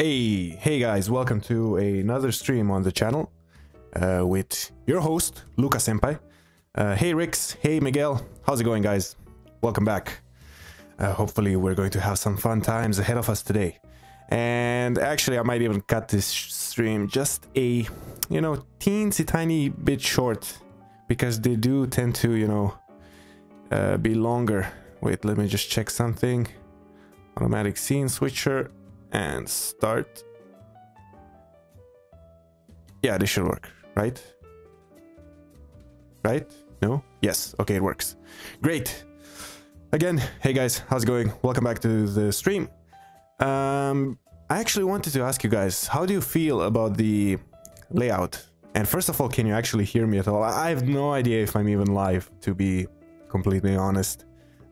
Hey guys, welcome to another stream on the channel with your host, Luca Senpai. Hey Rix, hey Miguel, how's it going guys? Welcome back. Hopefully we're going to have some fun times ahead of us today. And actually I might even cut this stream just a, teensy tiny bit short, because they do tend to, be longer. Wait, let me just check something. Automatic scene switcher. And start. Yeah, this should work, right? Right? No? Yes. Okay, it works. Great. Again, hey guys, how's it going? Welcome back to the stream. I actually wanted to ask you guys, how do you feel about the layout? And first of all, can you actually hear me at all? I have no idea if I'm even live, to be completely honest.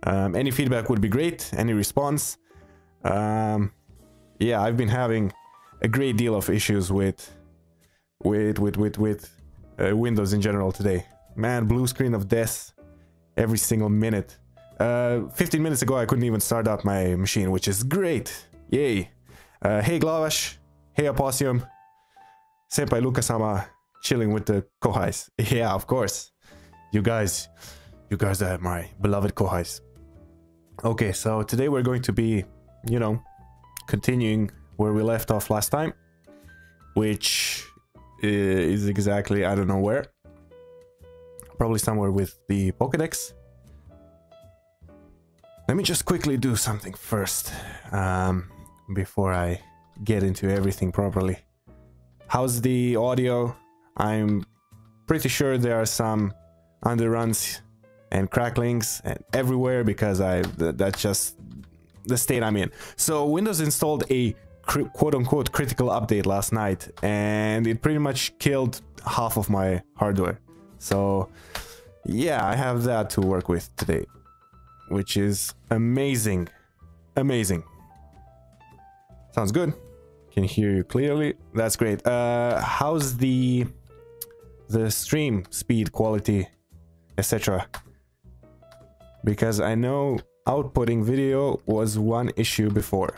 Any feedback would be great. Any response. Yeah, I've been having a great deal of issues with Windows in general today. Man, blue screen of death every single minute. 15 minutes ago I couldn't even start up my machine, which is great. Yay. Hey Glavash, hey Aposium, Senpai Luka-sama, chilling with the kohais. Yeah, of course. You guys are my beloved kohais. Okay, so today we're going to be, continuing where we left off last time, which is exactly, I don't know where. Probably somewhere with the Pokedex. Let me just quickly do something first, before I get into everything properly. How's the audio? I'm pretty sure there are some underruns and cracklings and everywhere, because that's just the state I'm in. So Windows installed a quote-unquote critical update last night, and it pretty much killed half of my hardware. So yeah, I have that to work with today, which is amazing. Sounds good. Can hear you clearly. That's great. How's the stream speed, quality, etc.? Because I know outputting video was one issue before.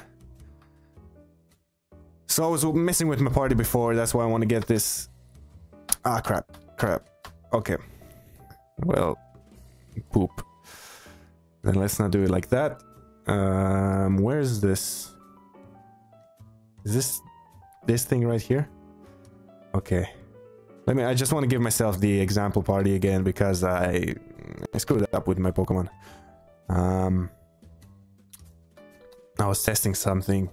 So I was messing with my party before, that's why I want to get this. Ah, crap. Okay. Well, poop. Then let's not do it like that. Where is this? Is this thing right here? Okay. I just want to give myself the example party again, because I screwed up with my Pokemon. I was testing something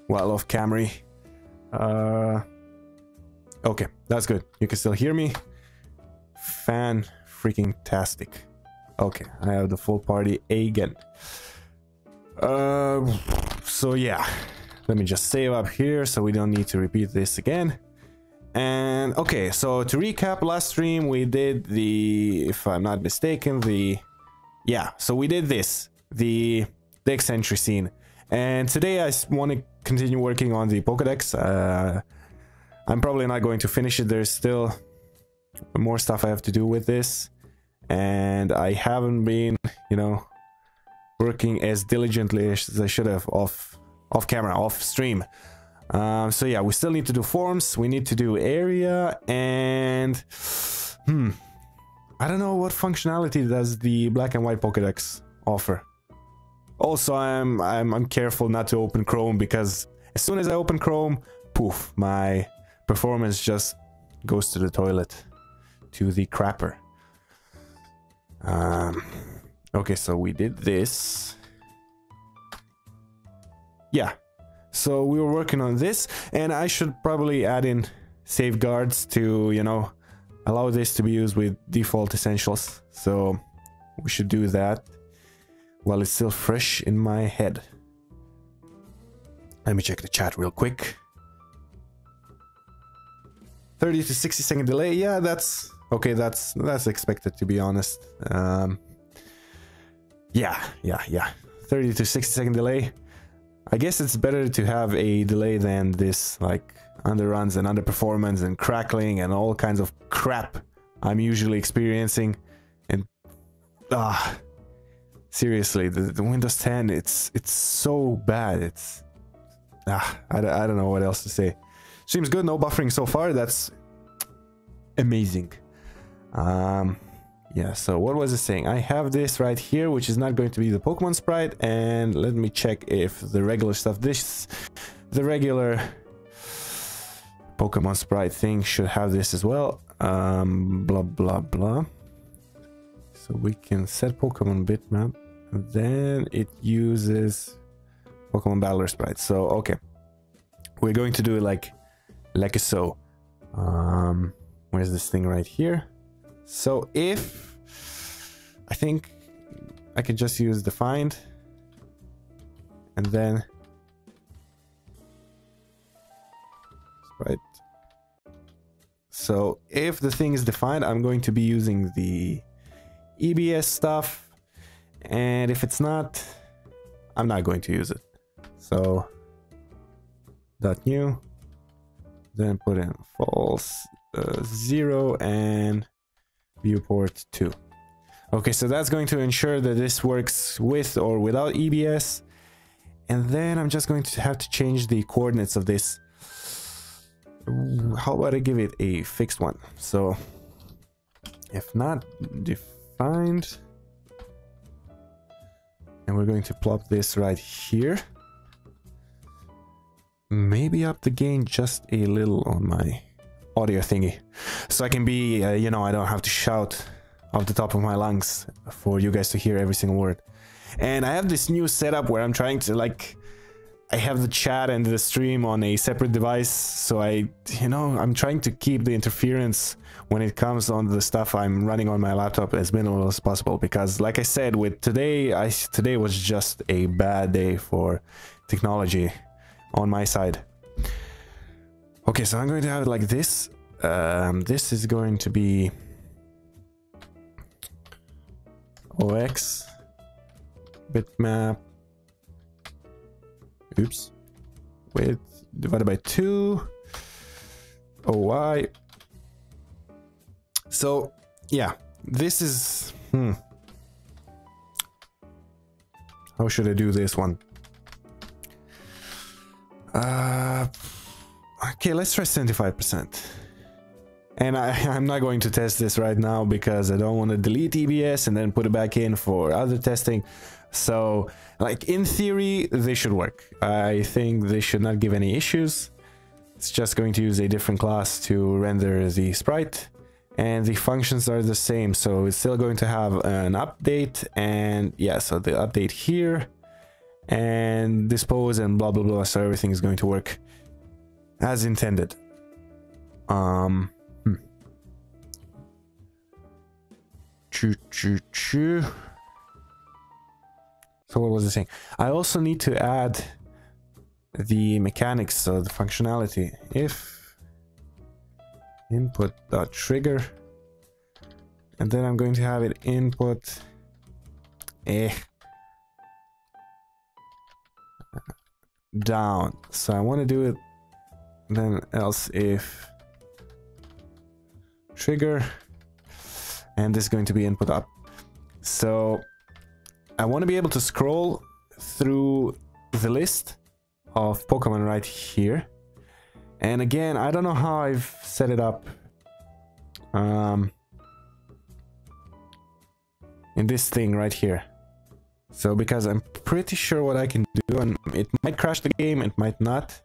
while off camera. Okay, that's good. You can still hear me. Fan-freaking-tastic. Okay, I have the full party again. So yeah, let me just save up here so we don't need to repeat this again. And okay, so to recap, last stream we did if I'm not mistaken, so we did the Dex entry scene, and today I want to continue working on the Pokedex. I'm probably not going to finish it. There's still more stuff I have to do with this, and I haven't been, working as diligently as I should have off camera, off stream. So yeah, we still need to do forms, we need to do area, and I don't know what functionality does the black and white Pokedex offer. Also, I'm careful not to open Chrome, because as soon as I open Chrome, poof, my performance just goes to the toilet, to the crapper. Okay, so we did this. Yeah. So we were working on this, and I should probably add in safeguards to, allow this to be used with default essentials. So we should do that while it's still fresh in my head. Let me check the chat real quick. 30 to 60 second delay. Yeah, that's okay. That's expected, to be honest. Yeah. 30 to 60 second delay. I guess it's better to have a delay than this, like, underruns and underperformance and crackling and all kinds of crap I'm usually experiencing. And seriously, the Windows 10, it's so bad. I don't know what else to say. Seems good, no buffering so far. That's amazing. Yeah, so what was it saying? I have this right here, which is not going to be the Pokemon sprite, and let me check if the regular stuff, the regular Pokemon sprite thing should have this as well. Blah blah blah. So we can set Pokemon bitmap, and then it uses Pokemon Battler sprite. So okay, we're going to do it like so. Where's this thing right here? So if I think I could just use defined, and then right. So if the thing is defined, I'm going to be using the EBS stuff, and if it's not, I'm not going to use it. So dot new, then put in false 0 and viewport 2. Okay, so that's going to ensure that this works with or without EBS. And then I'm just going to have to change the coordinates of this. How about I give it a fixed one? So if not defined, and we're going to plop this right here. Maybe up the gain just a little on my audio thingy, so I can be you know, I don't have to shout off the top of my lungs for you guys to hear every single word. And I have this new setup where I'm trying to, like, I have the chat and the stream on a separate device, so I'm trying to keep the interference when it comes on the stuff I'm running on my laptop as minimal as possible, because like I said, with today was just a bad day for technology on my side. Okay, so I'm going to have it like this. This is going to be OX bitmap, oops, width divided by 2 OY. So yeah, this is how should I do this one? Okay, let's try 75%. And I'm not going to test this right now because I don't want to delete EBS and then put it back in for other testing. So, like, in theory, they should work. I think they should not give any issues. It's just going to use a different class to render the sprite, and the functions are the same. So it's still going to have an update, and yeah, so the update here and dispose and blah blah blah. So everything is going to work as intended. So what was I saying? I also need to add the mechanics, so the functionality. If input.trigger, and then I'm going to have it input down. So I want to do it then else if trigger, and this is going to be input up. So I want to be able to scroll through the list of Pokemon right here. And again, I don't know how I've set it up in this thing right here. So because I'm pretty sure what I can do, and it might crash the game, it might not.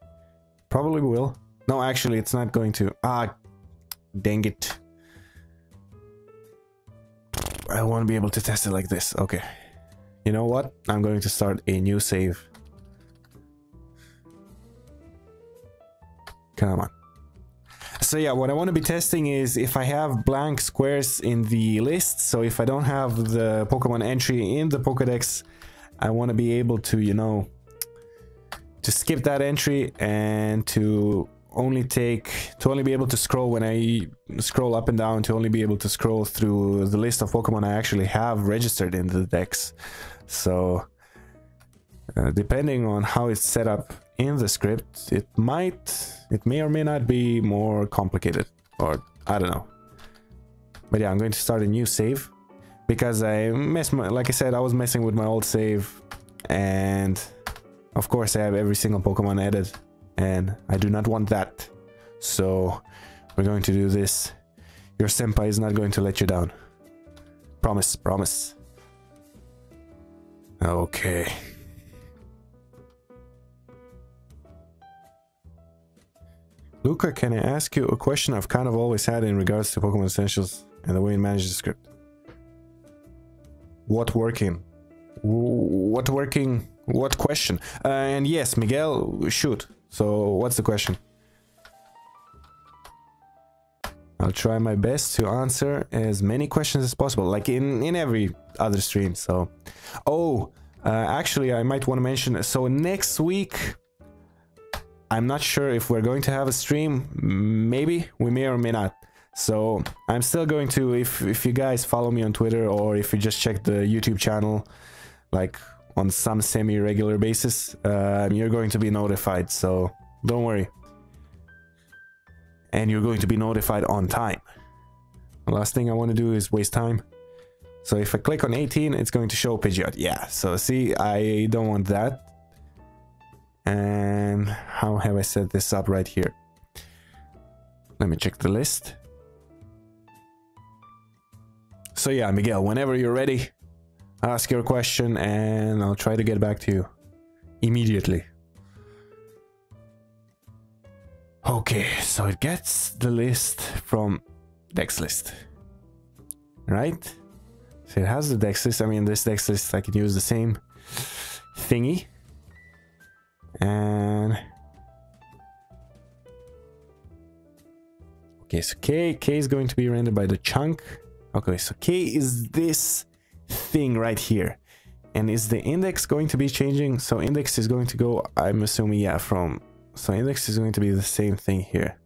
Probably will. No, actually, it's not going to. Dang it. I want to be able to test it like this. Okay. You know what? I'm going to start a new save. Come on. So yeah, what I want to be testing is if I have blank squares in the list. So if I don't have the Pokemon entry in the Pokedex, I want to be able to, you know, to skip that entry and to only be able to scroll when I scroll up and down, to only be able to scroll through the list of Pokemon I actually have registered in the Dex. So depending on how it's set up in the script, it may or may not be more complicated, or I don't know. But yeah, I'm going to start a new save because like I said, I was messing with my old save, and Of course, I have every single Pokemon added, and I do not want that. So we're going to do this. Your senpai is not going to let you down. Promise, promise. Okay. Luca, can I ask you a question I've kind of always had in regards to Pokémon Essentials and the way it manages the script? What working? What working? What question? And yes, Miguel, shoot. So what's the question? I'll try my best to answer as many questions as possible, like in every other stream. So, actually, I might want to mention, so next week, I'm not sure if we're going to have a stream. Maybe we may or may not. So I'm still going to, if you guys follow me on Twitter, or if you just check the YouTube channel, like on some semi-regular basis, you're going to be notified. So don't worry. And you're going to be notified on time. The last thing I want to do is waste time. So if I click on 18, it's going to show Pidgeot. Yeah, so see, I don't want that. And how have I set this up right here? Let me check the list. So yeah, Miguel, whenever you're ready, ask your question and I'll try to get back to you immediately. Okay, so it gets the list from Dex list, right? So it has the Dex list. I mean, this Dex list, I can use the same thingy. And okay, so K is going to be rendered by the chunk. Okay, so K is this thing right here. And is the index going to be changing? So index is going to go, I'm assuming, yeah, from... So index is going to be the same thing here.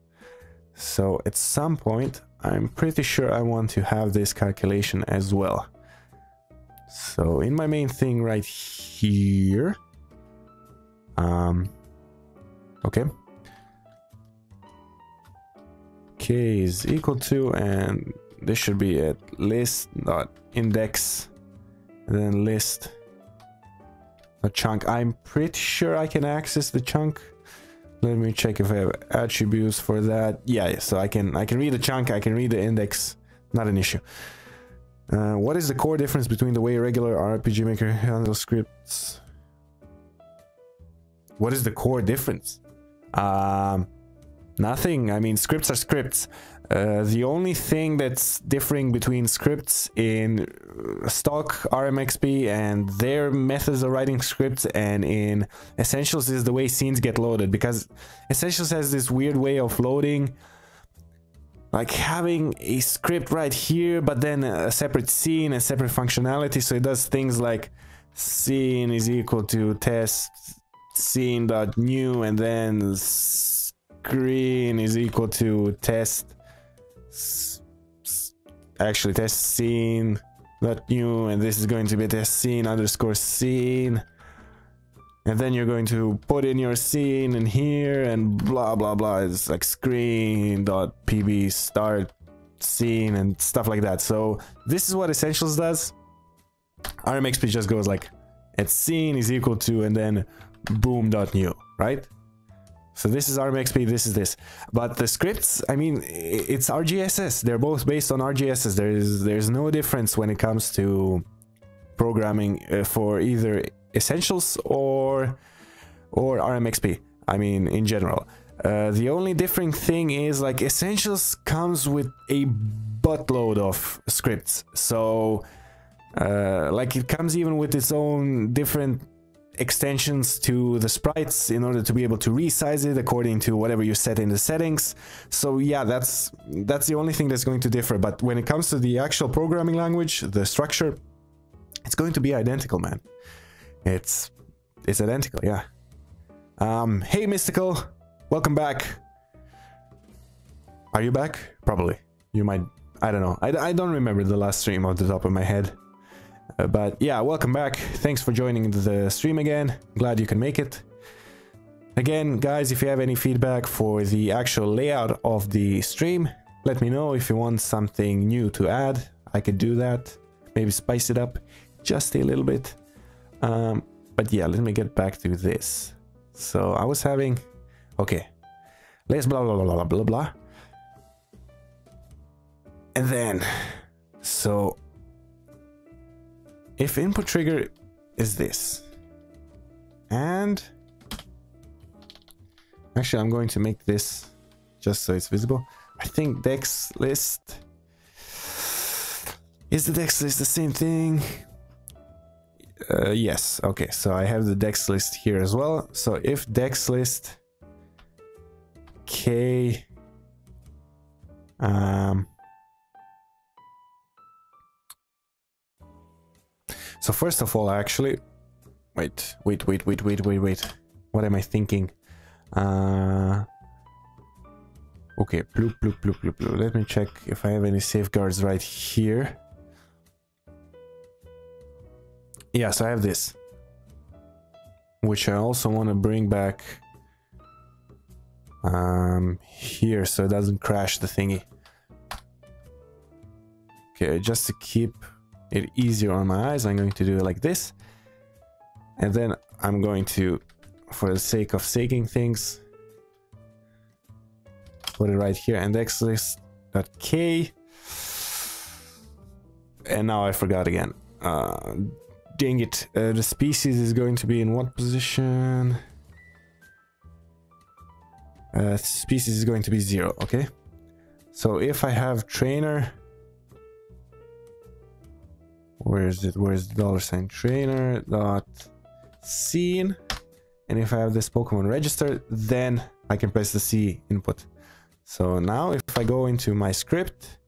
So at some point, I'm pretty sure I want to have this calculation as well. So in my main thing right here... okay. K is equal to, and this should be at list dot index, and then list a chunk. I'm pretty sure I can access the chunk. Let me check if I have attributes for that. Yeah, so I can read the chunk, I can read the index, not an issue. What is the core difference between the way regular RPG Maker handles scripts? What is the core difference? Nothing. I mean, scripts are scripts. The only thing that's differing between scripts in stock RMXP and their methods of writing scripts and in Essentials is the way scenes get loaded, because Essentials has this weird way of loading, like having a script right here, but then a separate scene and separate functionality. So it does things like scene is equal to test scene.new, and then screen is equal to test test scene dot new, and this is going to be test scene underscore scene, and then you're going to put in your scene in here and blah blah blah. It's like screen dot pb start scene and stuff like that. So this is what Essentials does. RMXP just goes like at scene is equal to, and then boom dot new, right? So this is RMXP, this is this. But the scripts, I mean, it's RGSS. They're both based on RGSS. There's no difference when it comes to programming for either Essentials or RMXP. I mean, in general. The only differing thing is, like, Essentials comes with a buttload of scripts. So, like, it comes even with its own different extensions to the sprites in order to be able to resize it according to whatever you set in the settings. So yeah, that's the only thing that's going to differ. But when it comes to the actual programming language, the structure, it's going to be identical, man. It's identical, yeah. Hey Mystical, welcome back. Are you back? Probably. You might, I don't know. I don't remember the last stream off the top of my head. But yeah, welcome back. Thanks for joining the stream again. Glad you can make it. Again, guys, if you have any feedback for the actual layout of the stream, let me know. If you want something new to add, I could do that. Maybe spice it up just a little bit. But yeah, let me get back to this. So I was having, okay, let's blah blah blah blah blah blah, and then so if input trigger is this, and actually I'm going to make this just so it's visible. I think dex list, is the dex list the same thing? Yes. Okay, so I have the dex list here as well. So if dex list k so first of all, actually wait, what am I thinking? Okay, bloop, bloop, bloop, bloop, bloop. Let me check if I have any safeguards right here. Yeah, so I have this, which I also want to bring back here so it doesn't crash the thingy. Okay, just to keep it easier on my eyes, I'm going to do it like this. And then I'm going to, for the sake of saving things, put it right here, index list.k. And now I forgot again. Dang it. The species is going to be in what position? Species is going to be 0, okay? So if I have trainer, where is it? Where's the $ trainer dot scene? And if I have this Pokemon registered, then I can press the C input. So now if I go into my script,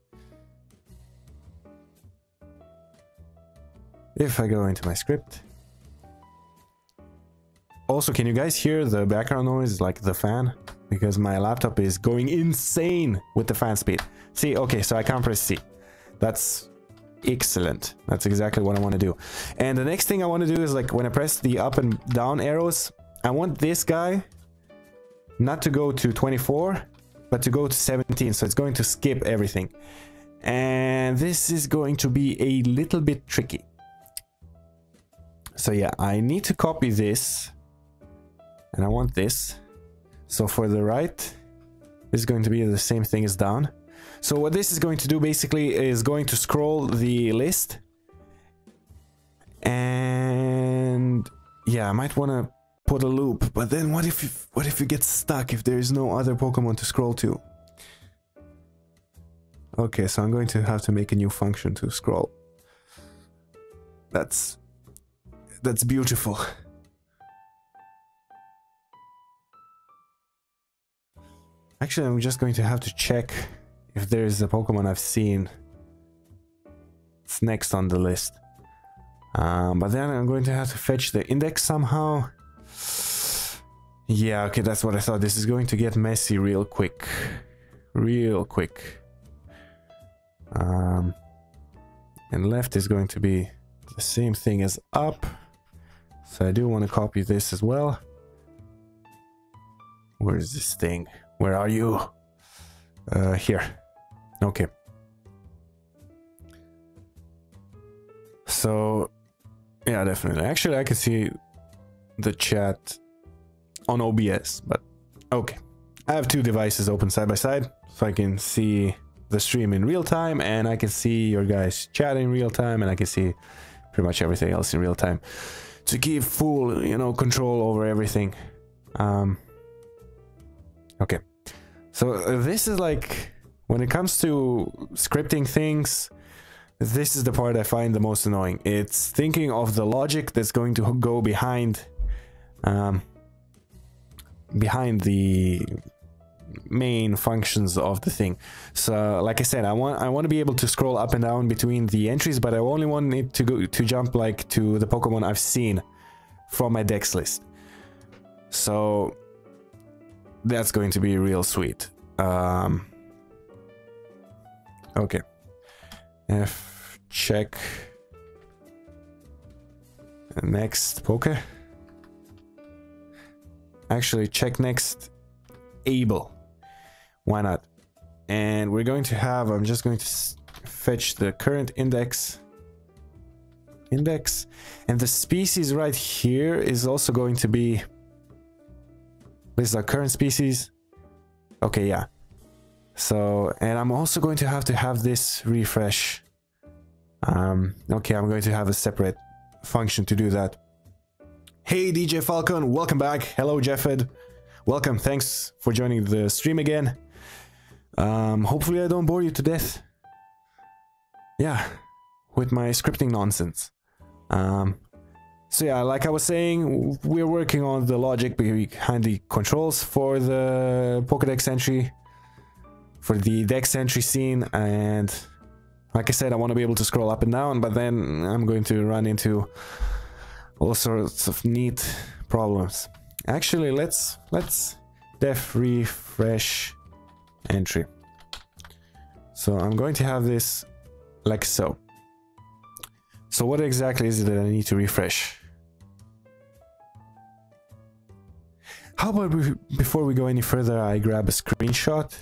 also, can you guys hear the background noise, like the fan? Because my laptop is going insane with the fan speed. See, okay, so I can't press C. That's excellent. That's exactly what I want to do. And the next thing I want to do is, like, when I press the up and down arrows, I want this guy not to go to 24, but to go to 17. So it's going to skip everything. And this is going to be a little bit tricky. So yeah, I need to copy this. And I want this. So for the right, this is going to be the same thing as down. So what this is going to do basically is going to scroll the list. And yeah, I might want to put a loop, but then what if you get stuck if there is no other Pokemon to scroll to? Okay, so I'm going to have to make a new function to scroll. That's beautiful. Actually, I'm just going to have to check if there is a Pokemon I've seen. It's next on the list. But then I'm going to have to fetch the index somehow. Yeah, okay, that's what I thought. This is going to get messy real quick. Real quick. And left is going to be the same thing as up. So I do want to copy this as well. Where is this thing? Where are you? Here. Okay. So, yeah, definitely. Actually, I can see the chat on OBS, but okay. I have two devices open side by side, so I can see the stream in real time, and I can see your guys chat in real time, and I can see pretty much everything else in real time. To keep full, you know, control over everything. Okay. So this is like, when it comes to scripting things, this is the part I find the most annoying. It's thinking of the logic that's going to go behind the main functions of the thing. So like I said, I want to be able to scroll up and down between the entries, but I only want it to jump like to the Pokemon I've seen from my dex list. So that's going to be real sweet. Okay. F check next Poke. Actually, check next able. Why not? And we're going to have, I'm just going to fetch the current index index, and the species right here is also going to be, this is our current species. Okay, yeah. So, and I'm also going to have this refresh. Okay, I'm going to have a separate function to do that. Hey DJ Falcon, welcome back. Hello Jeffed, welcome. Thanks for joining the stream again. Hopefully I don't bore you to death. Yeah, with my scripting nonsense. So yeah, like I was saying, we're working on the logic behind the controls for the Pokedex entry, for the Dex entry scene, and like I said, I want to be able to scroll up and down, but then I'm going to run into all sorts of neat problems. Actually, let's def refresh entry. So I'm going to have this like so. So what exactly is it that I need to refresh? How about before we go any further, I grab a screenshot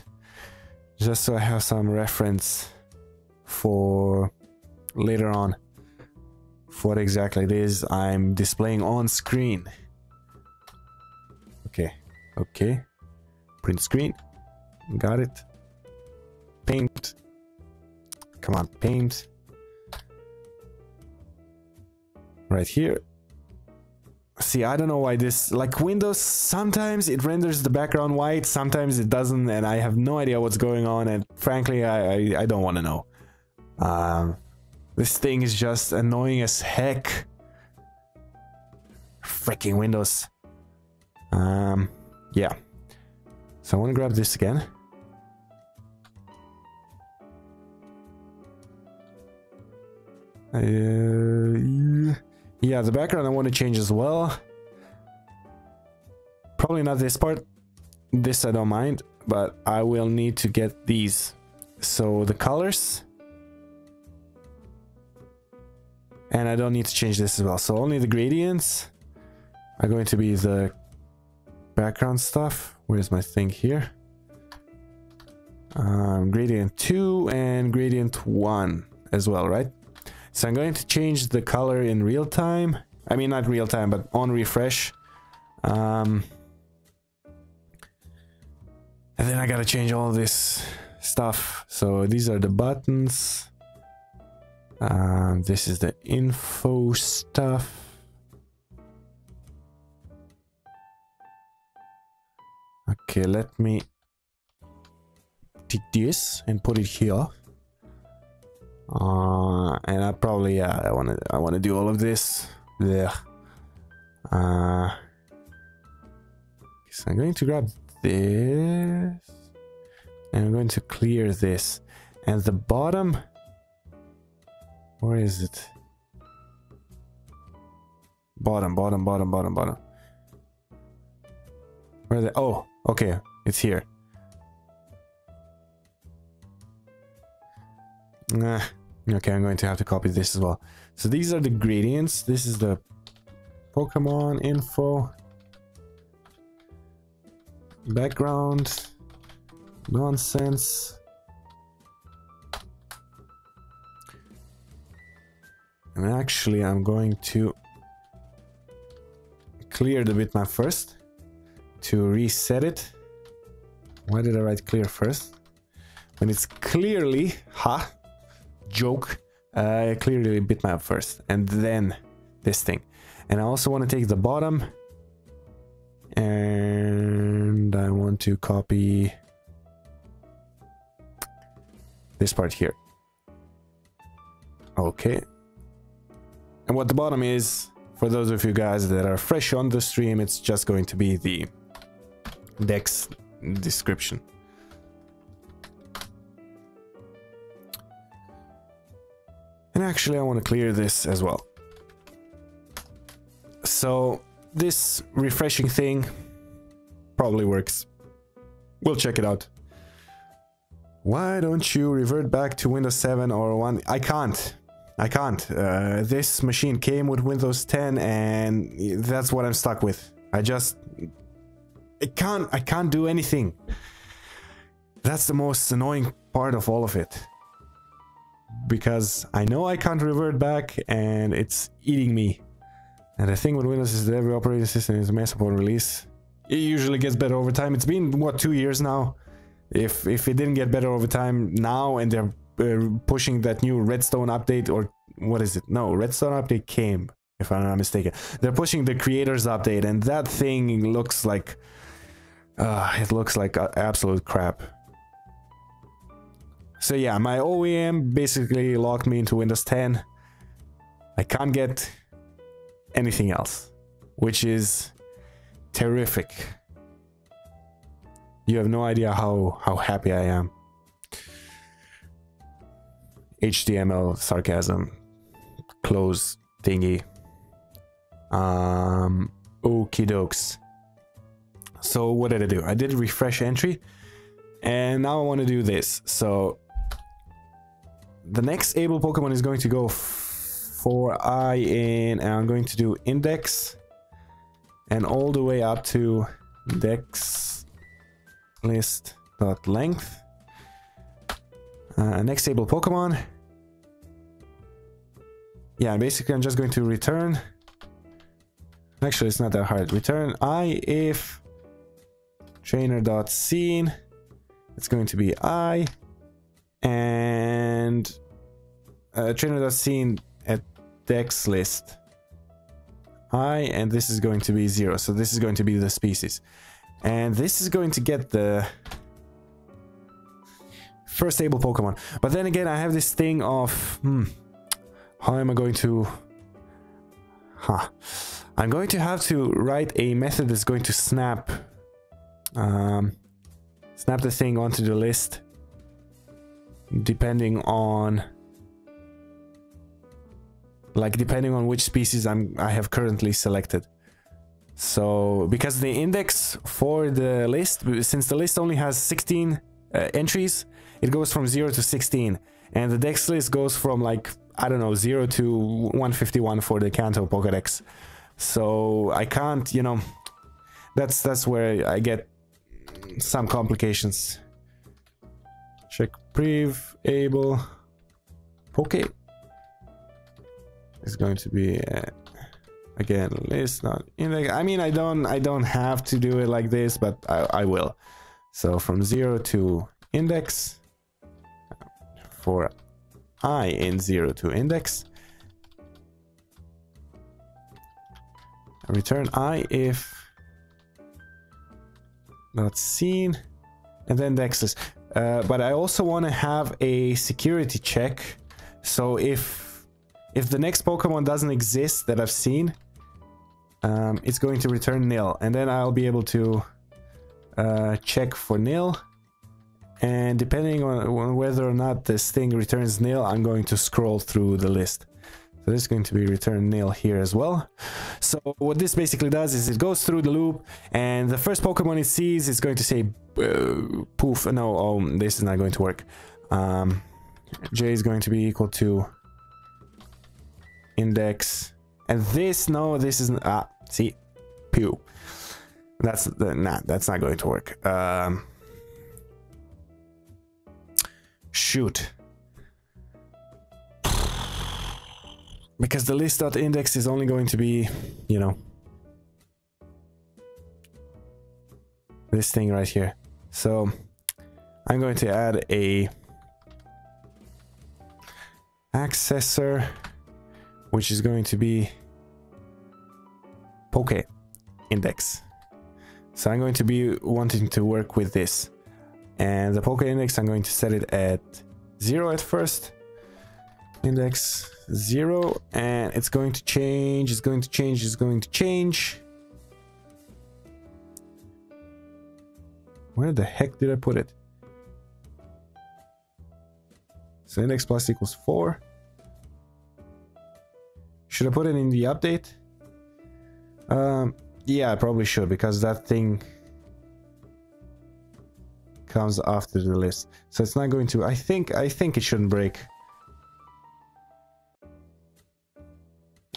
just so I have some reference for later on for what exactly it is I'm displaying on screen. Okay, print screen, got it. Paint, come on, paint, right here. See, I don't know why this, like Windows, sometimes it renders the background white, sometimes it doesn't, and I have no idea what's going on, and frankly I don't want to know. This thing is just annoying as heck. Freaking Windows. Yeah. So I want to grab this again. Yeah, the background I want to change as well. Probably not this part. This I don't mind, but I will need to get these. So the colors. And I don't need to change this as well. So only the gradients are going to be the background stuff. Where's my thing here? Gradient 2 and gradient 1 as well, right? So I'm going to change the color in real time. I mean, not real time, but on refresh. And then I gotta change all this stuff. So these are the buttons. This is the info stuff. Okay, let me take this and put it here. And I probably, yeah, I wanna do all of this. Yeah. So I'm going to grab this, and I'm going to clear this, and the bottom. Where is it? Bottom. Where the? Oh, okay, it's here. Nah. Okay, I'm going to have to copy this as well. So these are the gradients. This is the Pokemon info. Background. Nonsense. And actually, I'm going to clear the bitmap first to reset it. Why did I write clear first? When it's clearly, joke, clearly bitmap first, and then this thing. And I also want to take the bottom, and I want to copy this part here. Okay. And what the bottom is, for those of you guys that are fresh on the stream, it's just going to be the Dex description. And actually I want to clear this as well. So this refreshing thing probably works. We'll check it out. Why don't you revert back to Windows 7 or 1? I can't. This machine came with Windows 10 and that's what I'm stuck with. I can't do anything. That's the most annoying part of all of it. because I know I can't revert back and it's eating me. And the thing with Windows is that every operating system is a mess upon release. It usually gets better over time. It's been, what, 2 years now? If it didn't get better over time now, and they're pushing that new Redstone update, or what is it? No, Redstone update came, if I'm not mistaken. They're pushing the creators update, and that thing looks like... it looks like absolute crap. So yeah, my OEM basically locked me into Windows 10. I can't get anything else, which is terrific. You have no idea how happy I am. HTML sarcasm. Close thingy. Okie dokes. So what did I do? I did refresh entry, and now I want to do this. So the next able Pokemon is going to go for I in, and I'm going to do index and all the way up to dex list.length. Next able Pokemon. Yeah, basically I'm just going to return. Actually, it's not that hard. Return I if trainer.scene. It's going to be I, and trainer.scene at dex list I, and this is going to be 0. So this is going to be the species, and this is going to get the first able Pokemon. But then again, I have this thing of how am I going to I'm going to have to write a method that's going to snap the thing onto the list depending on which species I have currently selected. So because the index for the list, since the list only has 16 entries, it goes from 0 to 16, and the dex list goes from, like, I don't know, 0 to 151 for the Kanto Pokedex. So I can't, you know, that's where I get some complications. Check prev able Poke is going to be again list not index. I mean, I don't have to do it like this, but I will. So from 0 to index for I in 0 to index. Return I if not seen, and then dex list. But I also want to have a security check. So if the next Pokemon doesn't exist that I've seen, it's going to return nil, and then I'll be able to check for nil. And depending on whether or not this thing returns nil, I'm going to scroll through the list. So this is going to be return nil here as well. So what this basically does is it goes through the loop, and the first Pokemon it sees is going to say poof. No, oh, this is not going to work. J is going to be equal to index, and this, no, this is see, pew. That's not going to work. Shoot. Because the list.index is only going to be, you know, this thing right here. So I'm going to add a accessor, which is going to be Poke index. So I'm going to be wanting to work with this. And the Poke index, I'm going to set it at 0 at first. Index 0, and it's going to change, it's going to change, it's going to change. Where the heck did I put it? So index plus equals 4. Should I put it in the update? Yeah, I probably should, because that thing comes after the list. So it's not going to, I think it shouldn't break.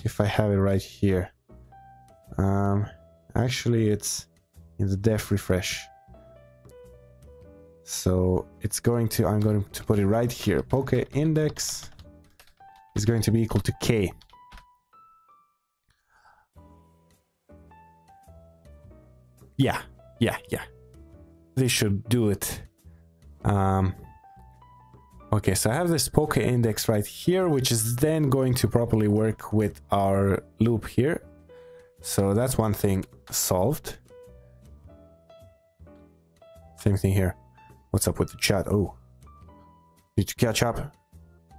If I have it right here. Actually it's in the def refresh. So it's going to, I'm going to put it right here. Poke index is going to be equal to K. Yeah. This should do it. Okay, so I have this Poke index right here, which is then going to properly work with our loop here. So that's one thing solved. Same thing here. What's up with the chat? Oh, need to catch up.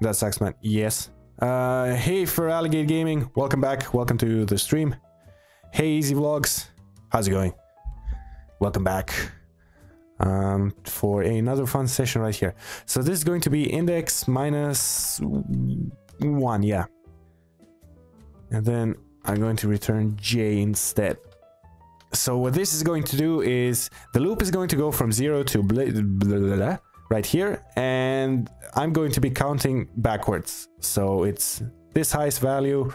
That sucks, man. Yes. Hey, for Alligator Gaming, welcome back. Welcome to the stream. Hey, Easy Vlogs, how's it going? Welcome back. For another fun session right here. So this is going to be index minus 1, yeah. And then I'm going to return J instead. So what this is going to do is the loop is going to go from 0 to blah, blah, blah, blah, right here, and I'm going to be counting backwards. So it's this highest value,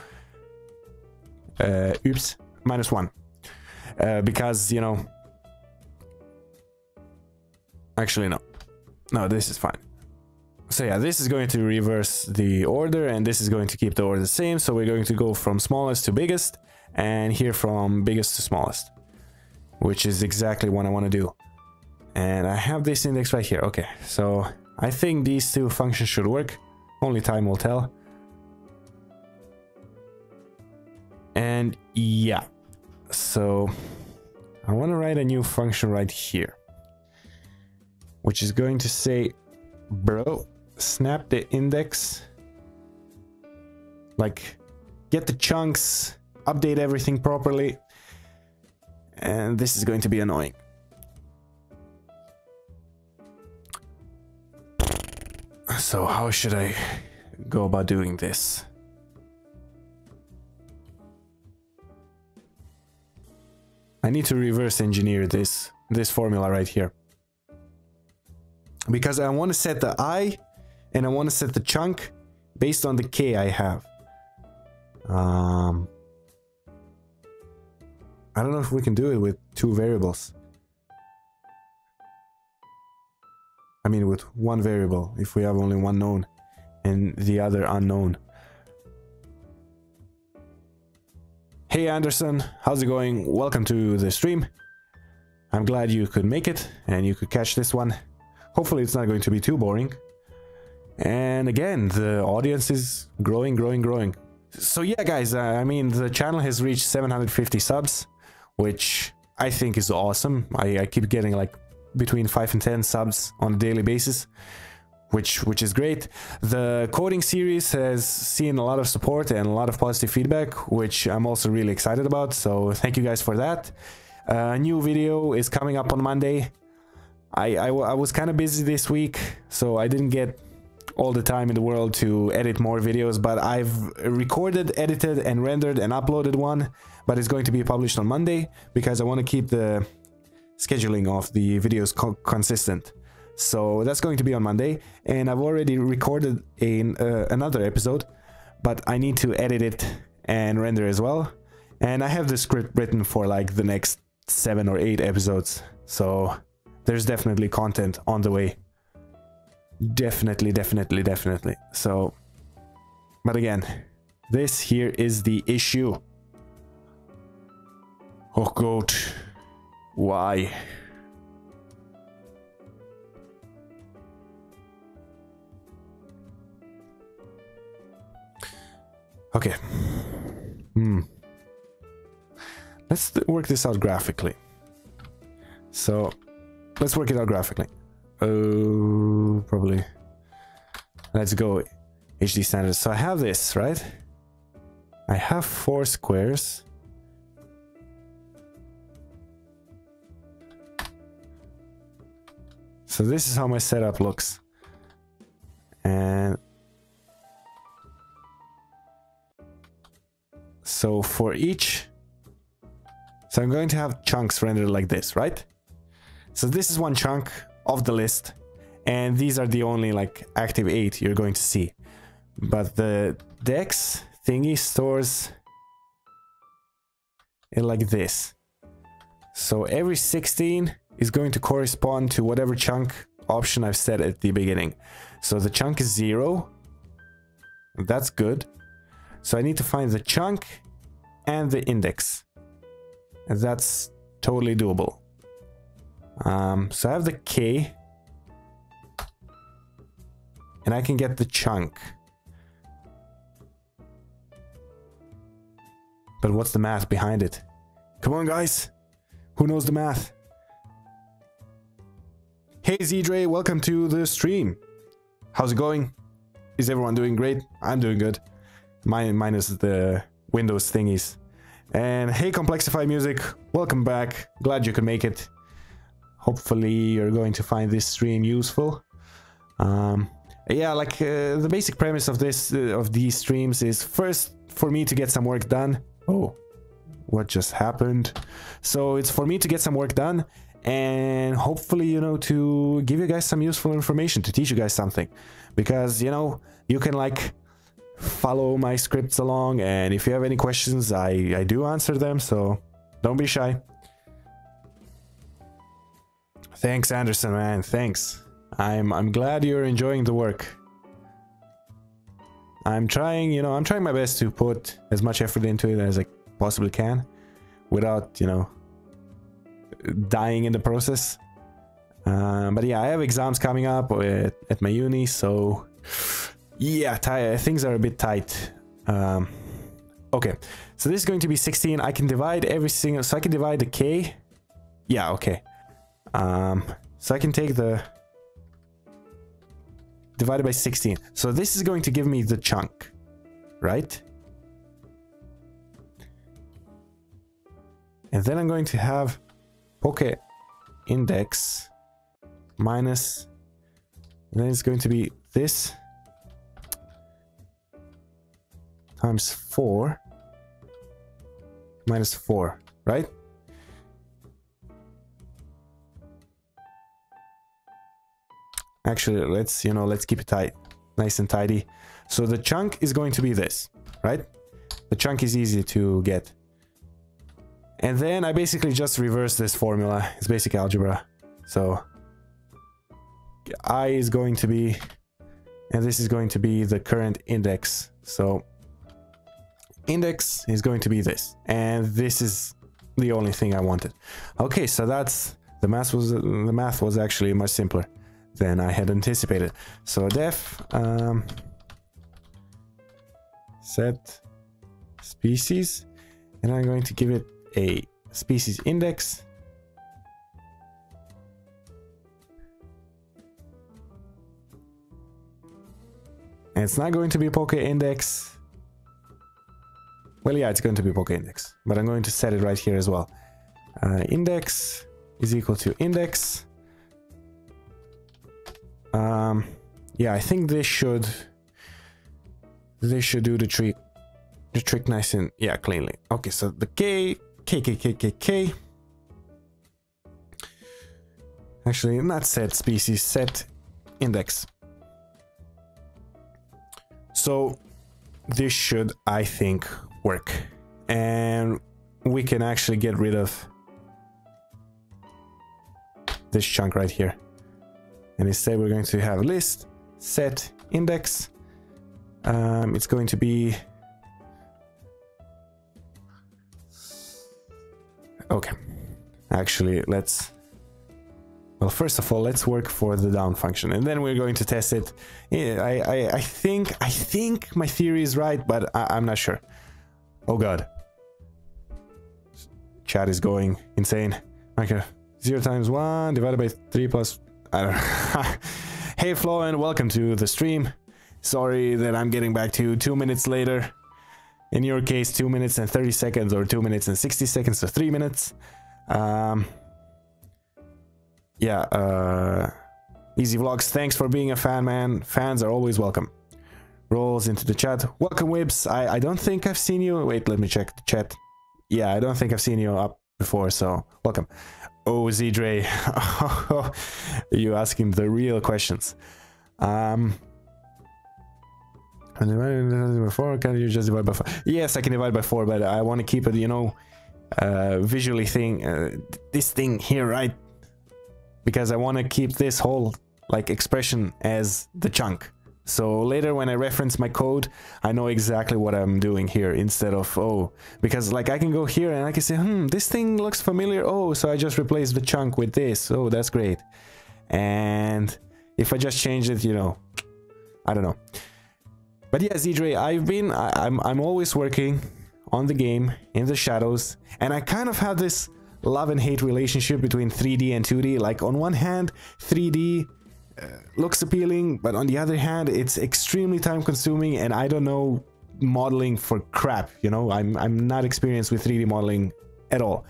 oops, minus 1, because, you know, actually no, this is fine. So yeah, this is going to reverse the order, and this is going to keep the order the same. So we're going to go from smallest to biggest, and here from biggest to smallest, which is exactly what I want to do. And I have this index right here. Okay, so I think these two functions should work. Only time will tell. And yeah, so I want to write a new function right here, which is going to say, bro, snap the index, like get the chunks, update everything properly. And this is going to be annoying. So how should I go about doing this? I need to reverse engineer this formula right here, because I want to set the I and I want to set the chunk based on the K I have. I don't know if we can do it with two variables. I mean, with one variable, if we have only one known and the other unknown. Hey Anderson, how's it going? Welcome to the stream. I'm glad you could make it and you could catch this one. Hopefully it's not going to be too boring. And again, the audience is growing. So yeah, guys, I mean, the channel has reached 750 subs, which I think is awesome. I keep getting like between 5 and 10 subs on a daily basis, which is great. The coding series has seen a lot of support and a lot of positive feedback, which I'm also really excited about. So thank you guys for that. A new video is coming up on Monday. I was kind of busy this week, so I didn't get all the time in the world to edit more videos, but I've recorded, edited, and rendered and uploaded one, but it's going to be published on Monday because I want to keep the scheduling of the videos consistent. So that's going to be on Monday, and I've already recorded another episode, but I need to edit it and render as well. And I have the script written for like the next 7 or 8 episodes, so there's definitely content on the way. Definitely. So, but again, this here is the issue. Oh god, why? Okay. Let's work this out graphically. So, let's work it out graphically. Oh, probably. Let's go HD standards. So I have this, right? I have 4 squares. So this is how my setup looks. And so for each, so I'm going to have chunks rendered like this, right? So this is one chunk of the list, and these are the only like active 8 you're going to see. But the Dex thingy stores it like this. So every 16 is going to correspond to whatever chunk option I've set at the beginning. So the chunk is 0. That's good. So I need to find the chunk and the index. And that's totally doable. So I have the K. And I can get the chunk. But what's the math behind it? Come on, guys. Who knows the math? Hey, Zdre, welcome to the stream. How's it going? Is everyone doing great? I'm doing good. Minus the Windows thingies. And hey, Complexify Music, welcome back. Glad you could make it. Hopefully you're going to find this stream useful. Yeah, like the basic premise of these streams is first for me to get some work done. Oh, what just happened? So it's for me to get some work done and hopefully, you know, to give you guys some useful information, to teach you guys something. Because, you know, you can like follow my scripts along, and if you have any questions, I do answer them, so don't be shy. Thanks, Anderson, man, thanks. I'm glad you're enjoying the work. I'm trying, you know, I'm trying my best to put as much effort into it as I possibly can without, you know, dying in the process. But yeah, I have exams coming up at my uni, so yeah, things are a bit tight. Okay, so this is going to be 16. I can divide every single, so I can divide the K. Yeah, okay. So I can take the divided by 16. So this is going to give me the chunk, right? And then I'm going to have Pokédex minus, and then it's going to be this times 4 minus 4, right? Actually, let's keep it tight, nice and tidy. So the chunk is going to be this, right? The chunk is easy to get. And then I basically just reverse this formula. It's basic algebra. So I is going to be, and this is going to be the current index. So index is going to be this, and this is the only thing I wanted. Okay, so that's the math was actually much simpler than I had anticipated. So def set species, and I'm going to give it a species index. And it's not going to be Pokéindex. Well, yeah, it's going to be Pokéindex, but I'm going to set it right here as well. Index is equal to index. Yeah, I think this should do the trick nice and, yeah, cleanly. Okay, so the K. Actually, not set species, set index. So this should, I think, work, and we can actually get rid of this chunk right here, and instead we're going to have list set index. It's going to be, okay, actually well, first of all, let's work for the down function, and then we're going to test it. I think my theory is right, but I'm not sure. Oh god, chat is going insane. Okay, 0 times 1 divided by 3 plus, I don't know. Hey Flo, and welcome to the stream. Sorry that I'm getting back to you 2 minutes later. In your case, 2 minutes and 30 seconds, or 2 minutes and 60 seconds, or 3 minutes. Yeah, Easy Vlogs, thanks for being a fan, man. Fans are always welcome. Rolls into the chat. Welcome, Wibs. I don't think I've seen you. Wait, let me check the chat. Yeah, I don't think I've seen you up before, so welcome. Oh, Zdre. You asking the real questions. Before, can you just divide by 4? Yes, I can divide by 4, but I want to keep it, you know, visually this thing here, right? Because I want to keep this whole like expression as the chunk. So later when I reference my code, I know exactly what I'm doing here instead of, oh, because like I can go here and I can say, this thing looks familiar. Oh, so I just replaced the chunk with this. Oh, that's great. And if I just change it, you know, I don't know. But yeah, Zdre, I'm always working on the game in the shadows, and I kind of have this love and hate relationship between 3D and 2D. Like on one hand, 3D looks appealing, but on the other hand, it's extremely time consuming, and I don't know modeling for crap, you know. I'm not experienced with 3D modeling at all.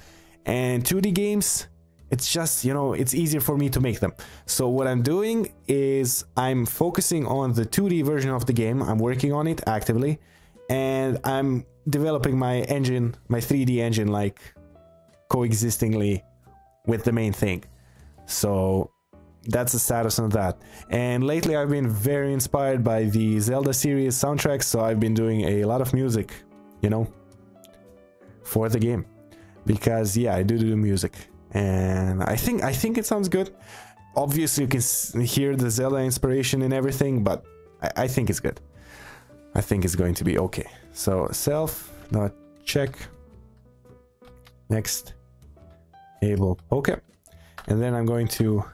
And 2D games, it's just, you know, it's easier for me to make them. So what I'm doing is I'm focusing on the 2D version of the game. I'm working on it actively, and I'm developing my engine, my 3D engine, like coexistingly with the main thing. So that's the status of that. And lately I've been very inspired by the Zelda series soundtracks, so I've been doing a lot of music, you know, for the game, because yeah, I do music, and I think it sounds good. Obviously you can hear the Zelda inspiration and everything, but I think it's good. I think it's going to be okay. So self.check next able poke, and then I'm going to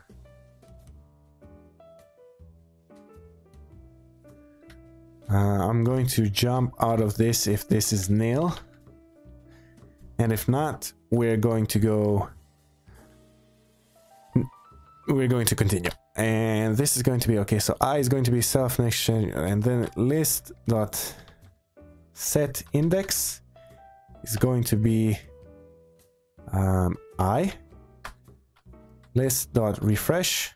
jump out of this if this is nil, and if not, we're going to continue, and this is going to be okay. So I is going to be self next, and then list dot set index is going to be I list dot refresh,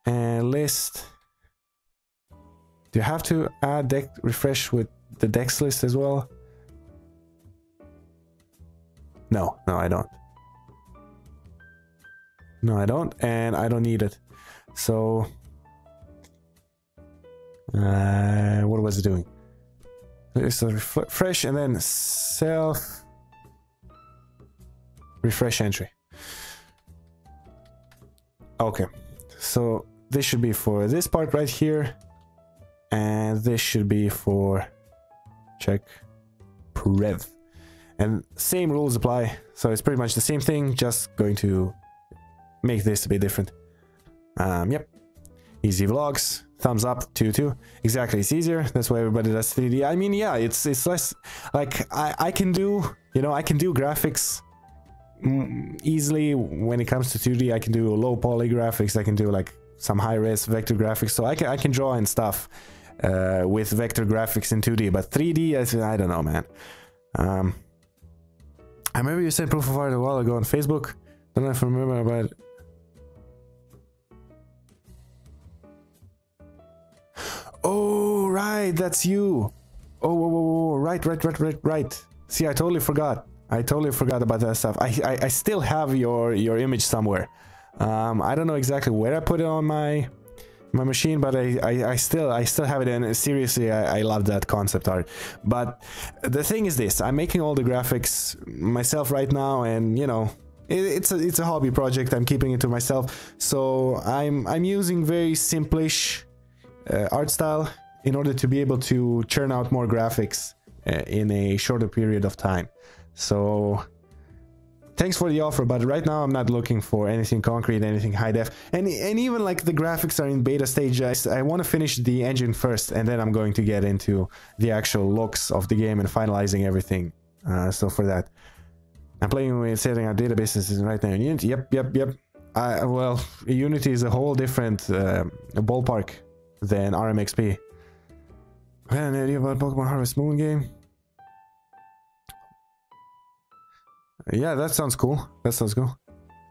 and list. Do you have to add refresh with the dex list as well? No, I don't. No, I don't, and I don't need it. So, what was it doing? It's a refresh, and then self refresh entry. Okay, so this should be for this part right here, and this should be for check prev, and same rules apply. So it's pretty much the same thing, just going to make this a bit different. Yep, easy vlogs, thumbs up, 2 exactly. It's easier, that's why everybody does 3D. I mean, yeah, it's less like I can do, you know, I can do graphics easily. When it comes to 2D, I can do low poly graphics, I can do like some high res vector graphics, so I can draw and stuff with vector graphics in 2D, but 3D, I don't know, man. I remember you said proof of art a while ago on Facebook. Don't know if I remember about it. Oh, right, that's you. Oh, right. See, I totally forgot. About that stuff. I still have your image somewhere. I don't know exactly where I put it on my machine, but I still have it, and seriously, I love that concept art. But the thing is this, I'm making all the graphics myself right now, and you know, it's a hobby project. I'm keeping it to myself, so I'm using very simplish art style in order to be able to churn out more graphics in a shorter period of time. So thanks for the offer, but right now I'm not looking for anything concrete, anything high def, and even like the graphics are in beta stage. I want to finish the engine first, and then I'm going to get into the actual looks of the game and finalizing everything. So for that, I'm playing with setting up databases right now in Unity. Yep. Well, Unity is a whole different ballpark than RMXP. I had an idea about Pokemon Harvest Moon game. Yeah, that sounds cool. I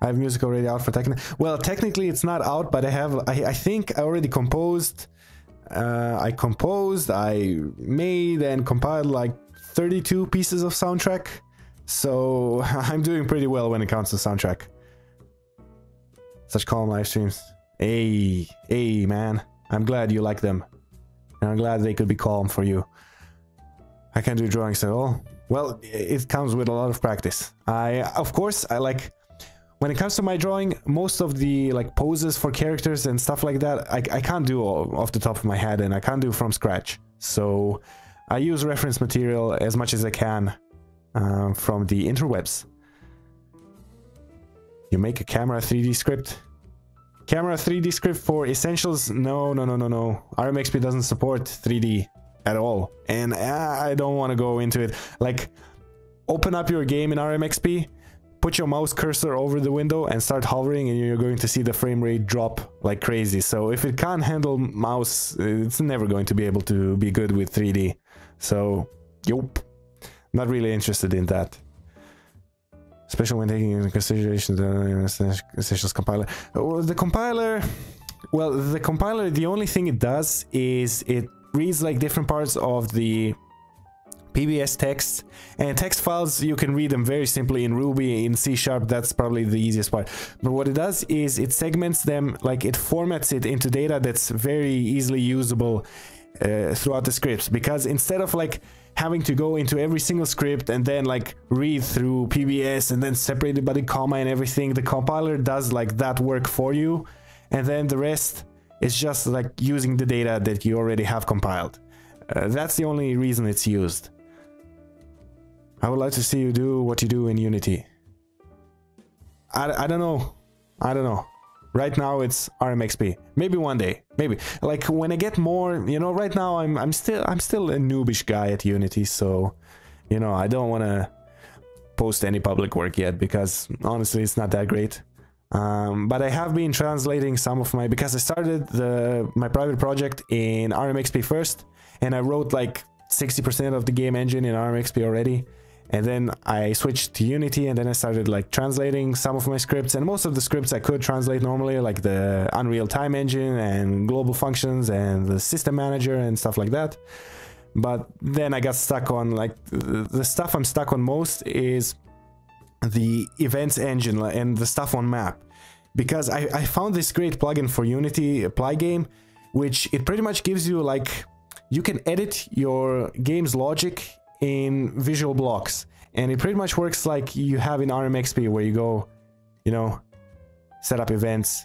have music already out for technically. Well, technically it's not out, but I think I already composed. I made and compiled like 32 pieces of soundtrack. So I'm doing pretty well when it comes to soundtrack. Such calm live streams. Hey, man. I'm glad you like them. And I'm glad they could be calm for you. I can't do drawings at all. Well, it comes with a lot of practice. Of course, when when it comes to my drawing, most of the like poses for characters and stuff like that, I can't do off the top of my head, and I can't do from scratch. So I use reference material as much as I can from the interwebs. You make a camera 3D script. Camera 3D script for Essentials? No. RMXP doesn't support 3D at all. And I don't want to go into it. Like, open up your game in RMXP, put your mouse cursor over the window and start hovering, and you're going to see the frame rate drop like crazy. So if it can't handle mouse, it's never going to be able to be good with 3D. So, yup. Not really interested in that. Especially when taking into consideration the Essentials compiler. The compiler, the only thing it does is it reads like different parts of the PBS text, and text files, you can read them very simply in Ruby, in C#. That's probably the easiest part. But what it does is it segments them, like it formats it into data that's very easily usable throughout the scripts, because instead of like having to go into every single script and then like read through PBS and then separate it by the comma and everything, the compiler does like that work for you, and then the rest is just like using the data that you already have compiled. That's the only reason it's used. I would like to see you do what you do in Unity. I don't know. Right now it's RMXP. Maybe one day. Maybe. Like when I get more, you know, right now I'm still a noobish guy at Unity, so you know, I don't want to post any public work yet because honestly it's not that great. But I have been translating some of my, because I started my private project in RMXP first, and I wrote like 60% of the game engine in RMXP already. And then I switched to Unity, and then I started like translating some of my scripts, and most of the scripts I could translate normally, like the Unreal Time Engine and global functions and the system manager and stuff like that. But then I got stuck on like the stuff I'm stuck on most is the events engine and the stuff on map, because I found this great plugin for Unity, Plygame, which it pretty much gives you like, you can edit your game's logic in visual blocks, and it pretty much works like you have in RMXP, where you go, you know, set up events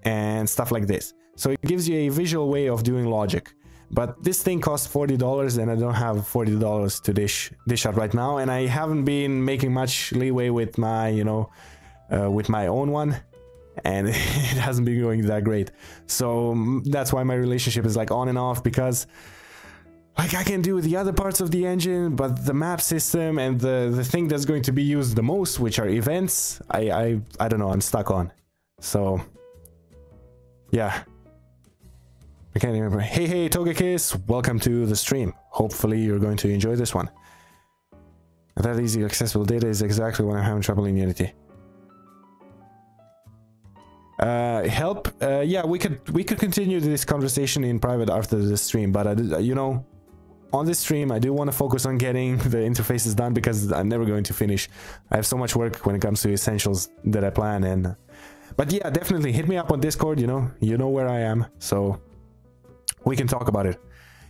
and stuff like this. So it gives you a visual way of doing logic. But this thing costs $40, and I don't have $40 to dish out right now, and I haven't been making much leeway with my, you know, with my own one, and it hasn't been going that great. So that's why my relationship is like on and off, because like I can do the other parts of the engine, but the map system and the thing that's going to be used the most, which are events, I don't know, I'm stuck on. So yeah. I can't remember. Hey Togekiss, welcome to the stream. Hopefully you're going to enjoy this one. That easy accessible data is exactly what I'm having trouble in Unity. Help? Yeah, we could continue this conversation in private after the stream, but you know, on this stream I do want to focus on getting the interfaces done, because I'm never going to finish. I have so much work when it comes to Essentials that I plan, and but yeah, definitely hit me up on Discord, you know where I am, so we can talk about it.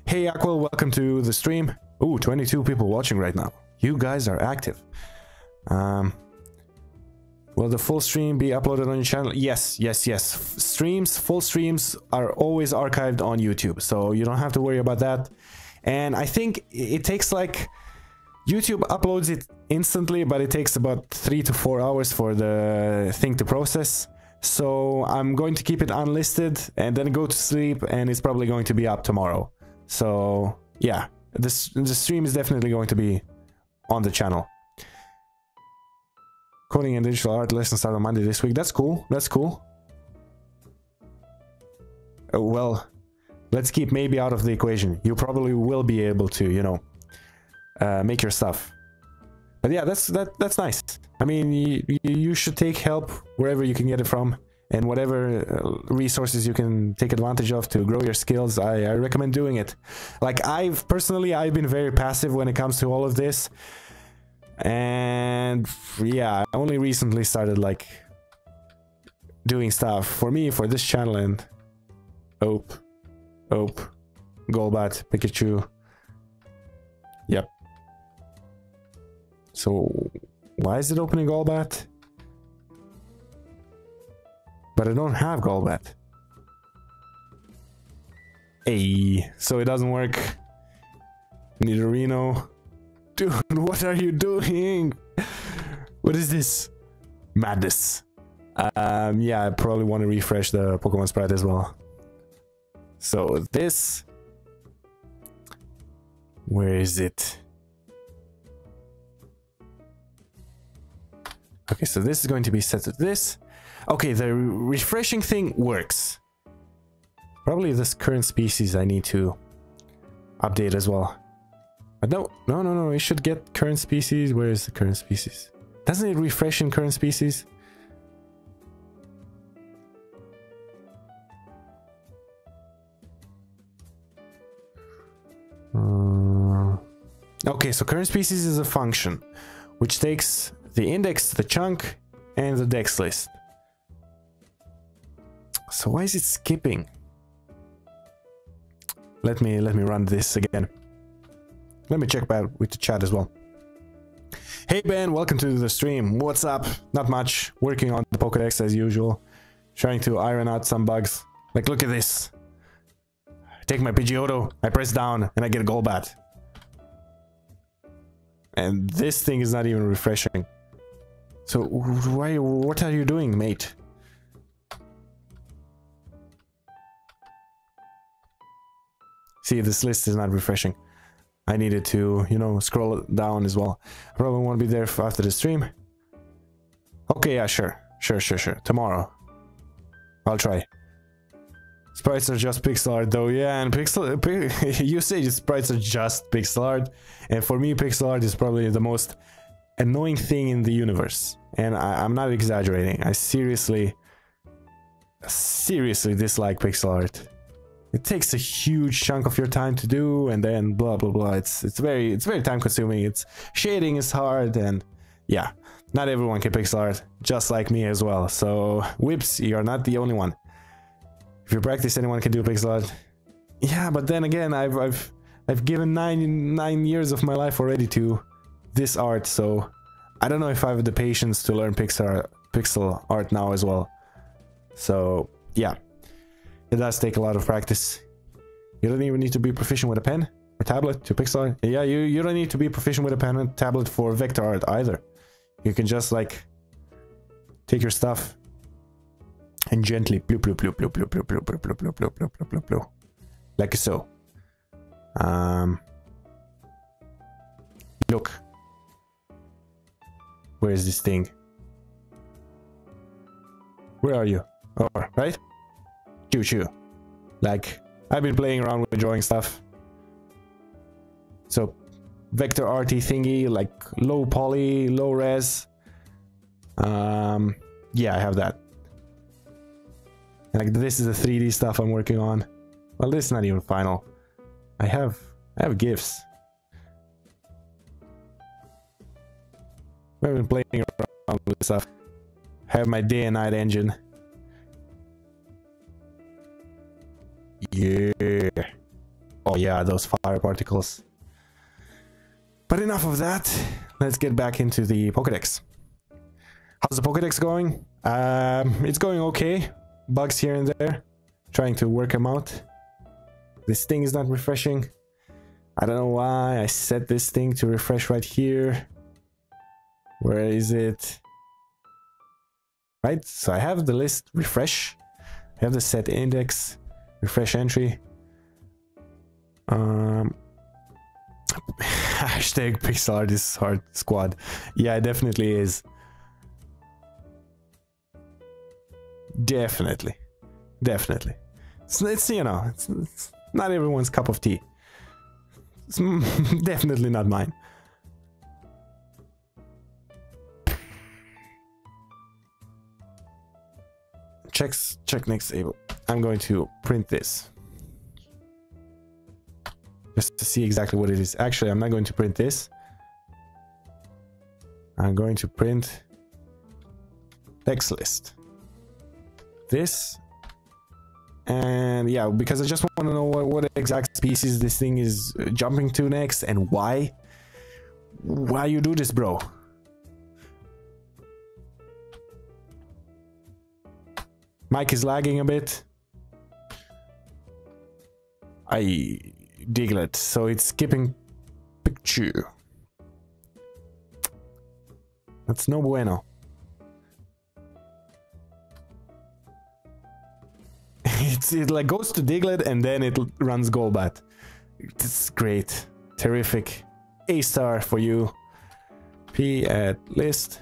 Hey Aquil, welcome to the stream. Ooh, 22 people watching right now. You guys are active. Will the full stream be uploaded on your channel? Yes. Full streams are always archived on YouTube, so you don't have to worry about that. And I think it takes like, YouTube uploads it instantly, but it takes about 3 to 4 hours for the thing to process. So I'm going to keep it unlisted and then go to sleep, and it's probably going to be up tomorrow. So yeah, the stream is definitely going to be on the channel. Coding and digital art lesson start on Monday this week. That's cool. That's cool. Well, let's keep maybe out of the equation. You probably will be able to, you know, make your stuff. But yeah, that's nice. I mean, you should take help wherever you can get it from, and whatever resources you can take advantage of to grow your skills. I recommend doing it. Like I've been very passive when it comes to all of this, and yeah, I only recently started like doing stuff for me, for this channel, and Ope, Golbat, Pikachu. Yep. So why is it opening Golbat? But I don't have Golbat. Hey, so it doesn't work. Nidorino. Dude, what are you doing? What is this? Madness. Yeah, I probably want to refresh the Pokemon sprite as well. So this... Where is it? Okay, so this is going to be set to this. Okay, the refreshing thing works. Probably this current species I need to update as well. But no, it should get current species. Where is the current species? Doesn't it refresh in current species? Okay, so current species is a function which takes the index, the chunk, and the dex list. So why is it skipping? Let me run this again. Let me check back with the chat as well. Hey Ben, welcome to the stream. What's up? Not much. Working on the Pokedex as usual. Trying to iron out some bugs. Like, look at this. Take my Pidgeotto, I press down, and I get a Golbat. And this thing is not even refreshing. So, what are you doing, mate? See, this list is not refreshing. I needed to, you know, scroll it down as well. I probably won't be there after the stream. Okay, yeah, sure. Tomorrow. I'll try. Sprites are just pixel art though, yeah, and you say sprites are just pixel art, and for me pixel art is probably the most annoying thing in the universe, and I'm not exaggerating. I seriously dislike pixel art. It takes a huge chunk of your time to do, and then blah blah blah. It's very time consuming. It's shading is hard, and yeah, not everyone can pixel art, just like me as well. So Whips, you're not the only one. If you practice, anyone can do pixel art. Yeah, but then again, I've given nine years of my life already to this art, so I don't know if I have the patience to learn pixel art now as well. So yeah, it does take a lot of practice. You don't even need to be proficient with a pen or tablet to pixel art. Yeah, you don't need to be proficient with a pen and tablet for vector art either. You can just like take your stuff and gently bloop bloop bloop bloop bloop bloop bloop bloop bloop bloop bloop bloop bloop bloop bloop, like so. Look, where is this thing? Where are you? Oh, right? Choo. Like, I've been playing around with drawing stuff. So vector arty thingy, like low poly, low res. Yeah, I have that. Like, this is the 3D stuff I'm working on. Well, this is not even final. I have GIFs. I've been playing around with stuff. I have my day and night engine. Yeah. Oh yeah, those fire particles. But enough of that. Let's get back into the Pokedex. How's the Pokedex going? It's going okay. Bugs here and there. Trying to work them out. This thing is not refreshing. I don't know why I set this thing to refresh right here. Where is it? Right, so I have the list refresh. I have the set index, refresh entry. Hashtag pixel art is hard squad. Yeah, it definitely is. Definitely. It's you know, it's not everyone's cup of tea. It's definitely not mine. Check next able. I'm going to print this just to see exactly what it is. Actually, I'm not going to print this. I'm going to print text list. This, and yeah, because I just want to know what exact species this thing is jumping to next and why you do this, bro. Mic is lagging a bit. Diglett, so it's skipping picture. That's no bueno. It like goes to Diglett and then it runs Golbat. It's great. Terrific. A star for you. P at list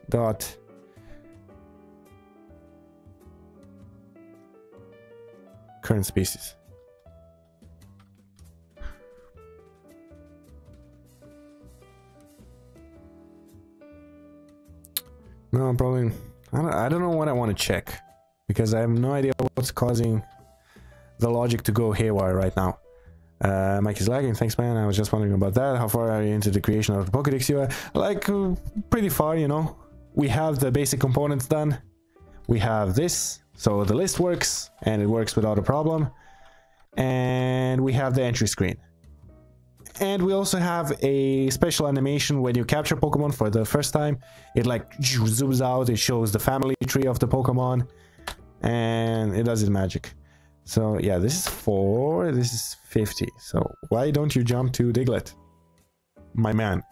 dot current species. No, probably I don't know what I want to check because I have no idea what's causing the logic to go haywire right now. Mike is lagging, thanks man, I was just wondering about that. How far are you into the creation of the Pokedex UI? Like, pretty far, you know. We have the basic components done. We have this, so the list works, and it works without a problem. And we have the entry screen. And we also have a special animation when you capture Pokemon for the first time. It like zooms out, it shows the family tree of the Pokemon, and it does its magic. So yeah, this is 4, this is 50. So why don't you jump to Diglett, my man?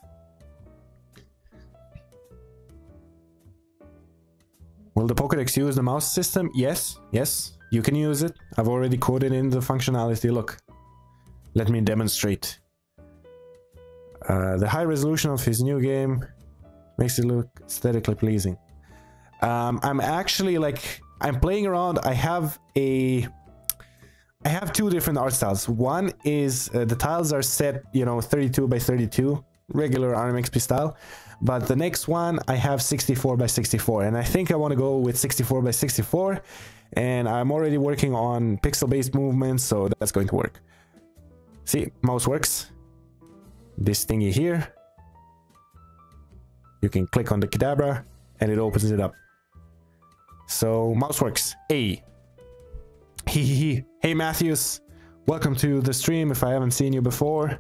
Will the Pokedex use the mouse system? Yes, yes, you can use it. I've already coded in the functionality. Look, let me demonstrate. The high resolution of his new game makes it look aesthetically pleasing. I'm actually like, I'm playing around. I have two different art styles. One is the tiles are set, you know, 32 by 32, regular RMXP style. But the next one I have 64 by 64, and I think I want to go with 64 by 64. And I'm already working on pixel-based movements, so that's going to work. See, mouse works. This thingy here, you can click on the Kadabra and it opens it up. So mouse works. Hey Matthews, welcome to the stream. If I haven't seen you before,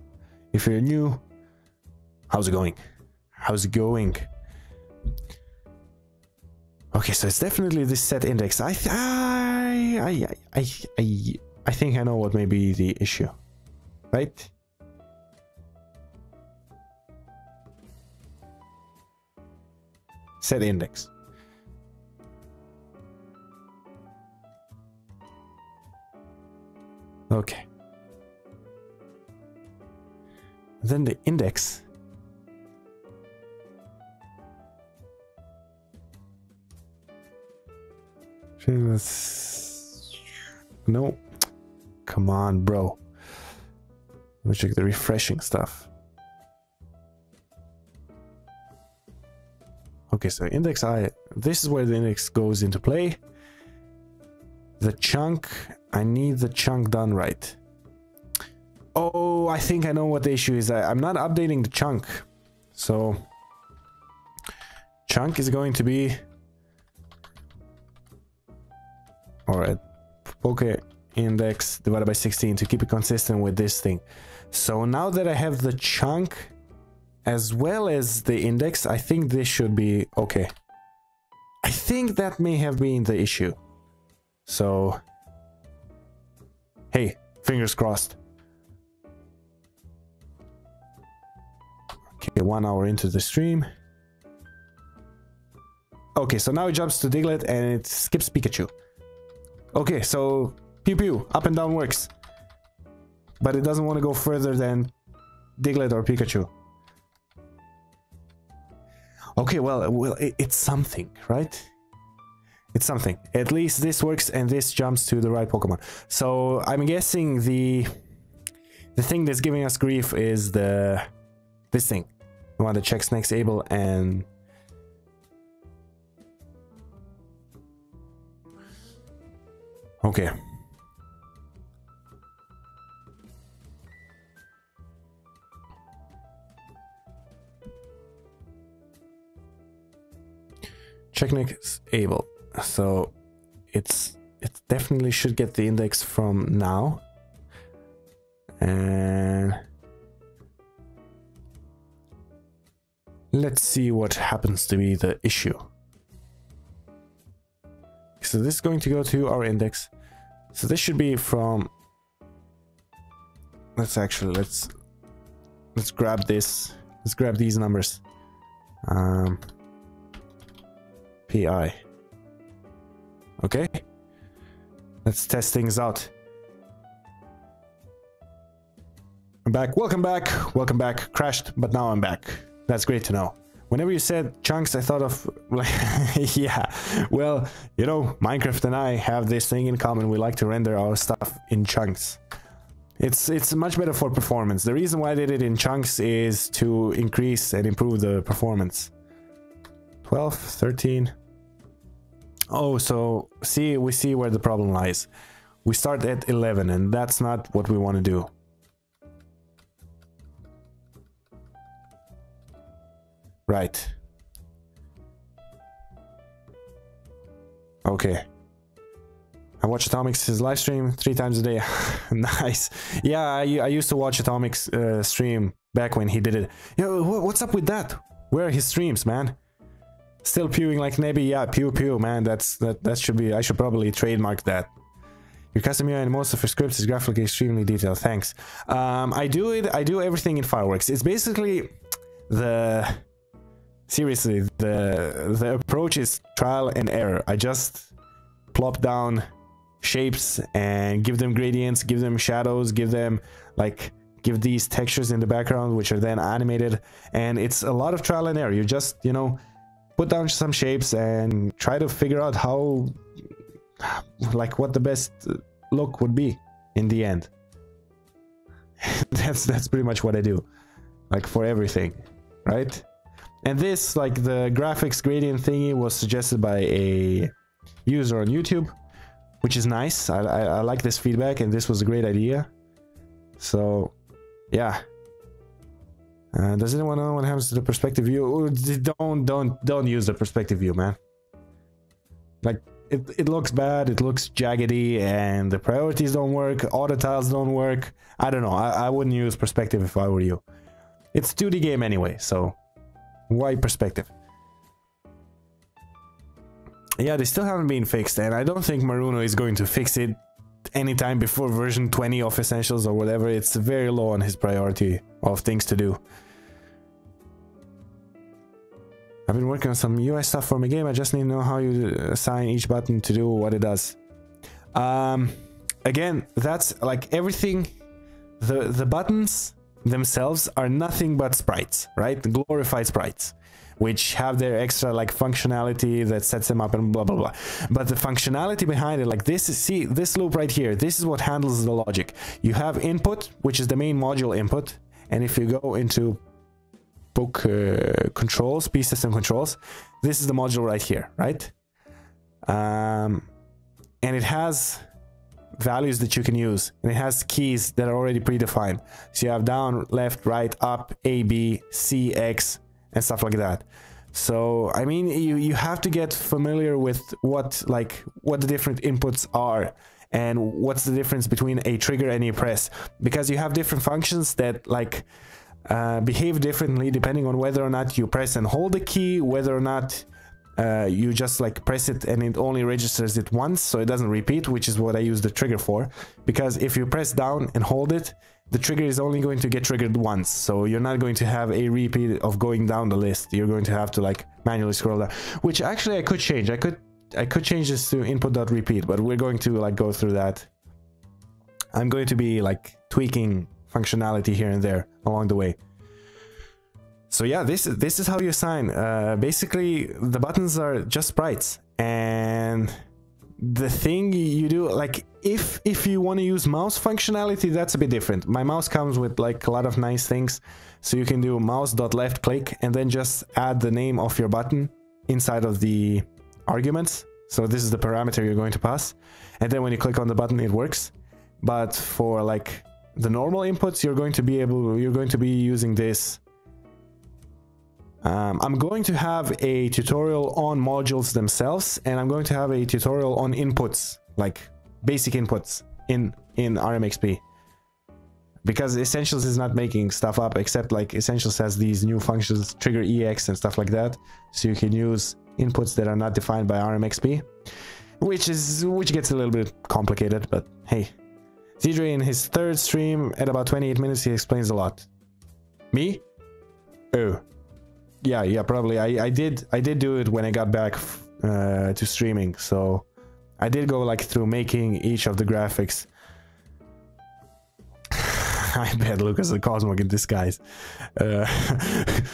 if you're new, how's it going? How's it going? Okay, so it's definitely this set index. I think I know what may be the issue, right? Set index. Okay. Then the index. No. Come on, bro. Let me check the refreshing stuff. Okay, so index I, this is where the index goes into play. The chunk, I need the chunk done right. Oh, I think I know what the issue is. I'm not updating the chunk. So, chunk is going to be, alright, Poke index divided by 16 to keep it consistent with this thing. So now that I have the chunk as well as the index, I think this should be okay. I think that may have been the issue. So, hey, fingers crossed. Okay, 1 hour into the stream. Okay, so now it jumps to Diglett and it skips Pikachu. Okay, so pew pew, up and down works. But it doesn't want to go further than Diglett or Pikachu. Okay, well, it's something, right? It's something. At least this works and this jumps to the right Pokemon. So I'm guessing the thing that's giving us grief is this thing. The one that checks next able and okay. Check next able. So it definitely should get the index from now. And let's see what happens to be the issue. So this is going to go to our index. So this should be from, let's grab this. Let's grab these numbers. PI. Okay. Let's test things out. I'm back. Welcome back. Welcome back. Crashed, but now I'm back. That's great to know. Whenever you said chunks, I thought of, like, yeah, well, you know, Minecraft and I have this thing in common. We like to render our stuff in chunks. It's much better for performance. The reason why I did it in chunks is to increase and improve the performance. 12, 13. Oh, so we see where the problem lies. We start at 11, and that's not what we want to do. Right. Okay. I watch Atomic's live stream 3 times a day. Nice. Yeah, I used to watch Atomic's stream back when he did it. Yo, what's up with that? Where are his streams, man? Still pewing like maybe, yeah, pew, man. That should be. I should probably trademark that. Your custom UI and most of your scripts is graphically extremely detailed. Thanks. I do everything in Fireworks. It's basically seriously, the approach is trial and error. I just plop down shapes and give them gradients, give them shadows, give these textures in the background, which are then animated. And it's a lot of trial and error. You just, you know, put down some shapes and try to figure out how, like, what the best look would be in the end. That's pretty much what I do, like, for everything, right? And this, like, the graphics gradient thingy was suggested by a user on YouTube, which is nice. I like this feedback, and this was a great idea. So, yeah. Does anyone know what happens to the perspective view? Don't use the perspective view, man. Like, it looks bad, it looks jaggedy, and the priorities don't work, auto tiles don't work. I don't know. I wouldn't use perspective if I were you. It's a 2D game anyway, so why perspective? Yeah, they still haven't been fixed, and I don't think Maruno is going to fix it anytime before version 20 of Essentials or whatever. It's very low on his priority of things to do. I've been working on some UI stuff for my game. I just need to know how you assign each button to do what it does. Again, that's like everything. The buttons themselves are nothing but sprites, right? Glorified sprites, which have their extra like functionality that sets them up and blah blah blah. But the functionality behind it, like this is, see this loop right here, this is what handles the logic. You have input, which is the main module input, and if you go into controls, P system controls, this is the module right here, right? And it has values that you can use, and it has keys that are already predefined. So you have down, left, right, up, A, B, C, X, and stuff like that. So I mean, you have to get familiar with what the different inputs are and what's the difference between a trigger and a press, because you have different functions that like behave differently depending on whether or not you press and hold the key, whether or not you just like press it and it only registers it once, so it doesn't repeat, which is what I use the trigger for. Because if you press down and hold it, the trigger is only going to get triggered once, so you're not going to have a repeat of going down the list. You're going to have to like manually scroll down, which actually I could change. I could change this to input.repeat, but we're going to like go through that. I'm going to be like tweaking functionality here and there along the way. So yeah, this is how you assign. Basically, the buttons are just sprites, and the thing you do, like if you want to use mouse functionality, that's a bit different. My mouse comes with like a lot of nice things, so you can do mouse.left click and then just add the name of your button inside of the arguments. So this is the parameter you're going to pass, and then when you click on the button, it works. But for like the normal inputs, you're going to be using this. I'm going to have a tutorial on modules themselves, and I'm going to have a tutorial on inputs, like basic inputs in RMXP, because Essentials is not making stuff up, except like Essentials has these new functions, trigger EX and stuff like that, so you can use inputs that are not defined by RMXP. which gets a little bit complicated, but hey. TJ in his third stream at about 28 minutes, he explains a lot. Me? Oh. Yeah, probably. I did do it when I got back to streaming, so I did go like through making each of the graphics. I bet Lucas a Cosmog in disguise.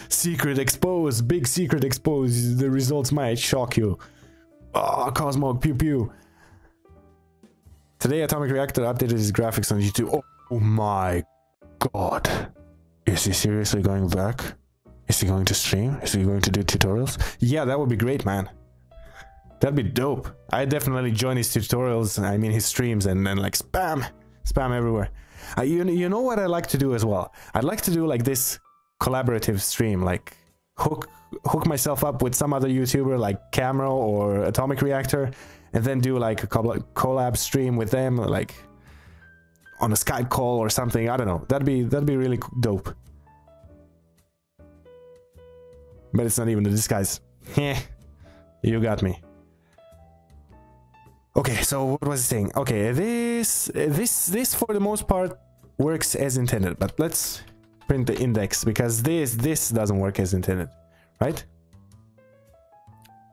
Secret exposed, big secret exposed. The results might shock you. Oh, Cosmog, pew pew. Today, Atomic Reactor updated his graphics on YouTube. Oh my god. Is he seriously going back? Is he going to stream? Is he going to do tutorials? Yeah, that would be great, man. That'd be dope. I'd definitely join his tutorials, I mean his streams, and then like spam everywhere. You know what I like to do as well? I'd like to do like this collaborative stream, like hook myself up with some other YouTuber like Camero or Atomic Reactor, and then do like a collab stream with them, like on a Skype call or something. I don't know. That'd be really dope. But it's not even a disguise. Heh. You got me. Okay, so what was I saying? Okay, this for the most part works as intended, but let's print the index, because this doesn't work as intended, right?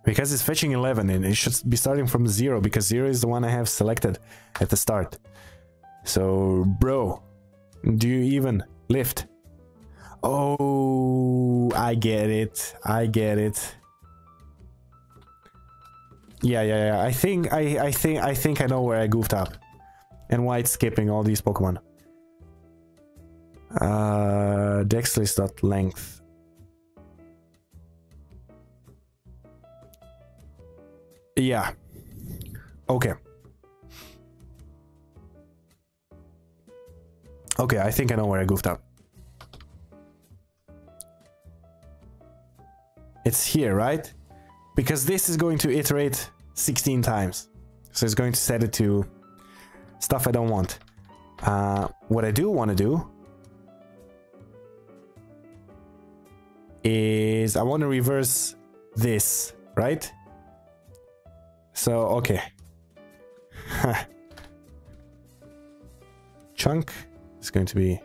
Because it's fetching 11 and it should be starting from 0, because 0 is the one I have selected at the start. So, bro, do you even lift? Oh, I get it. Yeah. I think I know where I goofed up and why it's skipping all these Pokemon. Dexlist.length. Yeah. Okay. Okay, I think I know where I goofed up. It's here, right? Because this is going to iterate 16 times. So it's going to set it to stuff I don't want. What I do want to do is I want to reverse this, right? So, okay. Chunk is going to be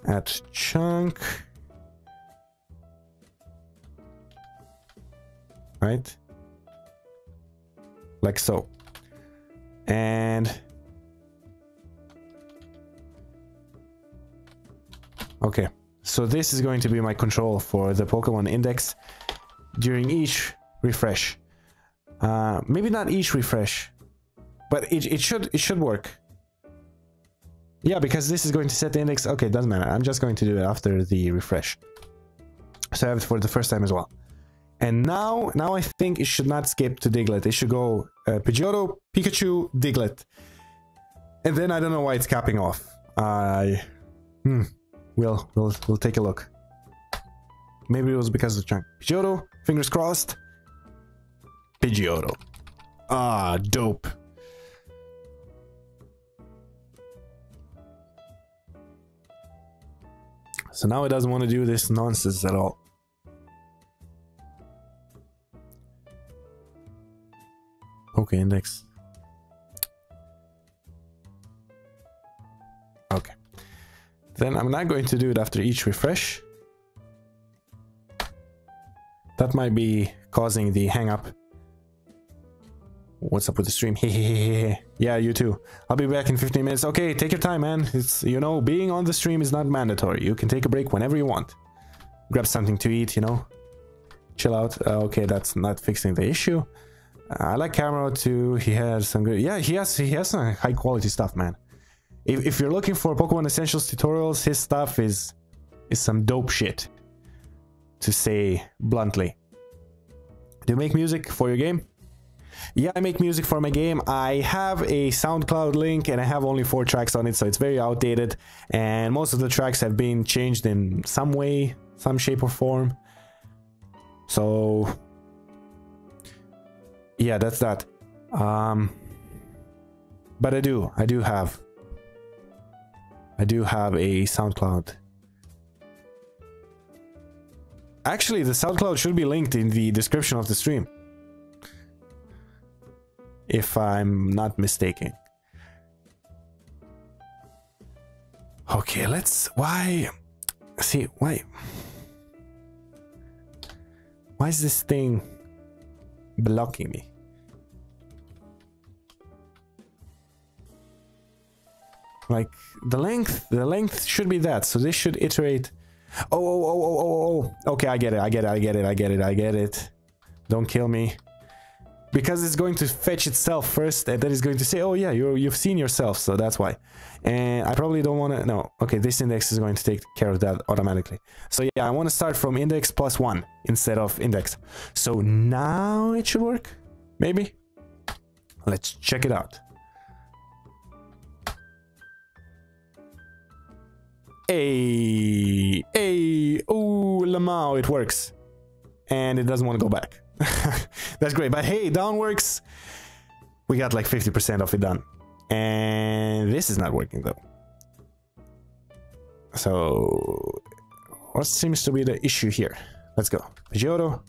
at chunk. Right? Like so. And okay, so this is going to be my control for the Pokemon index during each refresh. Maybe not each refresh, but it should work. Yeah, because this is going to set the index. Okay, doesn't matter. I'm just going to do it after the refresh. So I have it for the first time as well. And now I think it should not skip to Diglett. It should go Pidgeotto, Pikachu, Diglett. And then I don't know why it's capping off. We'll take a look. Maybe it was because of the chunk. Pidgeotto, fingers crossed. Pidgeotto. Ah, dope. So now it doesn't want to do this nonsense at all. Okay, index. Okay. Then I'm not going to do it after each refresh. That might be causing the hang up. What's up with the stream? Yeah, you too. I'll be back in 15 minutes. Okay, take your time, man. It's, you know, being on the stream is not mandatory. You can take a break whenever you want. Grab something to eat, you know. Chill out. Okay, that's not fixing the issue. I like Camero too. He has some good. Yeah, he has some high quality stuff, man. If you're looking for Pokemon Essentials tutorials, his stuff is some dope shit, to say bluntly. Do you make music for your game? Yeah, I make music for my game. I have a SoundCloud link and I have only 4 tracks on it, so it's very outdated. And most of the tracks have been changed in some way, some shape or form. So yeah, that's that. But I do have a SoundCloud. Actually, the SoundCloud should be linked in the description of the stream. if I'm not mistaken. Okay, let's... Why is this thing blocking me? Like, the length should be that, so this should iterate. Oh. Okay, I get it. Don't kill me. Because it's going to fetch itself first, and then it's going to say, oh yeah, you've seen yourself, so that's why. And I probably don't want to... No, okay, this index is going to take care of that automatically. So yeah, I want to start from index +1 instead of index. So now it should work, maybe? Let's check it out. Hey, ooh, Lamau, it works. And it doesn't want to go back. That's great, but hey, down works. We got like 50% of it done. And this is not working though. So, what seems to be the issue here? Let's go. Pidgeotto.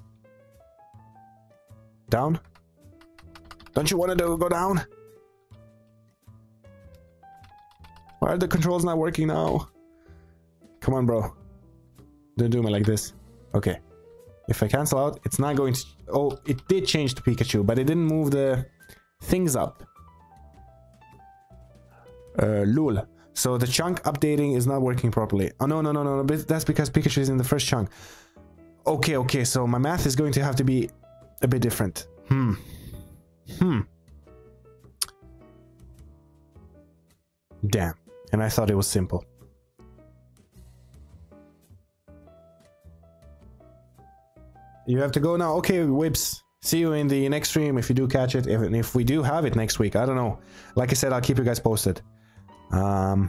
Down. Don't you want to go down? Why are the controls not working now? Come on, bro. Don't do me like this. Okay. If I cancel out, it's not going to... Oh, it did change to Pikachu, but it didn't move the things up. Lul. So the chunk updating is not working properly. Oh, no. That's because Pikachu is in the first chunk. Okay. So my math is going to have to be a bit different. Damn. And I thought it was simple. You have to go now. Okay, Whips. See you in the next stream if you do catch it. If we do have it next week, I don't know. Like I said, I'll keep you guys posted. I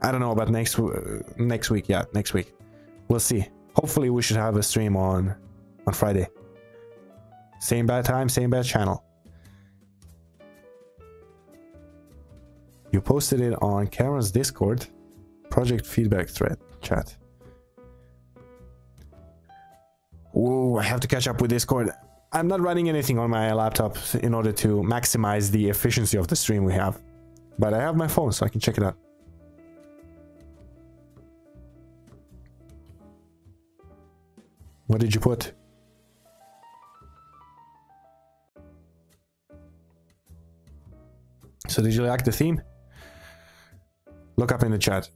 don't know about next week. Yeah, next week. We'll see. Hopefully, we should have a stream on Friday. Same bad time, same bad channel. You posted it on Cameron's Discord project feedback thread chat. Whoa, I have to catch up with Discord. I'm not running anything on my laptop in order to maximize the efficiency of the stream we have. But I have my phone, so I can check it out. What did you put? So did you like the theme? Look up in the chat.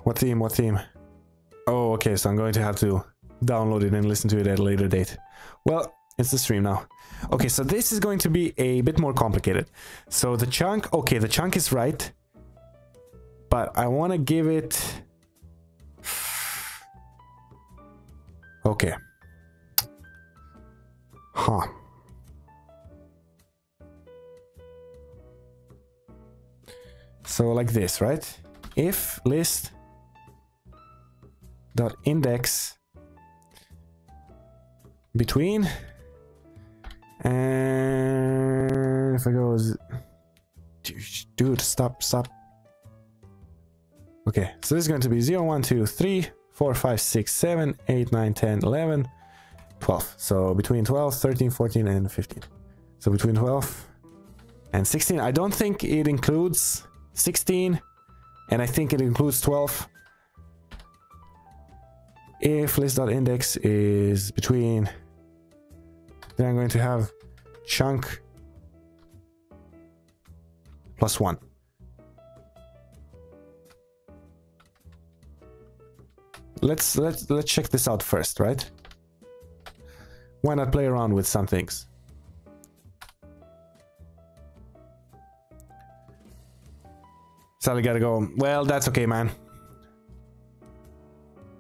What theme? Oh, okay, so I'm going to have to download it and listen to it at a later date. Well, it's the stream now. Okay, so this is going to be a bit more complicated. So the chunk, okay, the chunk is right. But I want to give it... Okay. Huh. So like this, right? If list dot index between, and if I go, dude, stop. Okay, so this is going to be 0, 1, 2, 3, 4, 5, 6, 7, 8, 9, 10, 11, 12. So between 12, 13, 14, and 15. So between 12 and 16. I don't think it includes 16, and I think it includes 12. If list.index is between, then I'm going to have chunk plus 1. Let's check this out first, right? Why not play around with some things? Sally gotta go. Well, that's okay, man.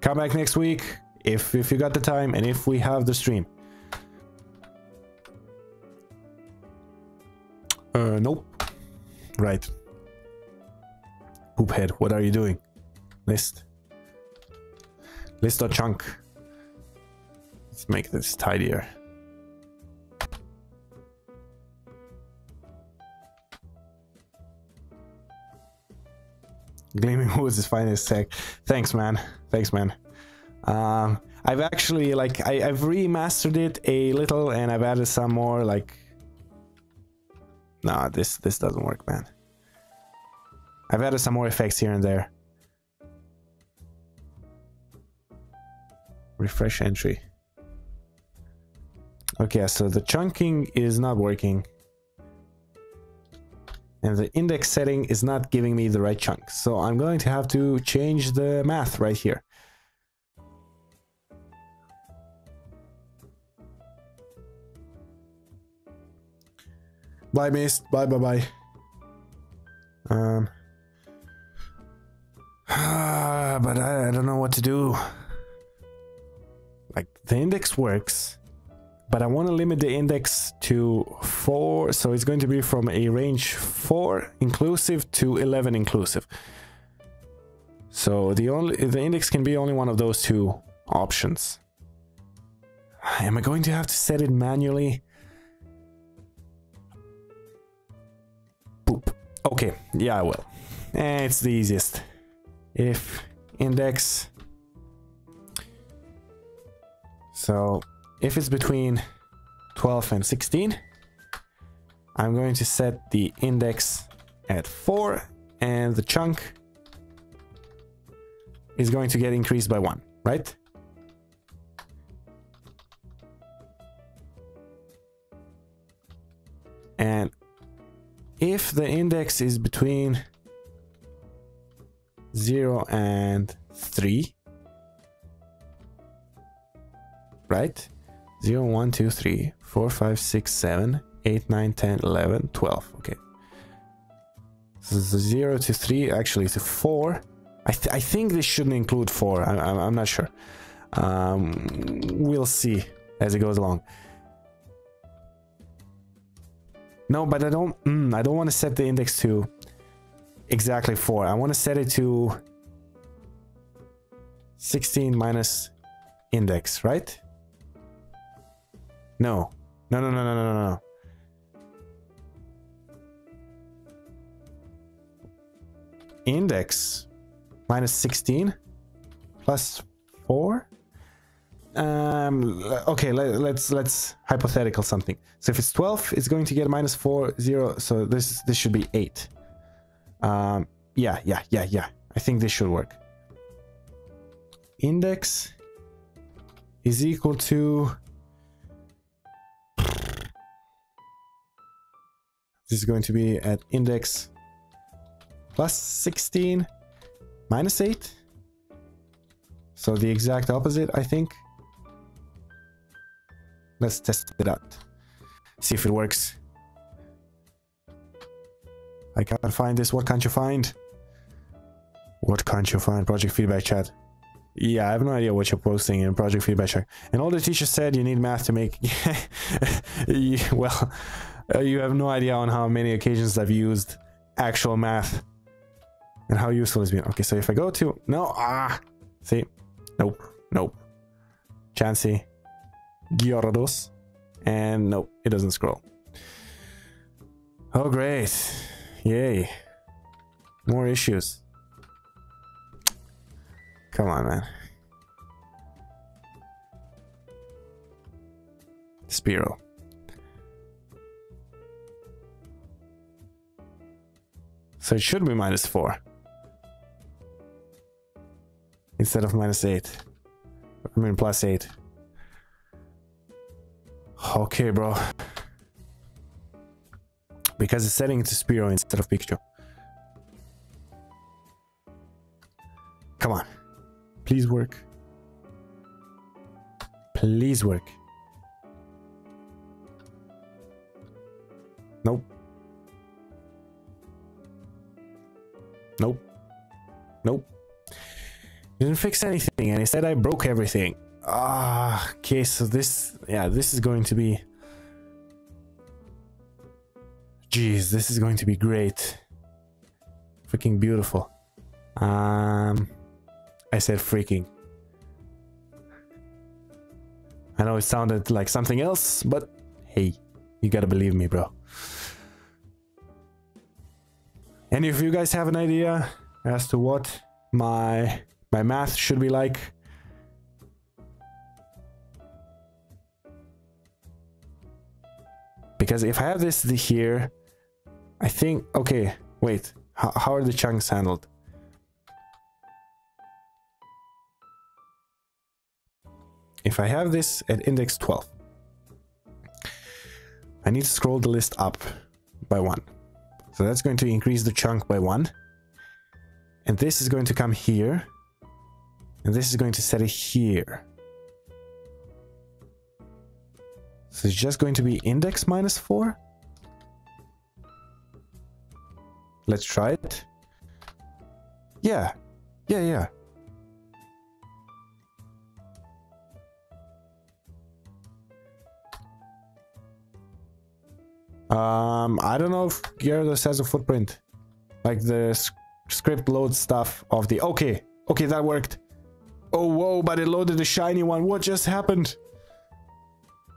Come back next week if you got the time and if we have the stream. Nope. Right. Poophead, what are you doing? List.chunk. Let's make this tidier. Gleaming Woods is finest tech. Thanks, man. I've actually, like, I've remastered it a little, and I've added some more, like... Nah, this doesn't work, man. I've added some more effects here and there. Refresh entry. Okay, so the chunking is not working. And the index setting is not giving me the right chunk. So I'm going to have to change the math right here. Bye, Mist. Bye, bye, bye. But I don't know what to do. Like, the index works, but I want to limit the index to 4, so it's going to be from a range 4 inclusive to 11 inclusive. So the index can be only one of those two options. Am I going to have to set it manually? Boop. Okay, yeah, I will. It's the easiest. If index... So, if it's between 12 and 16, I'm going to set the index at 4, and the chunk is going to get increased by 1, right? And if the index is between 0 and 3, right? 0, 1, 2, 3, 4, 5, 6, 7, 8, 9, 10, 11, 12. Okay. So 0 to 3, actually to 4. I think this shouldn't include 4. I'm not sure. We'll see as it goes along. No, but I don't want to set the index to exactly 4. I want to set it to 16 minus index, right? No. No. Index minus 16 plus 4. Okay, let's hypothetical something. So if it's 12, it's going to get minus 4, 0. So this should be 8. Yeah. I think this should work. Index is equal to... This is going to be at index plus 16 minus 8. So the exact opposite, I think. Let's test it out. See if it works. I can't find this. What can't you find? What can't you find? Project feedback chat. Yeah, I have no idea what you're posting in project feedback chat. And all the teachers said you need math to make... Well... you have no idea on how many occasions I've used actual math and how useful it's been. Okay, so if I go to... No, see? Nope. Chansey. Gyarados. And nope, it doesn't scroll. Oh, great. Yay. More issues. Come on, man. Spearow. So it should be minus 4 instead of minus 8. I mean plus 8. Okay, bro. Because it's setting it to Spearow instead of Pikachu. Come on. Please work. Please work. Nope. Nope. Didn't fix anything, and instead I broke everything. Okay, so this is going to be... Jeez, this is going to be great. Freaking beautiful. I said freaking. I know it sounded like something else, but hey, you gotta believe me, bro. Any of you guys have an idea as to what my math should be like? Because if I have this here, I think... Okay, wait. How are the chunks handled? If I have this at index 12, I need to scroll the list up by 1. So that's going to increase the chunk by 1. And this is going to come here. And this is going to set it here. So it's just going to be index minus 4. Let's try it. Yeah. Yeah. I don't know if Gyarados has a footprint. Like the script load stuff of the... Okay, that worked. Oh, whoa, but it loaded the shiny one. What just happened?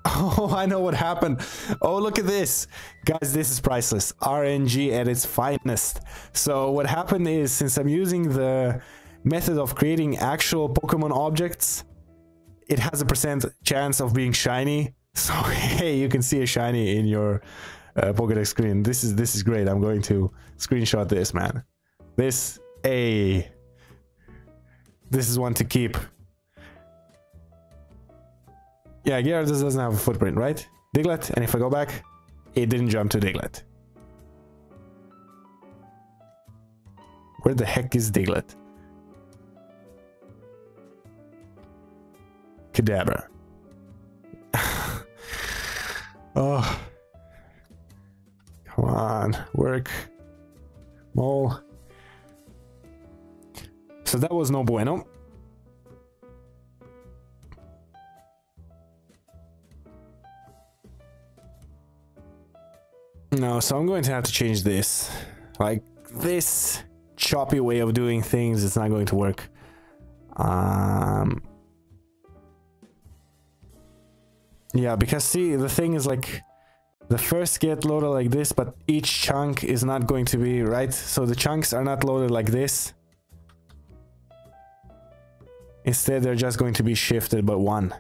Oh, I know what happened. Oh, look at this. Guys, this is priceless. RNG at its finest. So what happened is, since I'm using the method of creating actual Pokemon objects, it has a % chance of being shiny. So, hey, you can see a shiny in your Pokedex screen. This is great. I'm going to screenshot this, man. This is one to keep. Yeah, Gyarados doesn't have a footprint, right? Diglett, and if I go back, it didn't jump to Diglett. Where the heck is Diglett? Kadabra. Oh. Come on, work. Mole. So that was no bueno. No, so I'm going to have to change this. Like, this choppy way of doing things is not going to work. Yeah, because see, the thing is like, the first get loaded like this, but each chunk is not going to be right. So the chunks are not loaded like this. Instead, they're just going to be shifted by 1.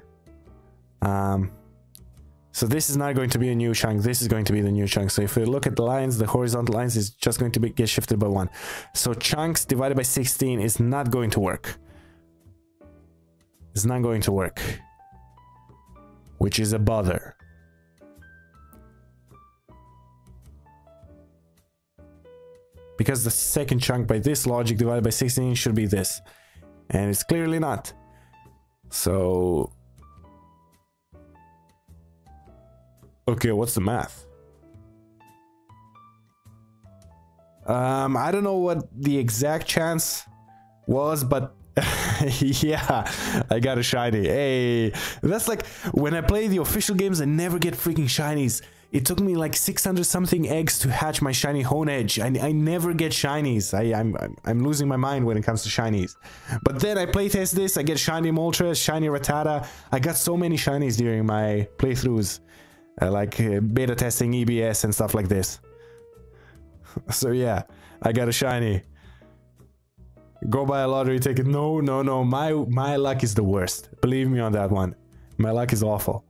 So this is not going to be a new chunk. This is going to be the new chunk. So if we look at the lines, the horizontal lines is just going to get shifted by 1. So chunks divided by 16 is not going to work. It's not going to work. Which is a bother. Because the second chunk by this logic divided by 16 should be this. And it's clearly not. So... Okay, what's the math? I don't know what the exact chance was, but yeah, I got a shiny. Hey, that's like when I play the official games, I never get freaking shinies. It took me like 600 something eggs to hatch my shiny Honedge. I never get shinies. I'm losing my mind when it comes to shinies. But then I playtest this, I get shiny Moltres, shiny Rattata. I got so many shinies during my playthroughs. Like beta testing EBS and stuff like this. So yeah, I got a shiny. Go buy a lottery ticket. No. My luck is the worst. Believe me on that one. My luck is awful.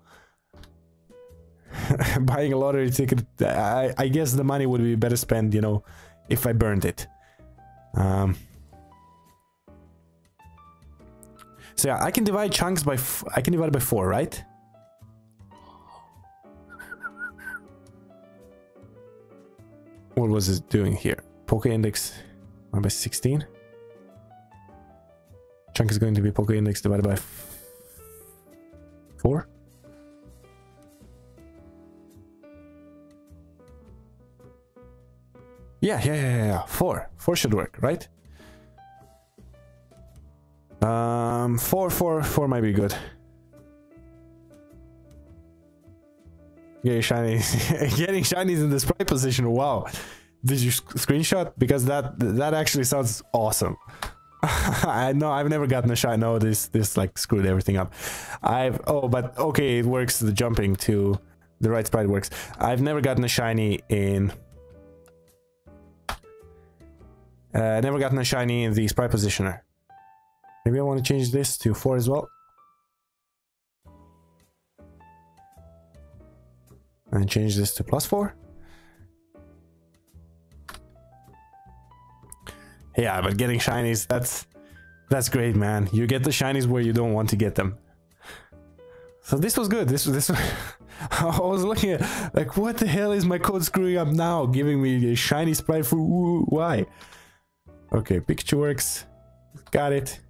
Buying a lottery ticket, I guess the money would be better spent, you know, if I burned it. So yeah, I can divide chunks by... I can divide it by 4, right? What was it doing here? Poke index 1 by 16. Chunk is going to be Poke index divided by 4. Yeah. 4 should work, right? 4 might be good. Getting shinies, getting shinies in this prime position. Wow, did you screenshot? Because that actually sounds awesome. I know I've never gotten a shiny. No, this like screwed everything up. But okay, it works. The jumping to the right sprite works. I've never gotten a shiny in. Never gotten a shiny in the sprite positioner. Maybe I want to change this to 4 as well. and change this to +4. Yeah, but getting shinies, that's great, man. You get the shinies where you don't want to get them. So this was good. This I was looking at, like, what the hell is my code screwing up now? Giving me a shiny sprite for why? Okay, picture works. Got it.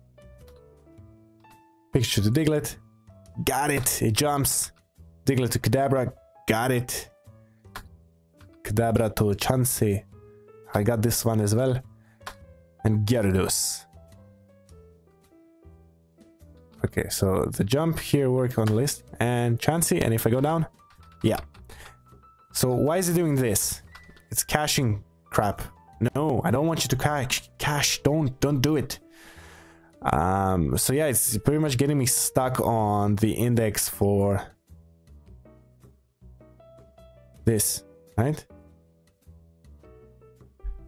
Picture to Diglett. Got it. It jumps. Diglett to Kadabra. Got it. Kadabra to Chansey. I got this one as well. And Gyarados. Okay, so the jump here worked on the list. And Chansey, and if I go down, yeah. So why is it doing this? It's caching crap. No, I don't want you to cache. Don't do it. So yeah, it's pretty much getting me stuck on the index for this, right?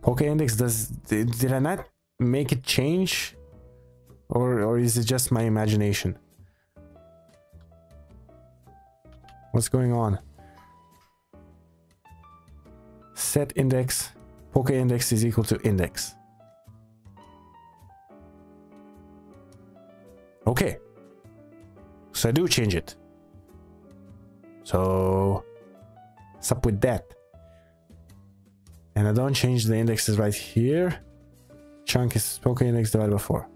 Pokéindex did I not make it change? Or is it just my imagination? What's going on? Set index. Pokéindex is equal to index. Okay. So I do change it. So what's up with that? And I don't change the indexes right here. Chunk is Pokéindex divided by 4.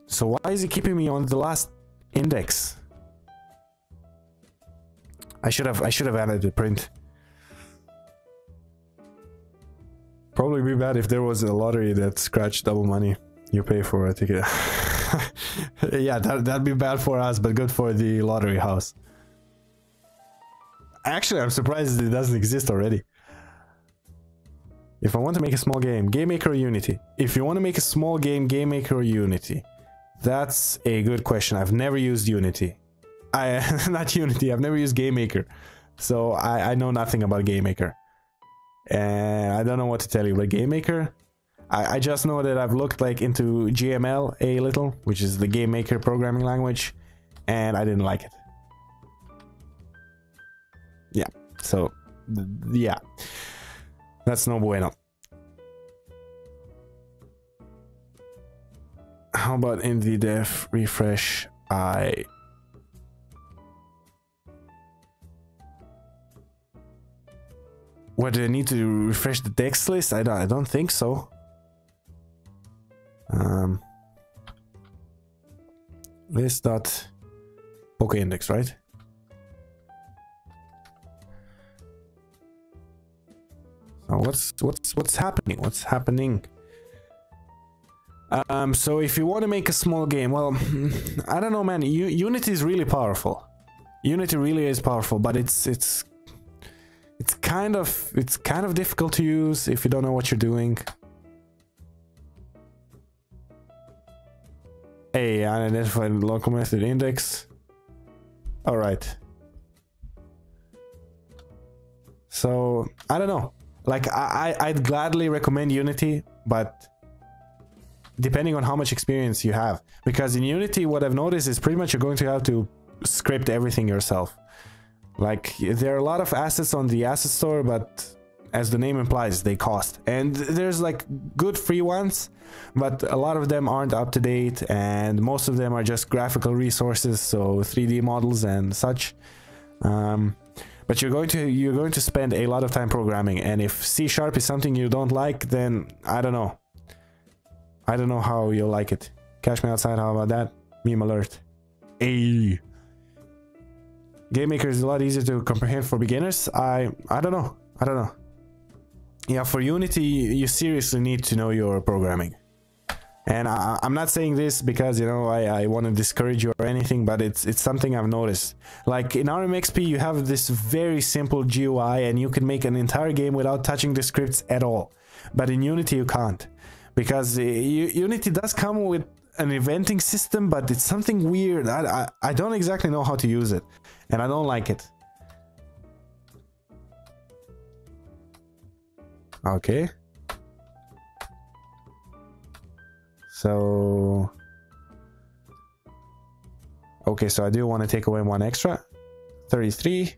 So why is it keeping me on the last index? I should have added the print. Probably be bad if there was a lottery that scratched double money you pay for a ticket. Yeah, that'd be bad for us, but good for the lottery house. Actually, I'm surprised it doesn't exist already. If I want to make a small game, GameMaker or Unity? If you want to make a small game, GameMaker or Unity? That's a good question. I've never used Unity. Not Unity, I've never used GameMaker. So I know nothing about GameMaker. And I don't know what to tell you about GameMaker. I just know that I've looked like into GML a little, which is the GameMaker programming language, and I didn't like it. Yeah, so yeah, that's no bueno. How about in the def refresh? What, do I need to refresh the dex list? I don't think so. List dot Pokéindex, right? So what's happening? What's happening? So if you want to make a small game, well, I don't know, man. Unity is really powerful. Unity really is powerful, but it's kind of difficult to use if you don't know what you're doing. Hey, unidentified local method index. All right. So I don't know. Like I'd gladly recommend Unity, but depending on how much experience you have, because in Unity, what I've noticed is pretty much you're going to have to script everything yourself. Like, there are a lot of assets on the asset store, but as the name implies, they cost. And there's like good free ones, but a lot of them aren't up to date, and most of them are just graphical resources, so 3D models and such. But you're going to spend a lot of time programming, and if C# is something you don't like, then I don't know. I don't know how you'll like it. Catch me outside, how about that? Meme alert. Ayy. GameMaker is a lot easier to comprehend for beginners. I don't know. I don't know. Yeah, for Unity, you seriously need to know your programming. And I'm not saying this because, you know, I want to discourage you or anything, but it's something I've noticed. Like in RMXP, you have this very simple GUI, and you can make an entire game without touching the scripts at all. But in Unity, you can't. Because Unity does come with an eventing system, but it's something weird. I don't exactly know how to use it, and I don't like it. Okay. So... okay, so I do want to take away one extra. 33.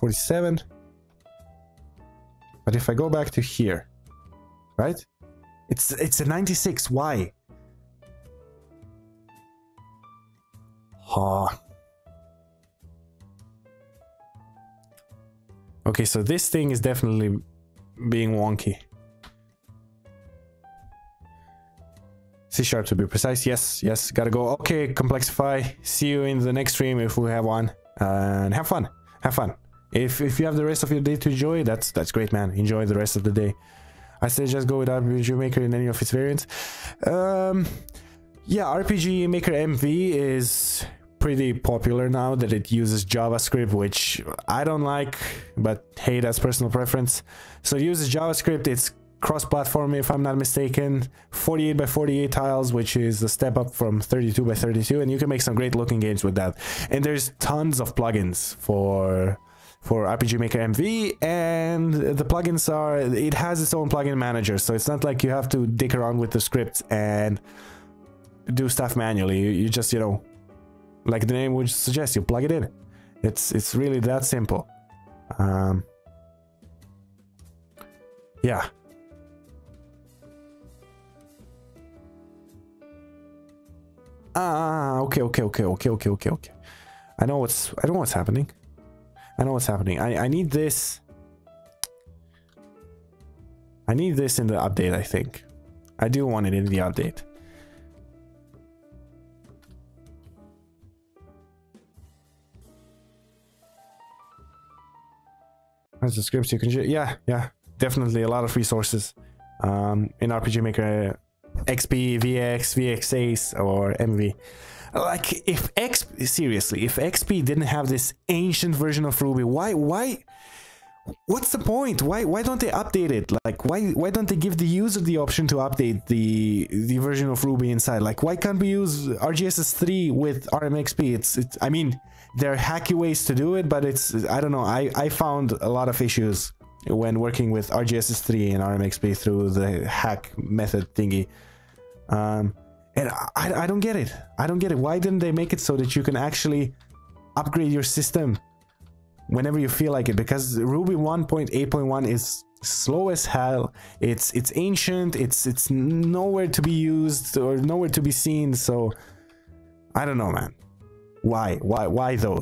47. But if I go back to here, right? It's a 96. Why? Oh. Okay, so this thing is definitely being wonky. C# to be precise. Yes, gotta go. Okay, Complexify. See you in the next stream if we have one. And have fun. If you have the rest of your day to enjoy, that's great, man. Enjoy the rest of the day. I say just go with RPG Maker in any of its variants. Yeah, RPG Maker MV is pretty popular now that it uses JavaScript, which I don't like, but hey, that's personal preference. So it uses JavaScript. It's cross-platform, if I'm not mistaken, 48 by 48 tiles, which is a step up from 32 by 32, and you can make some great looking games with that. And there's tons of plugins for RPG Maker MV, and the plugins are, it has its own plugin manager, so it's not like you have to dick around with the scripts and do stuff manually. You just, you know, like the name would suggest, you plug it in. It's really that simple. Yeah. Okay. I know what's happening. I need this. I need this in the update, I think. I do want it in the update. That's the scripts you can... Yeah, definitely a lot of resources in RPG Maker XP, VX, VX or MV. Like, if XP didn't have this ancient version of Ruby, why what's the point? Why don't they update it? Like, why don't they give the user the option to update the version of Ruby inside? Like, why can't we use RGSS 3 with RMXP? It's I mean, there are hacky ways to do it, but it's, I don't know, I found a lot of issues when working with RGSS 3 and RMXP through the hack method thingy. And I don't get it. Why didn't they make it so that you can actually upgrade your system whenever you feel like it? Because Ruby 1.8.1 is slow as hell. It's ancient. It's nowhere to be used or nowhere to be seen. So I don't know, man. Why though?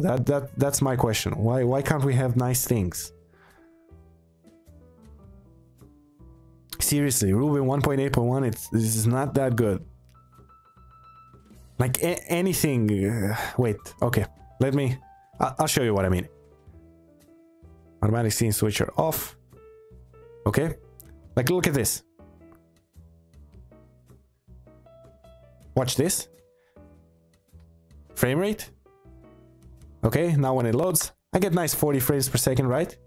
That's my question. Why can't we have nice things? Seriously, Ruby 1.8.1, this is not that good. Like anything. Wait, okay. I'll show you what I mean. Automatic scene switcher off. Okay. Like, look at this. Watch this. Frame rate. Okay, now when it loads, I get nice 40 frames per second, right?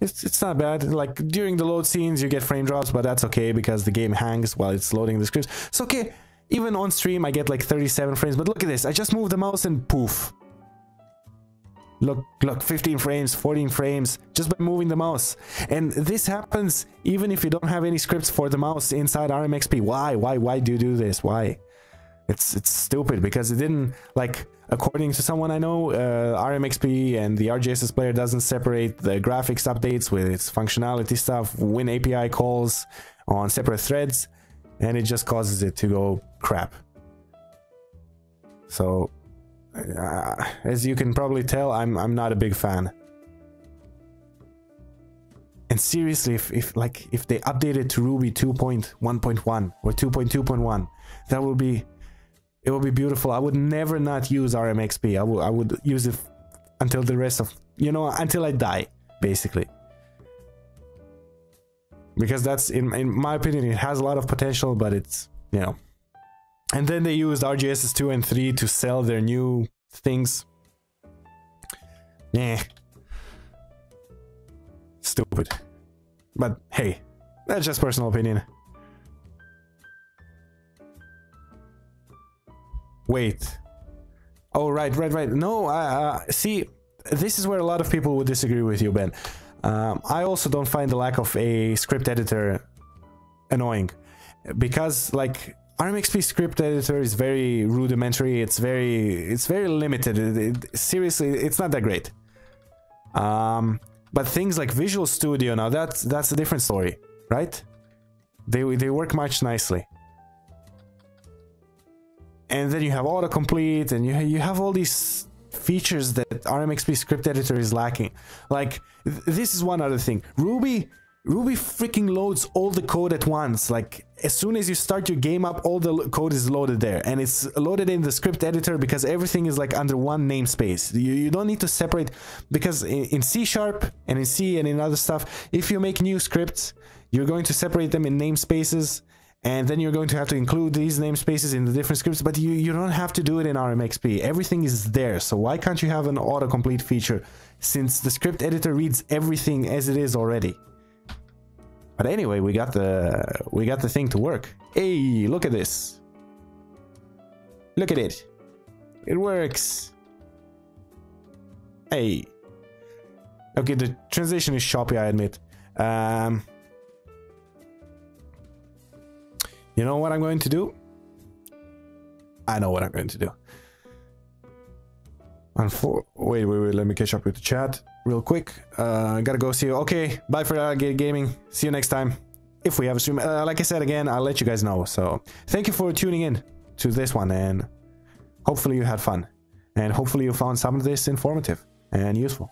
It's not bad. Like, during the load scenes, you get frame drops, but that's okay because the game hangs while it's loading the scripts. It's okay. Even on stream, I get like 37 frames, but look at this. I just move the mouse and poof. Look, 15 frames, 14 frames, just by moving the mouse. And this happens even if you don't have any scripts for the mouse inside RMXP. Why do you do this? Why? It's stupid because it didn't, like, according to someone I know, RMXP and the RGSS player doesn't separate the graphics updates with its functionality stuff, win API calls on separate threads, and it just causes it to go crap. So, as you can probably tell, I'm not a big fan. And seriously, if they updated to Ruby 2.1.1 or 2.2.1, that would be... it would be beautiful. I would never not use RMXP. I would use it until the rest of, you know, until I die, basically. Because that's, in my opinion, it has a lot of potential, but it's, you know. And then they used RGSS 2 and 3 to sell their new things. Nah. Stupid. But hey, that's just personal opinion. Wait. Oh, right. No, see, this is where a lot of people would disagree with you, Ben. I also don't find the lack of a script editor annoying. Because, like, RMXP script editor is very rudimentary. It's very limited. Seriously, it's not that great. But things like Visual Studio, now that's a different story, right? They work much nicely. And then you have autocomplete, and you have all these features that RMXP script editor is lacking. Like, this is one other thing. Ruby freaking loads all the code at once. Like, as soon as you start your game up, all the code is loaded there, and it's loaded in the script editor because everything is like under one namespace. You don't need to separate, because in C# and in C and in other stuff, if you make new scripts, you're going to separate them in namespaces, and then you're going to have to include these namespaces in the different scripts, but you don't have to do it in RMXP. Everything is there, so why can't you have an autocomplete feature, since the script editor reads everything as it is already? But anyway, we got the thing to work. Hey, look at this. Look at it. It works. Hey. Okay, the translation is choppy, I admit. You know what I'm going to do? I know what I'm going to do. Wait, let me catch up with the chat real quick. Gotta go see you. Okay, bye for Alligator Gaming. See you next time. If we have a stream. Like I said again, I'll let you guys know. So, thank you for tuning in to this one, and hopefully you had fun. And hopefully you found some of this informative and useful.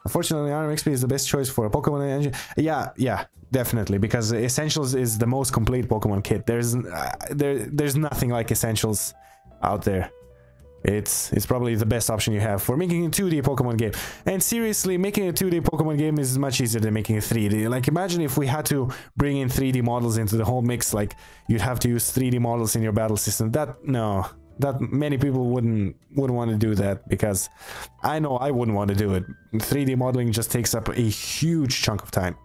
Unfortunately, RMXP is the best choice for a Pokemon engine. Yeah, definitely, because Essentials is the most complete Pokemon kit. There's nothing like Essentials out there. It's probably the best option you have for making a 2D Pokemon game. And seriously, making a 2D Pokemon game is much easier than making a 3D. Like, imagine if we had to bring in 3D models into the whole mix. Like, you'd have to use 3D models in your battle system. That many people wouldn't want to do that, because I know I wouldn't want to do it. 3D modeling just takes up a huge chunk of time.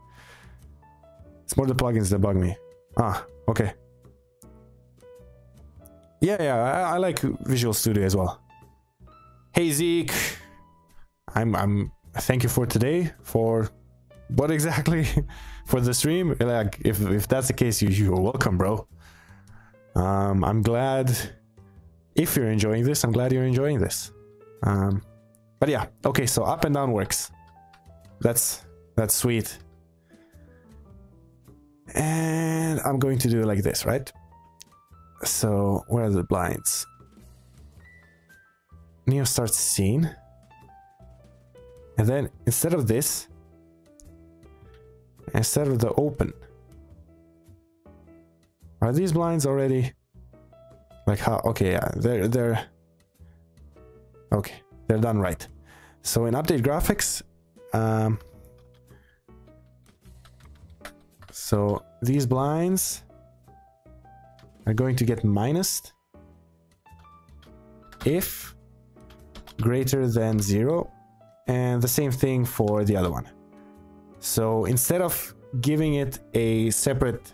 It's more the plugins that bug me. Ah, okay. Yeah, I like Visual Studio as well. Hey Zeke, I'm thank you for today. For what exactly? For the stream? Like, if that's the case, you're welcome, bro. I'm glad. If you're enjoying this, I'm glad you're enjoying this. But yeah, okay, so up and down works. That's sweet. And I'm going to do it like this, right? So, where are the blinds? Neo starts scene. And then, instead of this, instead of the open, are these blinds already? Like how? Okay, yeah, they're okay. They're done right. So in update graphics, so these blinds are going to get minused if greater than 0, and the same thing for the other one. So instead of giving it a separate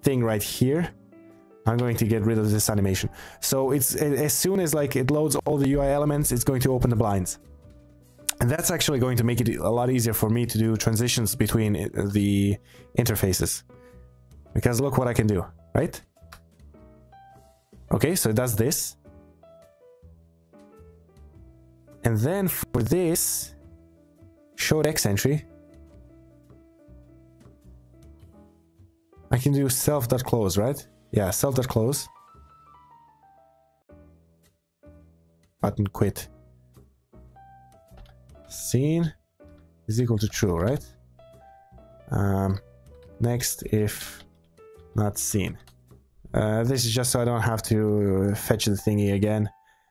thing right here, I'm going to get rid of this animation. So it's as soon as like it loads all the UI elements, it's going to open the blinds. And that's actually going to make it a lot easier for me to do transitions between the interfaces. Because look what I can do, right? Okay, so it does this. And then for this, show X entry, I can do self.close, right? Yeah, self.close. Button quit. Scene is equal to true, right? Next, if not seen. This is just so I don't have to fetch the thingy again,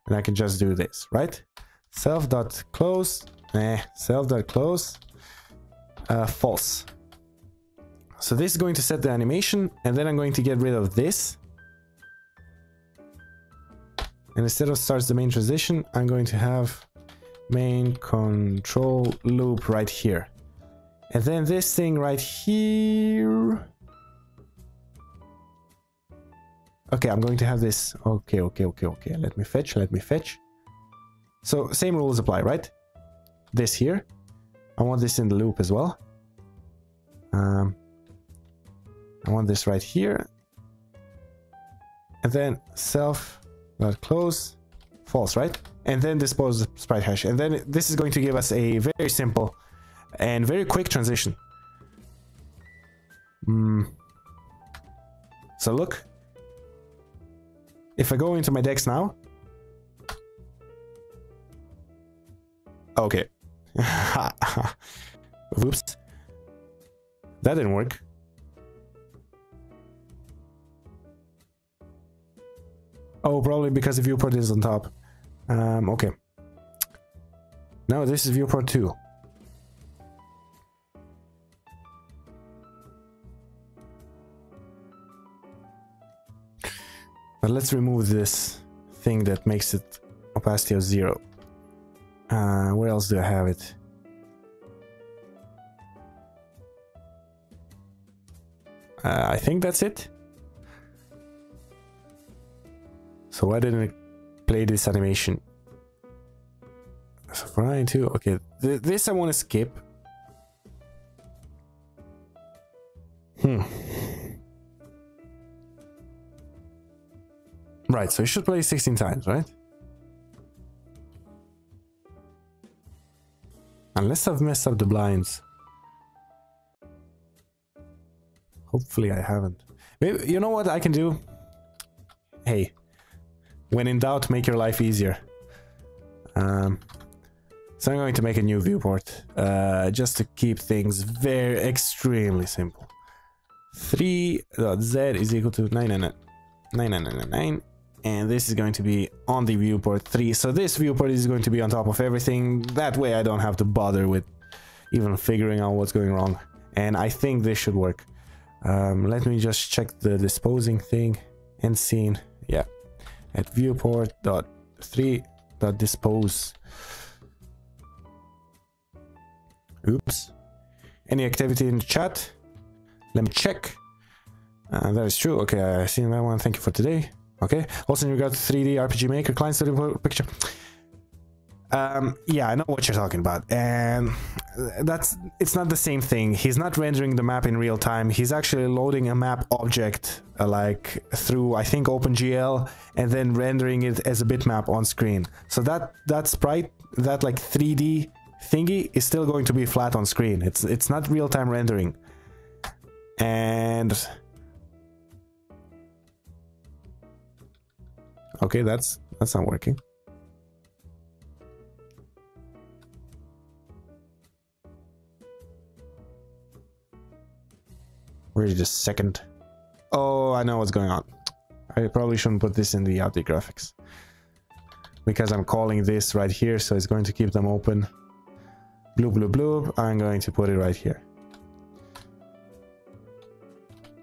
and I can just do this, right? Self.close, self.close, false. So this is going to set the animation, and then I'm going to get rid of this. And instead of starts the main transition, I'm going to have main control loop right here. And then this thing right here. Okay, I'm going to have this. Okay. Let me fetch. So same rules apply, right? This here. I want this in the loop as well. I want this right here. And then self.close false, right? and then dispose the sprite hash. And then this is going to give us a very simple and very quick transition. So look, if I go into my decks now, okay. Whoops, that didn't work. Oh, probably because the viewport is on top. Okay. No, this is viewport 2. But let's remove this thing that makes it opacity of 0. Where else do I have it? I think that's it. So why didn't it play this animation? So Brian too. Okay, this I want to skip. Right, so you should play 16 times, right? Unless I've messed up the blinds. Hopefully I haven't. Maybe, you know what I can do? Hey, when in doubt, make your life easier. So I'm going to make a new viewport, just to keep things very extremely simple. 3.z is equal to 99999, and this is going to be on the viewport 3. So this viewport is going to be on top of everything. That way I don't have to bother with even figuring out what's going wrong. And I think this should work. Let me just check the disposing thing and scene. Yeah, at viewport.3.dispose. Oops. Any activity in the chat? Let me check. That is true. Okay, I see that one. Thank you for today. Okay. Also in regard to 3D RPG Maker client study picture. Yeah, I know what you're talking about, and it's not the same thing. He's not rendering the map in real time. He's actually loading a map object like through, I think, OpenGL, and then rendering it as a bitmap on screen. So that sprite, that like 3D thingy, is still going to be flat on screen. It's not real time rendering. And okay, that's not working. Wait just a second. Oh, I know what's going on. I probably shouldn't put this in the update graphics, because I'm calling this right here, so it's going to keep them open. Blue, blue, blue. I'm going to put it right here.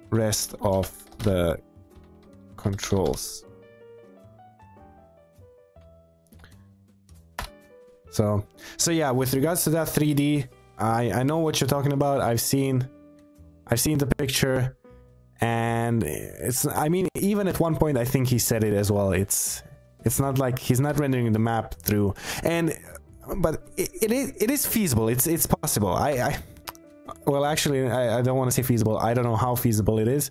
Rest of the controls. So yeah, with regards to that 3D, I know what you're talking about. I've seen the picture, and I mean, even at one point I think he said it as well. It's not like he's not rendering the map through, but it is feasible. It's possible. Well, actually, I don't want to say feasible. I don't know how feasible it is,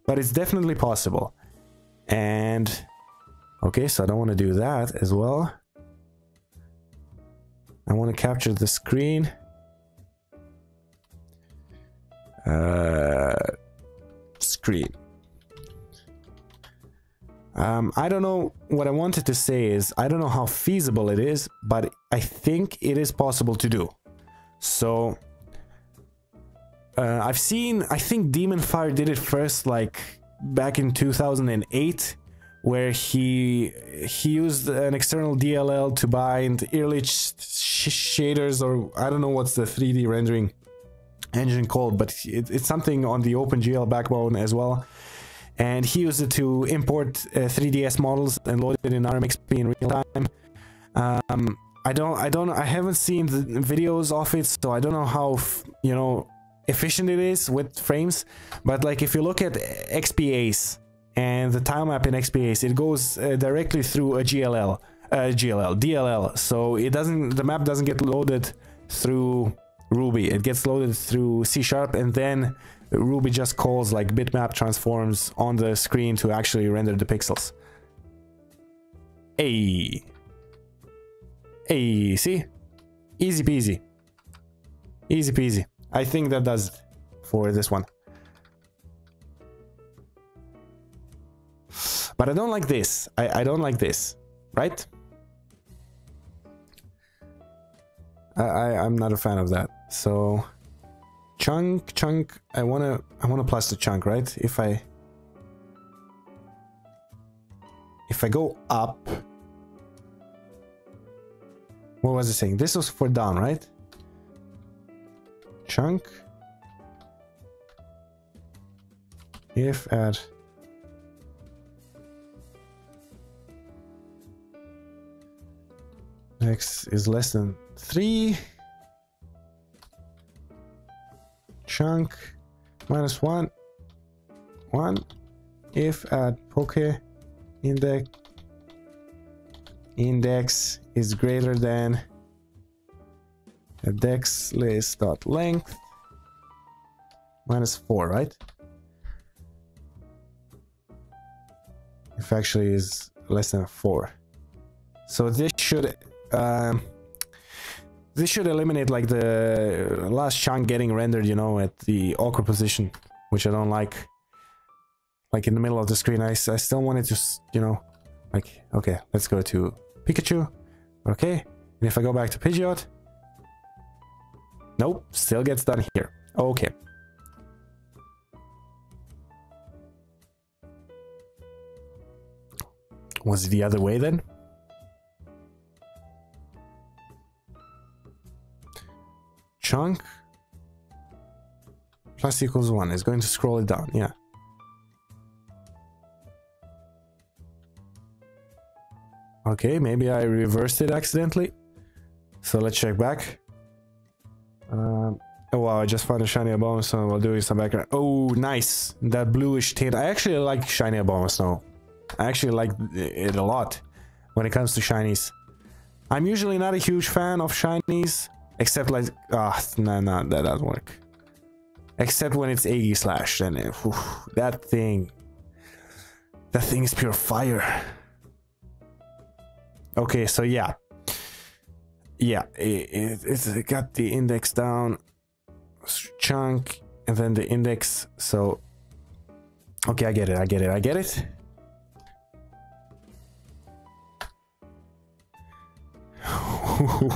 but it's definitely possible. And okay, so I don't want to do that as well. I want to capture the screen. Screen. I don't know. What I wanted to say is, I don't know how feasible it is, but I think it is possible to do. So I've seen, I think Demon Fire did it first, like back in 2008, where he used an external DLL to bind early shaders, or I don't know what's the 3D rendering engine called, but it's something on the OpenGL backbone as well. And he used it to import 3DS models and load it in RMXP in real time. I haven't seen the videos of it, so I don't know how, you know, efficient it is with frames. But like, if you look at XPAce and the tile map in XPAce, it goes directly through a DLL. So the map doesn't get loaded through Ruby. It gets loaded through C#, and then Ruby just calls like bitmap transforms on the screen to actually render the pixels. Hey, Hey, see? Easy peasy. Easy peasy. I think that does it for this one. But I don't like this. I don't like this. Right? I'm not a fan of that. So chunk. I wanna plus the chunk, right? If I go up, what was it saying? This was for down, right? Chunk. If at x is less than 3, chunk minus 1, if at index is greater than a dex list dot length minus 4, right? If actually is less than 4. So this should eliminate like the last chunk getting rendered, you know, at the awkward position, which I don't like. Like in the middle of the screen, I still wanted to, you know, like, okay, let's go to Pikachu. Okay, and if I go back to Pidgeot, nope, still gets done here. Okay. Was it the other way then? Chunk plus equals 1 is going to scroll it down, yeah. Okay, maybe I reversed it accidentally. So let's check back. Oh wow, I just found a shiny Abomasnow while doing some background. Oh, nice. That bluish tint. I actually like shiny Abomasnow. I actually like it a lot when it comes to shinies. I'm usually not a huge fan of shinies. Except like, no, that doesn't work. Except when it's Aegis Slash, then that thing is pure fire. Okay, so yeah, it's got the index down, chunk, and then the index. So, okay, I get it.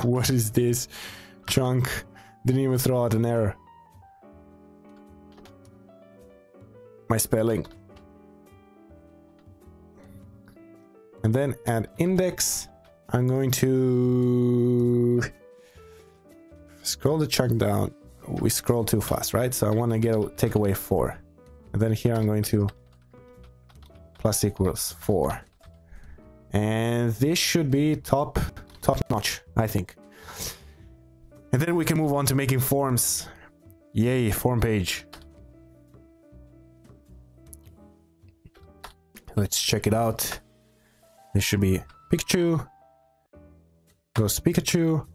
What is this? Chunk didn't even throw out an error. My spelling. And then at index, I'm going to scroll the chunk down. We scroll too fast, right? So I want to take away 4. And then here I'm going to plus equals 4. And this should be top notch, I think. And then we can move on to making forms. Yay, form page. Let's check it out. This should be Pikachu. Goes to Pikachu.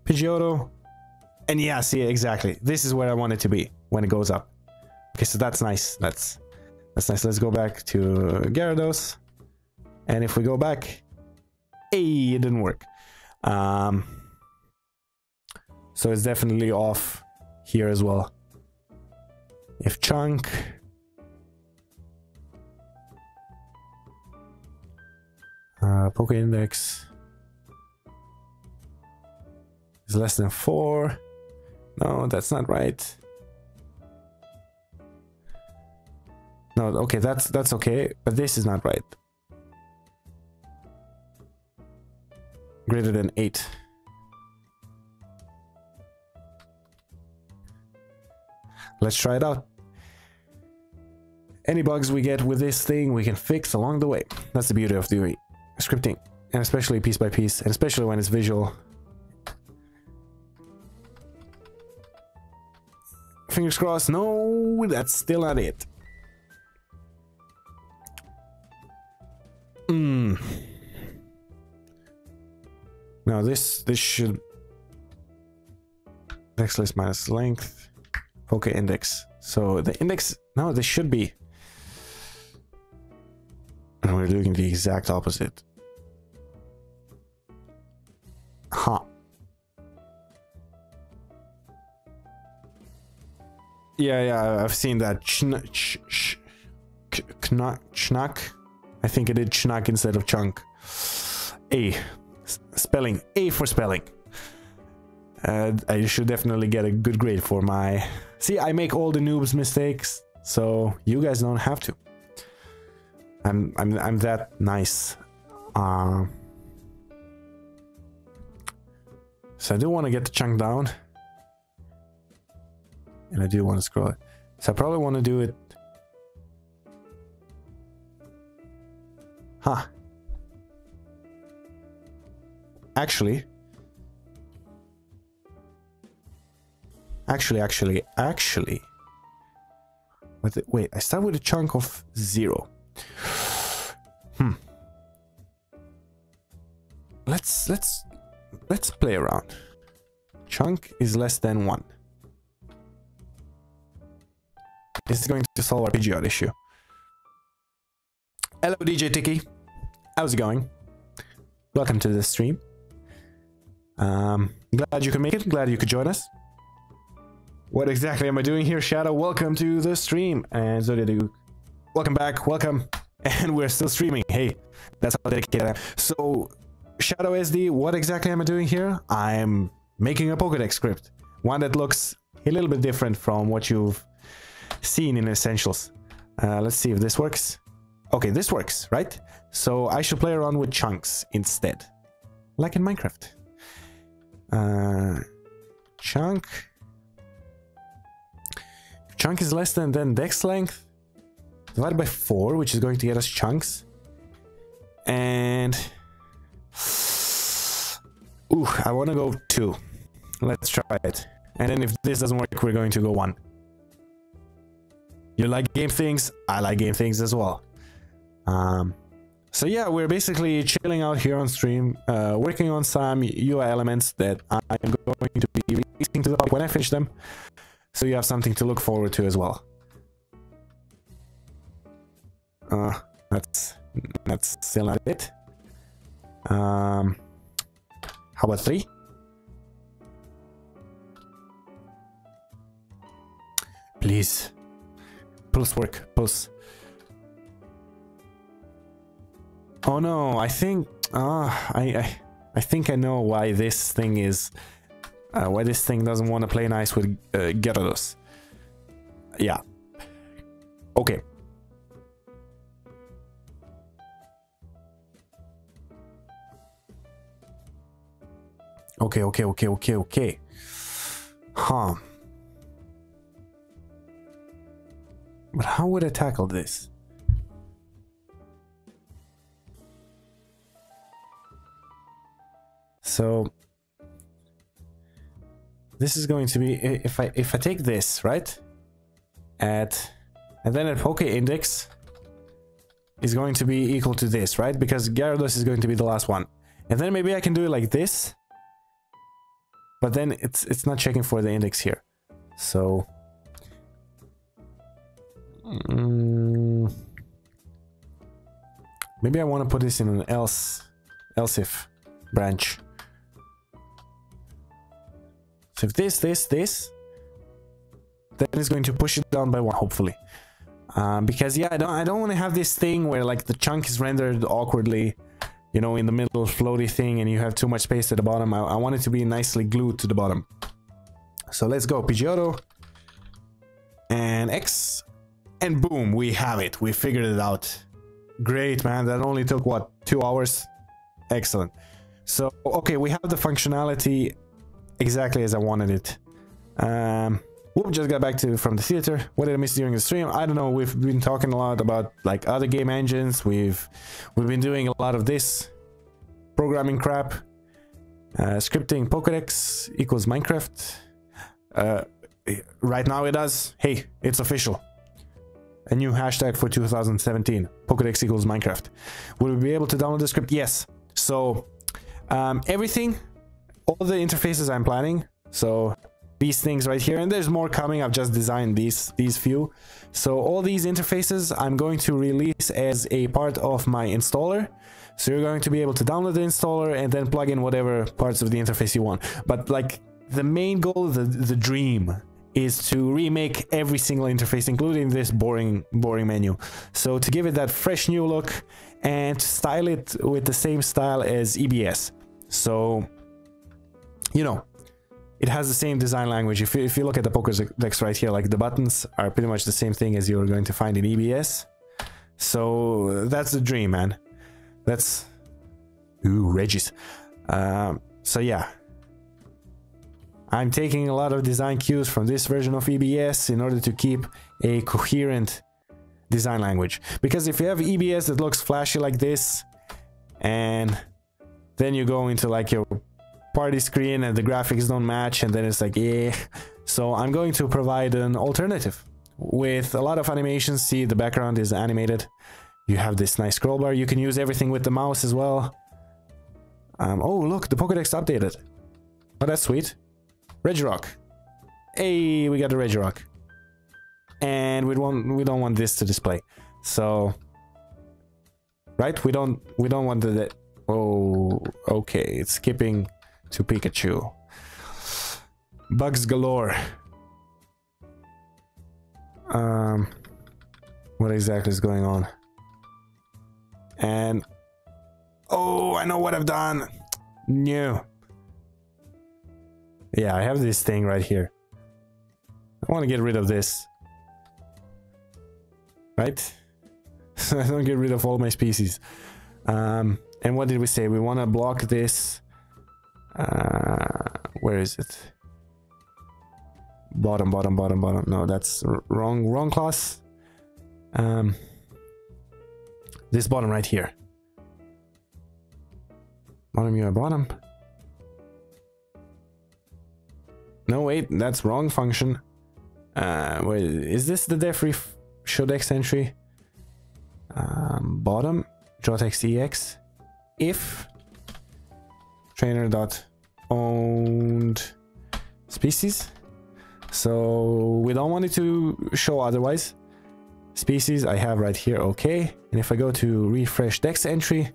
Pidgeotto. And yeah, see, exactly. This is where I want it to be when it goes up. Okay, so that's nice. That's nice. Let's go back to Gyarados. And if we go back, hey, it didn't work. So it's definitely off here as well. If chunk Pokédex is less than 4. No, that's not right. No, okay, that's okay, but this is not right. Greater than 8. Let's try it out. Any bugs we get with this thing, we can fix along the way. That's the beauty of doing scripting, and especially piece by piece, and especially when it's visual. Fingers crossed. No, that's still not it. Now this should dex list minus length. Poke index. So the index, no, this should be. And we're doing the exact opposite. Huh. Yeah, I've seen that. Schnuck. I think it did schnuck instead of chunk. A. Spelling. A for spelling. I should definitely get a good grade for my... See, I make all the noobs mistakes, so you guys don't have to. I'm that nice. So I do want to get the chunk down. And I do want to scroll it. So I probably want to do it... Huh. Actually... Wait, I start with a chunk of 0. Let's play around. Chunk is less than 1. This is going to solve our PGR issue. Hello, DJ Tiki. How's it going? Welcome to the stream. Glad you could make it. Glad you could join us. What exactly am I doing here, Shadow? Welcome to the stream. And Zodiac, welcome back. Welcome. And we're still streaming. Hey, that's how dedicated I am. So, Shadow SD, what exactly am I doing here? I'm making a Pokedex script. One that looks a little bit different from what you've seen in Essentials. Let's see if this works. Okay, this works, right? So I should play around with chunks instead. Like in Minecraft. Chunk. Chunk is less than dex length. Divided by 4, which is going to get us chunks. And... Ooh, I want to go 2. Let's try it. And then if this doesn't work, we're going to go 1. You like game things? I like game things as well. So yeah, we're basically chilling out here on stream, working on some UI elements that I'm going to be releasing to the public when I finish them. So you have something to look forward to as well. That's still not it. How about 3? Please. Plus work. Plus. Oh no, I think I think I know why this thing is why this thing doesn't want to play nice with Gyarados. Yeah. Okay. Okay. Huh. But how would I tackle this? So this is going to be if I take this, right? And then a Poke Index is going to be equal to this, right? Because Gyarados is going to be the last one. And then maybe I can do it like this. But then it's not checking for the index here. So maybe I want to put this in an else if branch. So if this, then it's going to push it down by 1, hopefully. Because yeah, I don't want to have this thing where like the chunk is rendered awkwardly, you know, in the middle floaty thing, and you have too much space at the bottom. I want it to be nicely glued to the bottom. So let's go Pidgeotto and X, and boom, we have it. We figured it out. Great, man. That only took what, 2 hours? Excellent. So okay, we have the functionality exactly as I wanted it. Whoop, just got back from the theater. What did I miss during the stream? I don't know. We've been talking a lot about like other game engines. We've been doing a lot of this programming crap. Scripting Pokedex equals Minecraft. Right now it does. Hey, it's official. A new hashtag for 2017. Pokedex equals Minecraft. Will we be able to download the script? Yes. So everything, all the interfaces I'm planning. So these things right here, and there's more coming. I've just designed these few. So all these interfaces I'm going to release as a part of my installer. So you're going to be able to download the installer and then plug in whatever parts of the interface you want. But like the main goal, the dream is to remake every single interface, including this boring menu. So to give it that fresh new look and to style it with the same style as EBS. So, you know, it has the same design language. If you look at the Pokedex right here, like the buttons are pretty much the same thing as you're going to find in EBS. So that's the dream, man. That's... Ooh, Regis. So yeah. I'm taking a lot of design cues from this version of EBS in order to keep a coherent design language. Because if you have EBS that looks flashy like this, and then you go into like your party screen and the graphics don't match, and then it's like, yeah. So I'm going to provide an alternative with a lot of animations. See, the background is animated. You have this nice scroll bar. You can use everything with the mouse as well. Oh, look, the Pokedex updated. Oh, that's sweet. Regirock. Hey, we got the Regirock. And we don't want this to display. So, right? We don't want the... Oh, okay. It's skipping to Pikachu. Bugs galore. What exactly is going on? And... Oh, I know what I've done. No. Yeah, I have this thing right here. I want to get rid of this. Right? I don't get rid of all my species. And what did we say? We want to block this. Where is it? Bottom. No, that's wrong class. This bottom right here. Bottom, you are bottom. No, wait, that's wrong function. Wait, is this the def show dex entry? Bottom, .xex, if trainer dot owned species. So we don't want it to show otherwise. Species I have right here, okay. And if I go to refresh dex entry,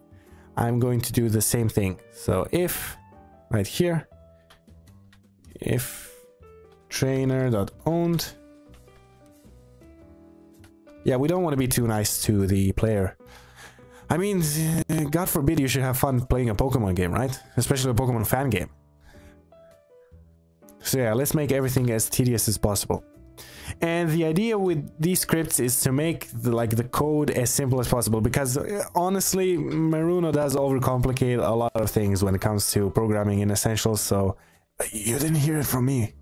I'm going to do the same thing. So if right here, if trainer.owned. Yeah, we don't want to be too nice to the player. I mean, God forbid you should have fun playing a Pokemon game, right? Especially a Pokemon fan game. So yeah, let's make everything as tedious as possible. And the idea with these scripts is to make the code as simple as possible, because honestly, Maruno does overcomplicate a lot of things when it comes to programming in Essentials. So you didn't hear it from me.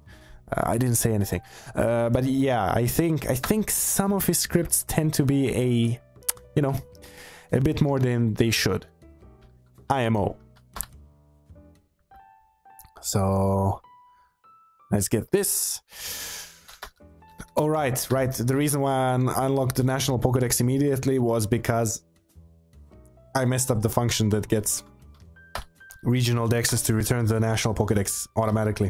I didn't say anything. But yeah, I think some of his scripts tend to be a bit more than they should. IMO. So let's get this. Oh, right. The reason why I unlocked the national Pokedex immediately was because I messed up the function that gets regional dexes to return the national Pokedex automatically.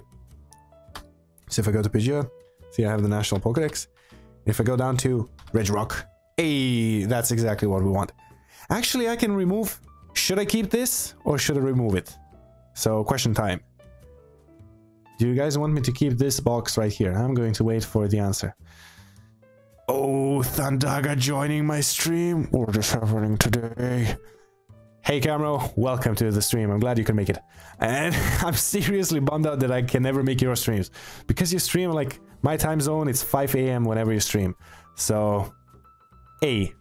So if I go to Pidgeot, see I have the national Pokedex. If I go down to Regirock, hey, that's exactly what we want. Actually, I can remove... Should I keep this or should I remove it? So, question time. Do you guys want me to keep this box right here? I'm going to wait for the answer. Oh, Thundaga joining my stream. What is happening today? Hey Camero, welcome to the stream. I'm glad you can make it. And I'm seriously bummed out that I can never make your streams. Because you stream like my time zone, it's 5 AM whenever you stream. So, hey.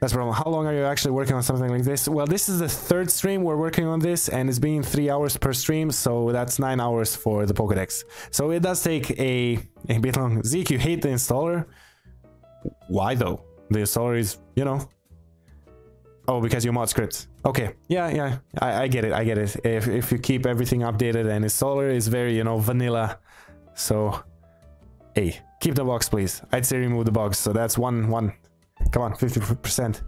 That's the problem. How long are you actually working on something like this? Well, this is the third stream we're working on this, and it's been 3 hours per stream, so that's 9 hours for the Pokedex. So it does take a bit long. Zeke, you hate the installer? Why though? The installer is, Oh, because you mod scripts. Okay, yeah, I get it. If you keep everything updated, and installer is very, vanilla. So, hey, keep the box, please. I'd say remove the box. So that's one. Come on, 50%.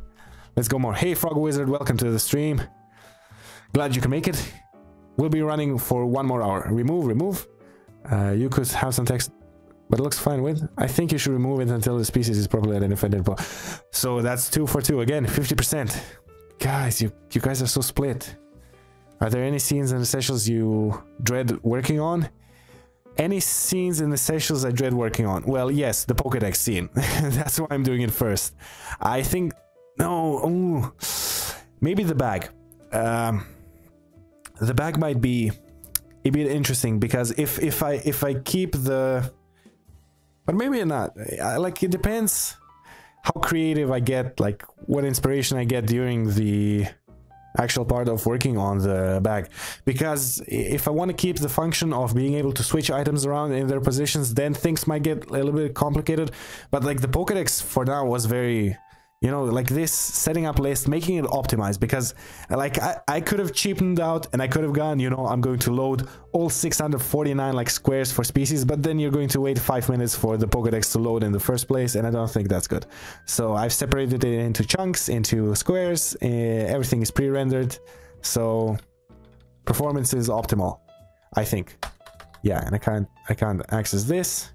Let's go more. Hey, Frog Wizard, welcome to the stream. Glad you can make it. We'll be running for 1 more hour. Remove. You could have some text, but it looks fine with. I think you should remove it until the species is properly identified. So that's 2 for 2 again, 50%. Guys, you guys are so split. Are there any scenes in Essentials you dread working on? Any scenes in Essentials I dread working on? Well, yes, the Pokedex scene. That's why I'm doing it first. I think... No, ooh, maybe the bag. The bag might be a bit interesting, because if I keep the... But maybe not. Like, it depends how creative I get, like what inspiration I get during the actual part of working on the bag. Because if I want to keep the function of being able to switch items around in their positions, then things might get a little bit complicated. But like the Pokedex for now was very, you know, like this setting up list, making it optimized, because like I could have cheapened out and I could have gone, you know, I'm going to load all 649 like squares for species, but then you're going to wait 5 minutes for the Pokedex to load in the first place, and I don't think that's good. So I've separated it into chunks, into squares, everything is pre-rendered, so performance is optimal, I think. Yeah, and I can't access this.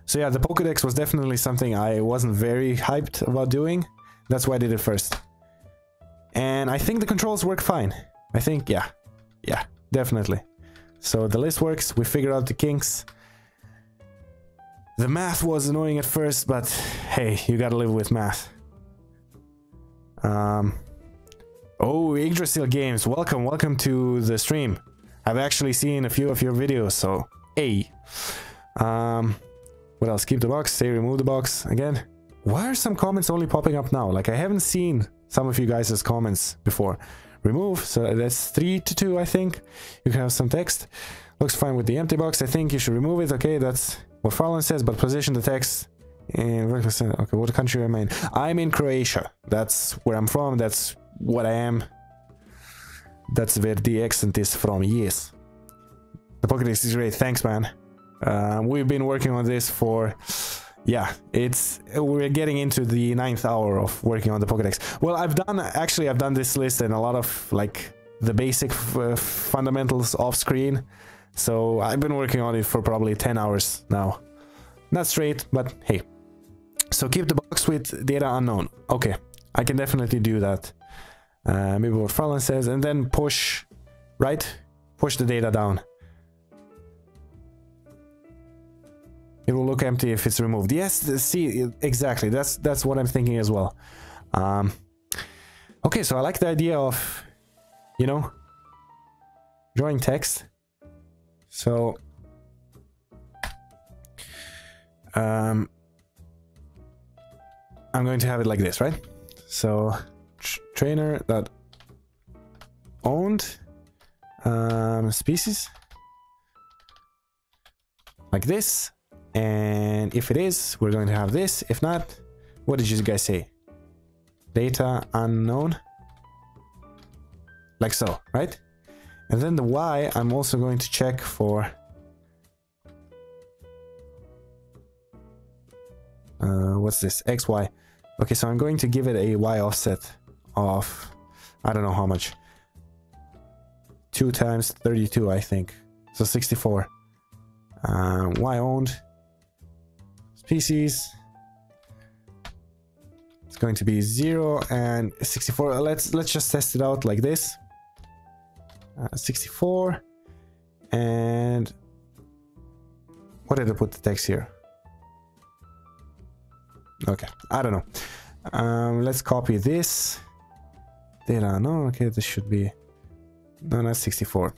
So yeah, the Pokedex was definitely something I wasn't very hyped about doing. That's why I did it first. And I think the controls work fine. I think, yeah, definitely. So the list works, we figured out the kinks. The math was annoying at first, but hey, you gotta live with math. Oh, Yggdrasil Games, welcome to the stream. I've actually seen a few of your videos, so hey. What else? Keep the box, say remove the box again. Why are some comments only popping up now? Like, I haven't seen some of you guys' comments before. Remove, so that's 3 to 2, I think. You can have some text. Looks fine with the empty box. I think you should remove it. Okay, that's what Farland says, but position the text in... Okay, what country am I in? I'm in Croatia. That's where I'm from. That's what I am. That's where the accent is from, yes. The Pokedex is great. Thanks, man. We've been working on this for, yeah, we're getting into the 9th hour of working on the Pokedex. Well, I've done this list and a lot of like the basic fundamentals off screen. So I've been working on it for probably 10 hours now. Not straight, but hey. So keep the box with data unknown. Okay, I can definitely do that. Maybe what Farland says, and then push, right? Push the data down. It will look empty if it's removed. Yes, see, exactly. That's what I'm thinking as well. Okay, so I like the idea of, you know, drawing text. So, I'm going to have it like this, right? So, trainer that owned species like this. And if it is, we're going to have this. If not, what did you guys say? Data unknown. Like so, right? And then the Y, I'm also going to check for... what's this? XY. Okay, so I'm going to give it a Y offset of... I don't know how much. 2 times 32, I think. So 64. Y owned. Species, it's going to be 0 and 64. Let's just test it out like this. 64, and what did I put the text here? Okay, I don't know. Let's copy this data. No, okay, this should be that's 64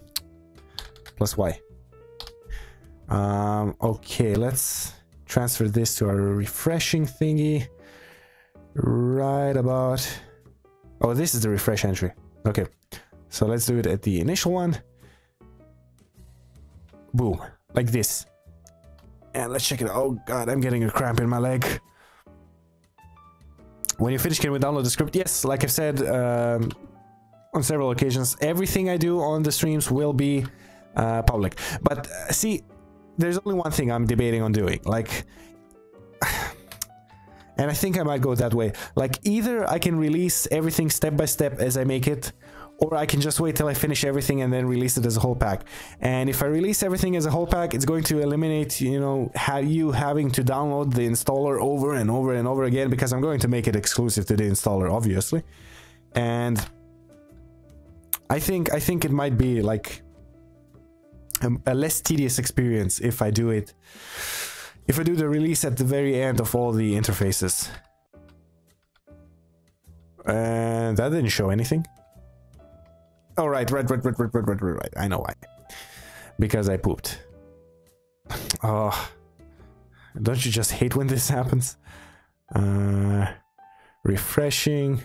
plus Y. Okay, let's transfer this to our refreshing thingy right about... Oh, this is the refresh entry. Okay, so let's do it at the initial one. Boom, like this. And let's check it out. Oh god, I'm getting a cramp in my leg. When you finish, can we download the script? Yes, like I've said on several occasions, everything I do on the streams will be public. But see, there's only one thing I'm debating on doing, like, and I think I might go that way. Like, either I can release everything step by step as I make it, or I can just wait till I finish everything and then release it as a whole pack. And if I release everything as a whole pack, it's going to eliminate, you know, you having to download the installer over and over and over again, because I'm going to make it exclusive to the installer, obviously. And I think it might be like a less tedious experience if I do it, if I do the release at the very end of all the interfaces. And that didn't show anything. Oh, right. I know why. Because I pooped. Oh, don't you just hate when this happens? Refreshing.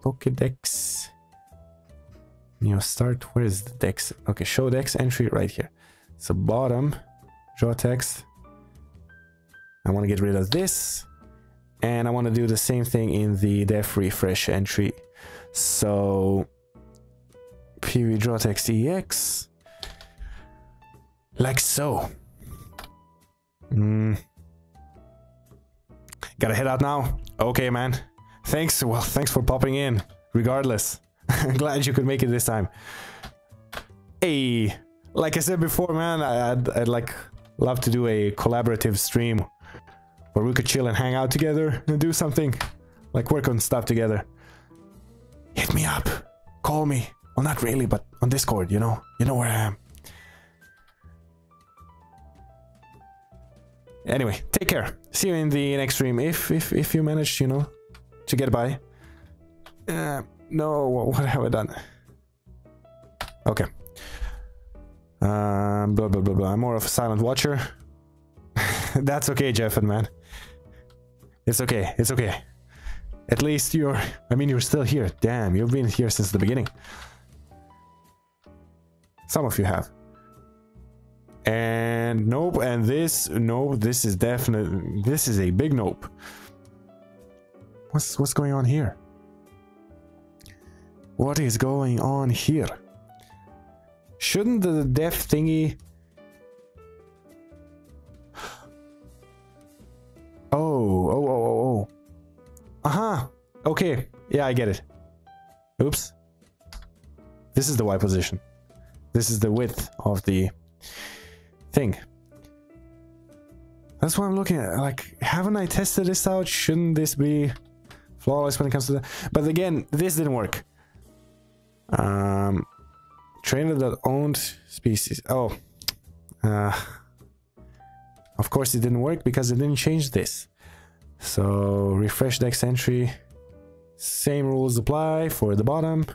Pokedex. New start. Where is the dex? Okay, show dex entry right here. So bottom, draw text. I want to get rid of this. And I want to do the same thing in the def refresh entry. So PV draw text EX. Like so. Gotta head out now. Okay, man. Thanks. Well, thanks for popping in. Regardless. Glad you could make it this time. Hey, like I said before, man, I'd like love to do a collaborative stream where we could chill and hang out together and do something, like work on stuff together. Hit me up, call me. Well, not really, but on Discord, you know where I am. Anyway, take care. See you in the next stream if you manage, you know, to get by. No, what have I done? Okay. Blah blah blah blah. I'm more of a silent watcher. That's okay, Jeff, man. It's okay. It's okay. At least you're still here. Damn, you've been here since the beginning. Some of you have. And nope, and this, no, this is definitely, this is a big nope. What's going on here? What is going on here? Shouldn't the def thingy... Oh. Uh-huh. Okay. Yeah, I get it. Oops. This is the Y position. This is the width of the thing. That's what I'm looking at. Like, haven't I tested this out? Shouldn't this be flawless when it comes to that? But again, this didn't work. Trainer that owned species. Oh. Of course it didn't work because it didn't change this. So refresh dex entry. Same rules apply for the bottom.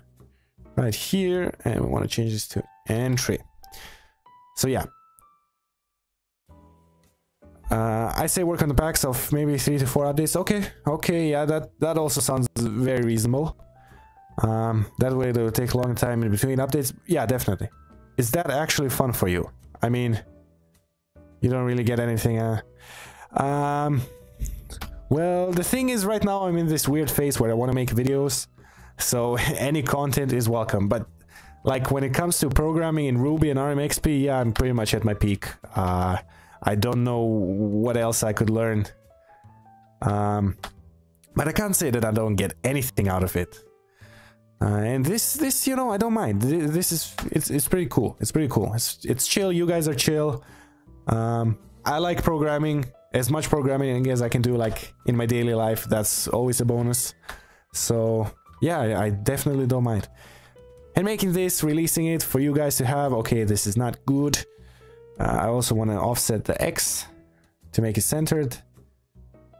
Right here. And we want to change this to entry. So yeah. I say work on the packs of maybe 3 to 4 updates. Okay, yeah, that also sounds very reasonable. That way it'll take a long time in between updates. Yeah, definitely. Is that actually fun for you? I mean, you don't really get anything. Well, the thing is, right now I'm in this weird phase where I want to make videos, so any content is welcome. But like when it comes to programming in Ruby and RMXP, yeah, I'm pretty much at my peak. I don't know what else I could learn. But I can't say that I don't get anything out of it. And this, you know, I don't mind. This is, it's pretty cool. It's pretty cool. It's chill. You guys are chill. I like programming. As much programming as I can do, like in my daily life. That's always a bonus. So yeah, I definitely don't mind. And making this, releasing it for you guys to have. Okay, this is not good. I also want to offset the X to make it centered.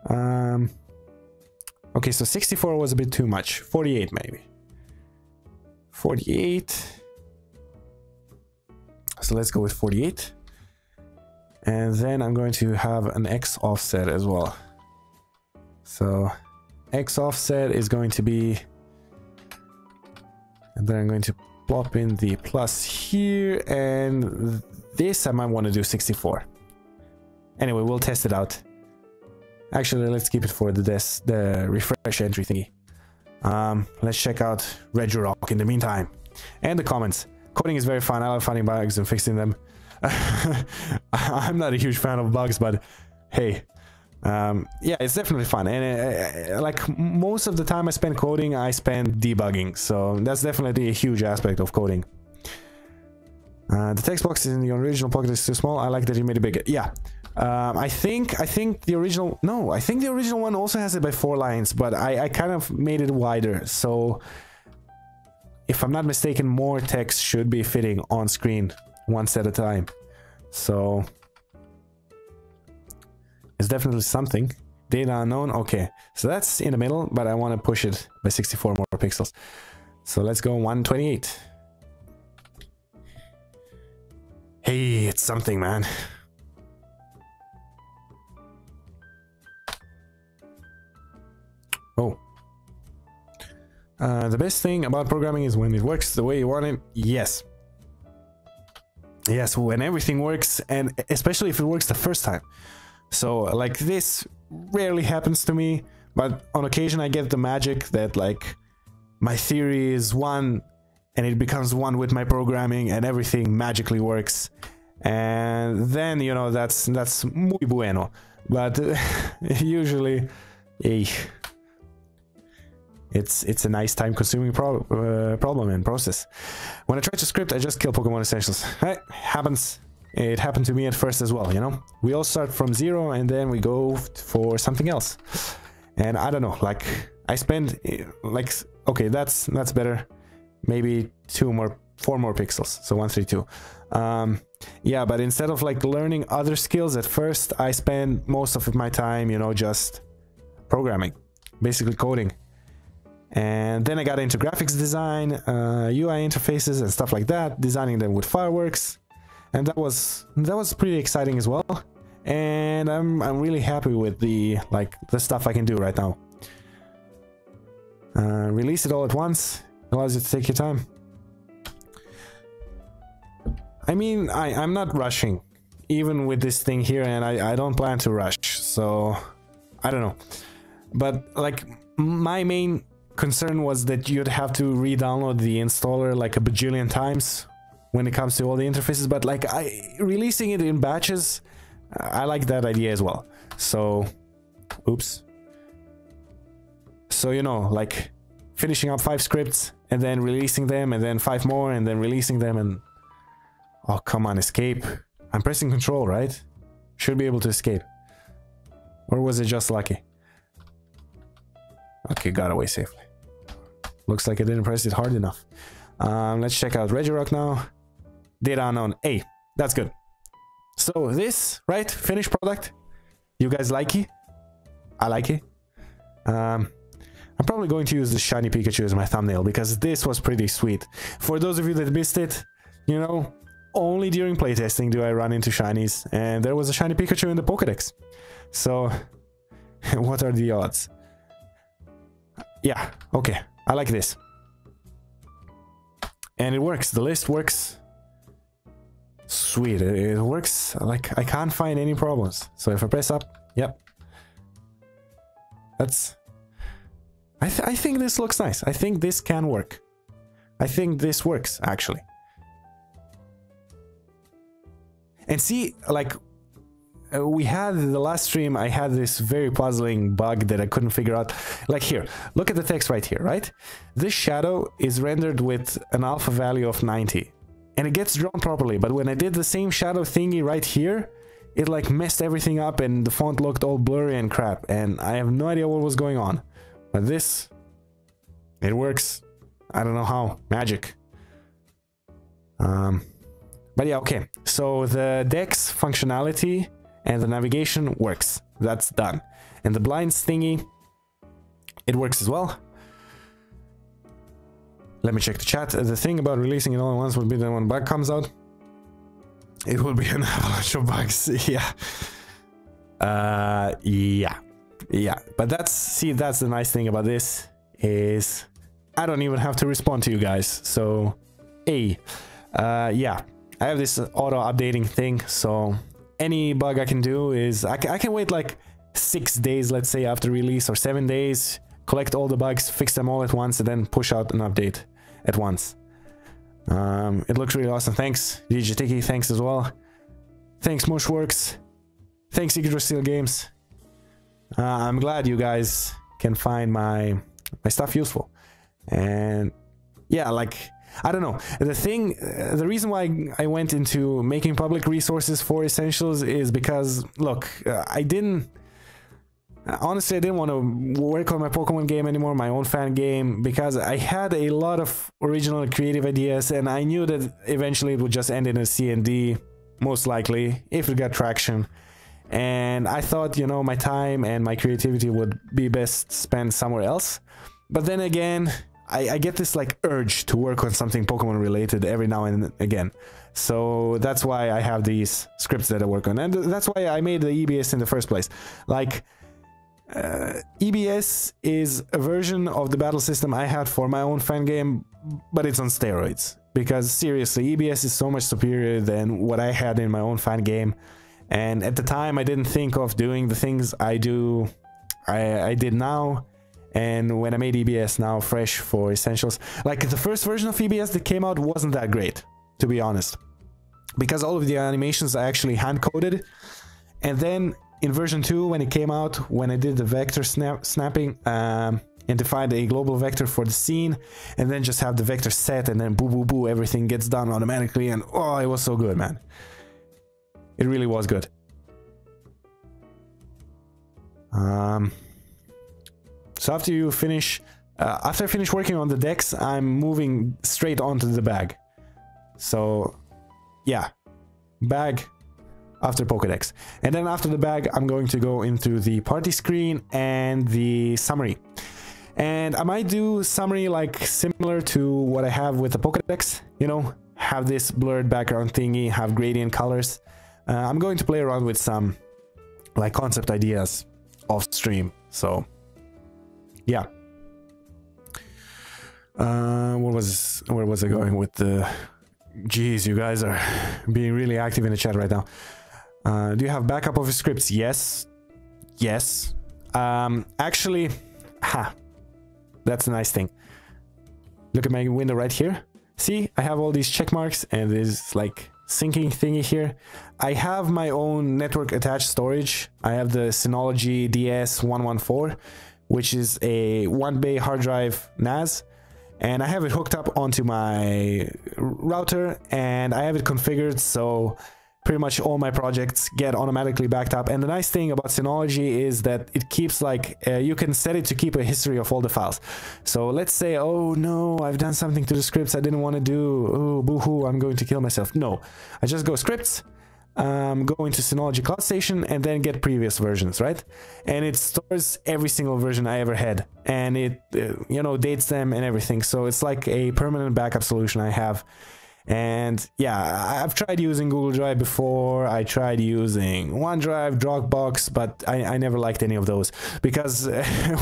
Okay, so 64 was a bit too much. 48 maybe. 48. So let's go with 48. And then I'm going to have an X offset as well. So X offset is going to be... And then I'm going to plop in the plus here, and this I might want to do 64. Anyway, we'll test it out. Actually, let's keep it for the refresh entry thingy. Let's check out Regirock in the meantime. And the comments. Coding is very fun. I love finding bugs and fixing them. I'm not a huge fan of bugs, but hey, Yeah, it's definitely fun, and like most of the time I spend coding, I spend debugging, so that's definitely a huge aspect of coding. The text box in the original Pokédex is too small. I like that you made it bigger. Yeah, I think the original, no, I think the original one also has it by 4 lines, but I kind of made it wider, so if I'm not mistaken, more text should be fitting on screen once at a time. So it's definitely something. Data unknown. Okay, so that's in the middle, but I want to push it by 64 more pixels. So let's go 128. Hey, it's something, man. Oh. The best thing about programming is when it works the way you want it. Yes. Yes, when everything works, and especially if it works the first time. So, like, this rarely happens to me, but on occasion I get the magic that, like, my theory is one, and it becomes one with my programming, and everything magically works. And then, you know, that's muy bueno. But usually, it's a nice time-consuming problem and process. When I try to script, I just kill Pokémon Essentials. Happens. It happened to me at first as well, you know? We all start from 0 and then we go for something else. And I don't know, like, I spend, like, okay, that's better. Maybe 4 more pixels, so 132. Yeah, but instead of, like, learning other skills at first, I spend most of my time, you know, just programming, basically coding. And then I got into graphics design, UI interfaces and stuff like that, designing them with fireworks. And that was pretty exciting as well, and I'm really happy with the stuff I can do right now. Release it all at once, allows you to take your time. I mean, I'm not rushing, even with this thing here, and I don't plan to rush, so I don't know. But like, my main concern was that you'd have to re-download the installer like a bajillion times when it comes to all the interfaces, but like releasing it in batches, I like that idea as well. So, oops. So, you know, like finishing up 5 scripts and then releasing them and then 5 more and then releasing them and... Oh, come on, escape. I'm pressing control, right? Should be able to escape. Or was it just lucky? Okay, got away safely. Looks like I didn't press it hard enough. Let's check out Regirock now. Data unknown. Hey, that's good. So this, right? Finished product. You guys like it? I like it. I'm probably going to use the shiny Pikachu as my thumbnail because this was pretty sweet. For those of you that missed it, you know, only during playtesting do I run into shinies, and there was a shiny Pikachu in the Pokedex. So, what are the odds? Yeah, okay. I like this. And it works. The list works. Sweet. It works. Like, I can't find any problems. So if I press up, yep. That's... I think this looks nice. I think this can work. I think this works, actually. And see, like, we had the last stream, I had this very puzzling bug that I couldn't figure out. Like here, look at the text right here, right? This shadow is rendered with an alpha value of 90. And it gets drawn properly, but when I did the same shadow thingy right here, it like messed everything up and the font looked all blurry and crap. And I have no idea what was going on. But this, it works. I don't know how. Magic. But yeah, okay. So the Dex functionality and the navigation works. That's done. And the blinds thingy, it works as well. Let me check the chat. The thing about releasing it all at once would be that when bug comes out, it will be an avalanche of bugs. Yeah. Yeah. But that's the nice thing about this is I don't even have to respond to you guys. So, yeah. I have this auto updating thing, so any bug I can do is I can wait like 6 days, let's say, after release, or 7 days, collect all the bugs, fix them all at once, and then push out an update at once. It looks really awesome. Thanks, DJTiki. Thanks as well. Thanks, Mushworks. Thanks, Steel Games. I'm glad you guys can find my stuff useful. And yeah, like, I don't know. The reason why I went into making public resources for Essentials is because, look, honestly, I didn't want to work on my Pokemon game anymore, my own fan game, because I had a lot of original creative ideas, and I knew that eventually it would just end in a C&D, most likely, if it got traction. And I thought, you know, my time and my creativity would be best spent somewhere else. But then again, I get this like urge to work on something Pokemon related every now and again. So that's why I have these scripts that I work on. And that's why I made the EBS in the first place. Like, EBS is a version of the battle system I had for my own fan game, but it's on steroids. Because seriously, EBS is so much superior than what I had in my own fan game. And at the time, I didn't think of doing the things I did now. And when I made EBS now fresh for Essentials, like the first version of EBS that came out wasn't that great, to be honest, because all of the animations are actually hand-coded. And then in version 2, when it came out, when I did the vector snapping and defined a global vector for the scene, and then just have the vector set, and then boo boo boo, everything gets done automatically, and oh, it was so good, man. It really was good. So after I finish working on the decks, I'm moving straight onto the bag. So yeah, bag after Pokedex. And then after the bag, I'm going to go into the party screen and the summary. And I might do summary like similar to what I have with the Pokedex, you know, have this blurred background thingy, have gradient colors. I'm going to play around with some like concept ideas off stream. So yeah. Where was I going with the... Jeez, you guys are being really active in the chat right now. Do you have backup of your scripts? Yes. Yes. Actually, that's a nice thing. Look at my window right here. See, I have all these check marks and there's like syncing thingy here. I have my own network attached storage. I have the Synology DS114, which is a 1-bay hard drive NAS, and I have it hooked up onto my router, and I have it configured so pretty much all my projects get automatically backed up. And the nice thing about Synology is that it keeps like you can set it to keep a history of all the files. So let's say, oh no, I've done something to the scripts I didn't want to do, oh boo-hoo, I'm going to kill myself. No, I just go scripts, go into Synology Cloud Station, and then get previous versions, right? And it stores every single version I ever had, and it you know, dates them and everything. So it's like a permanent backup solution I have. And yeah, I've tried using Google Drive before, I tried using OneDrive, Dropbox, but I never liked any of those, because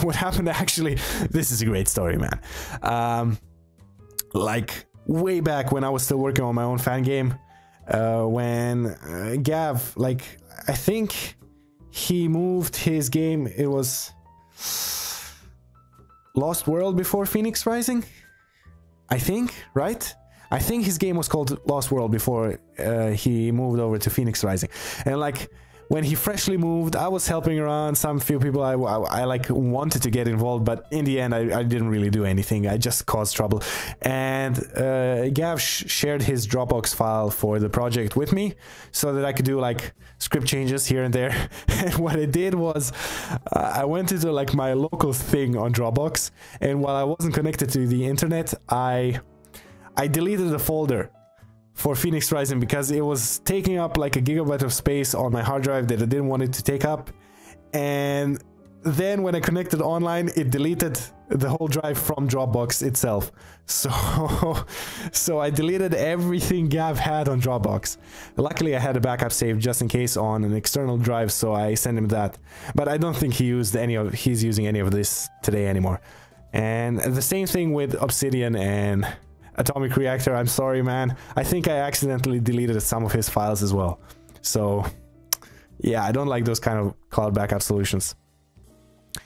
what happened actually, this is a great story, man. Like way back when I was still working on my own fan game, when Gav, like, I think he moved his game, it was Lost World before Phoenix Rising, I think, right? I think his game was called Lost World before he moved over to Phoenix Rising. And like when he freshly moved, I was helping around some few people I like wanted to get involved, but in the end I didn't really do anything. I just caused trouble. And Gav shared his Dropbox file for the project with me so that I could do like script changes here and there. And what I did was I went into like my local thing on Dropbox, and while I wasn't connected to the internet, I deleted the folder for Phoenix Rising because it was taking up like a gigabyte of space on my hard drive that I didn't want it to take up. And then when I connected online, it deleted the whole drive from Dropbox itself. So I deleted everything Gav had on Dropbox. Luckily, I had a backup saved just in case on an external drive, so I sent him that. But I don't think he's using any of this today anymore. And the same thing with Obsidian and Atomic Reactor. I'm sorry, man. I think I accidentally deleted some of his files as well. So yeah, I don't like those kind of cloud backup solutions.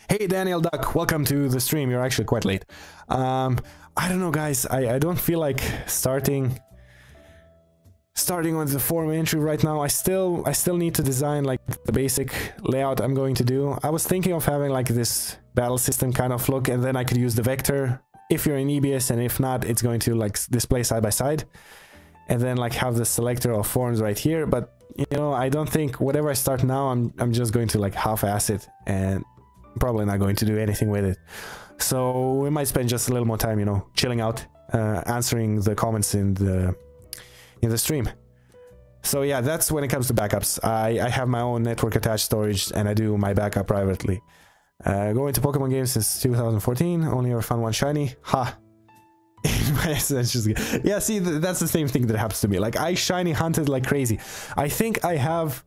Hey, Daniel Duck, welcome to the stream. You're actually quite late. I don't know, guys. I don't feel like starting starting on the forum entry right now. I still need to design like the basic layout I'm going to do. I was thinking of having like this battle system kind of look, and then I could use the vector if you're in EBS, and if not, it's going to like display side by side, and then like have the selector of forms right here. But you know, I don't think whatever I start now, I'm just going to like half-ass it and probably not going to do anything with it. So we might spend just a little more time, you know, chilling out, answering the comments in the stream. So yeah, that's when it comes to backups. I have my own network attached storage, and I do my backup privately. Going to Pokemon games since 2014, only ever found one shiny. Ha! In my Essentials game. Yeah, see, that's the same thing that happens to me. Like, I shiny hunted like crazy. I think I have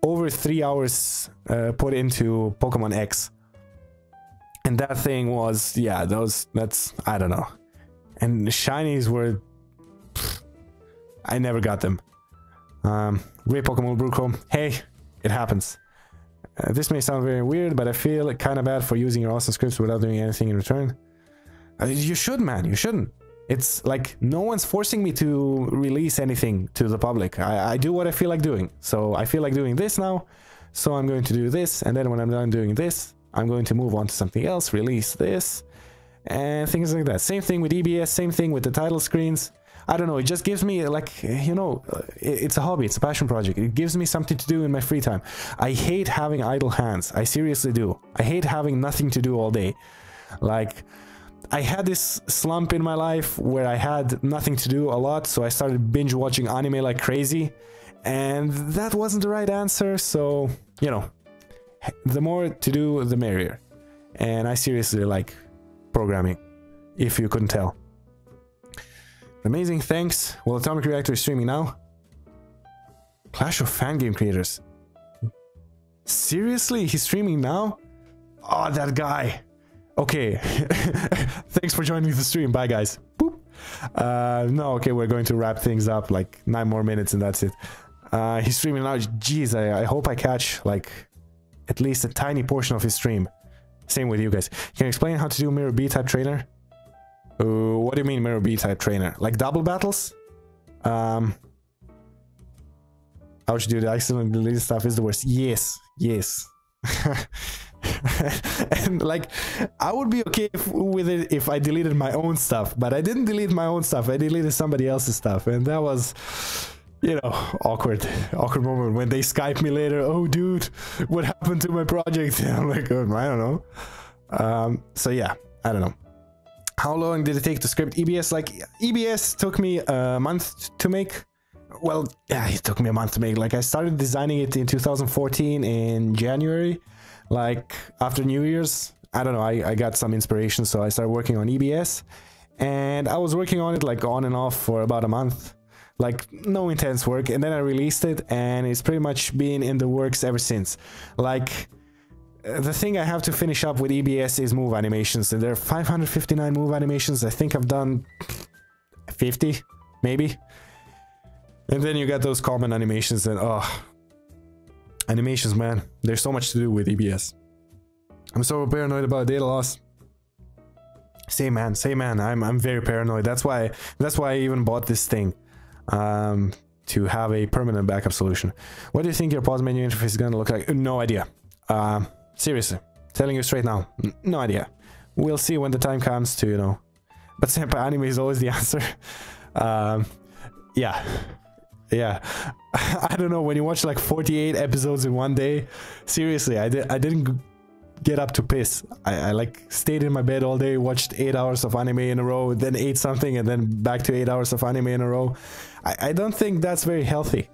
over 3 hours put into Pokemon X. And that thing was, yeah, that's, I don't know. And the shinies were, I never got them. Great Pokemon Brucro. Hey, it happens. This may sound very weird, but I feel kind of bad for using your awesome scripts without doing anything in return. You should, man. You shouldn't. It's like no one's forcing me to release anything to the public. I do what I feel like doing. So I feel like doing this now, so I'm going to do this, and then when I'm done doing this, I'm going to move on to something else, release this, and things like that. Same thing with EBS, same thing with the title screens. I don't know, it just gives me, like, you know, it's a hobby, it's a passion project. It gives me something to do in my free time. I hate having idle hands. I seriously do. I hate having nothing to do all day. Like, I had this slump in my life where I had nothing to do a lot, so I started binge watching anime like crazy, and that wasn't the right answer. So, you know, the more to do, the merrier. And I seriously like programming, if you couldn't tell. Amazing, thanks. Well, Atomic Reactor is streaming now. Clash of fan game creators. Seriously, he's streaming now? Oh, that guy. Okay. Thanks for joining the stream. Bye, guys. Boop. No, okay, we're going to wrap things up, like 9 more minutes and that's it. He's streaming now. Jeez, I hope I catch like at least a tiny portion of his stream. Same with you guys. Can you explain how to do Mirror B-type trainer? What do you mean Mirror B-type trainer? Like double battles? How would you do the accident deleted stuff is the worst. Yes, yes. And like, I would be okay with it if I deleted my own stuff, but I didn't delete my own stuff. I deleted somebody else's stuff, and that was, you know, awkward moment when they Skype me later. Oh, dude, what happened to my project? And I'm like, oh, I don't know. So yeah, I don't know. How long did it take to script EBS? Like, EBS took me a month to make. Well, yeah, it took me a month to make. Like, I started designing it in 2014 in January, like after New Year's. I don't know, I got some inspiration, so I started working on EBS, and I was working on it like on and off for about a month, like no intense work, and then I released it, and it's pretty much been in the works ever since. Like, the thing I have to finish up with EBS is move animations, and there are 559 move animations. I think I've done 50, maybe. And then you got those common animations, and oh, animations, man. There's so much to do with EBS. I'm so paranoid about data loss. Same man, same man. I'm very paranoid. That's why I even bought this thing, to have a permanent backup solution. What do you think your pause menu interface is gonna look like? No idea. Seriously, telling you straight now, no idea. We'll see when the time comes to, you know. But Senpai anime is always the answer. Yeah. Yeah, I don't know, when you watch like 48 episodes in one day, seriously, I didn't get up to piss. I like stayed in my bed all day, watched 8 hours of anime in a row, then ate something, and then back to 8 hours of anime in a row. I don't think that's very healthy.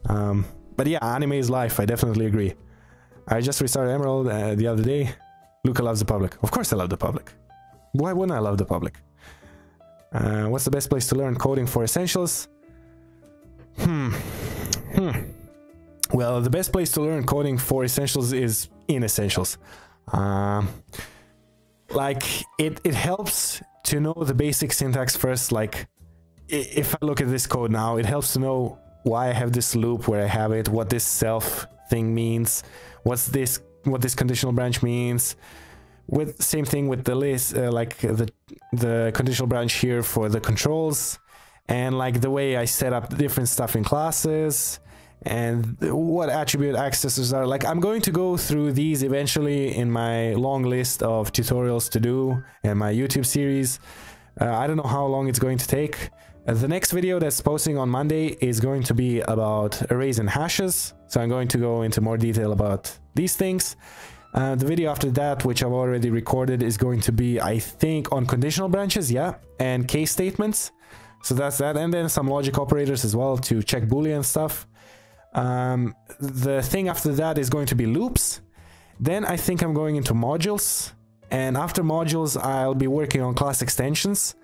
But yeah, anime is life, I definitely agree. I just restarted Emerald the other day. Luca loves the public. Of course I love the public. Why wouldn't I love the public? What's the best place to learn coding for Essentials? Well, the best place to learn coding for Essentials is in Essentials. Like, it helps to know the basic syntax first. Like, if I look at this code now, it helps to know why I have this loop where I have it, what this self thing means, what this conditional branch means. With same thing with the list, like the conditional branch here for the controls. and like the way I set up different stuff in classes and what attribute accessors are. Like I'm going to go through these eventually in my long list of tutorials to do in my YouTube series. I don't know how long it's going to take. The next video that's posting on Monday is going to be about arrays and hashes, so I'm going to go into more detail about these things. The video after that, which I've already recorded, is going to be, I think, on conditional branches, yeah, and case statements. So that's that, and then some logic operators as well to check Boolean stuff. The thing after that is going to be loops. Then I think I'm going into modules, and after modules I'll be working on class extensions,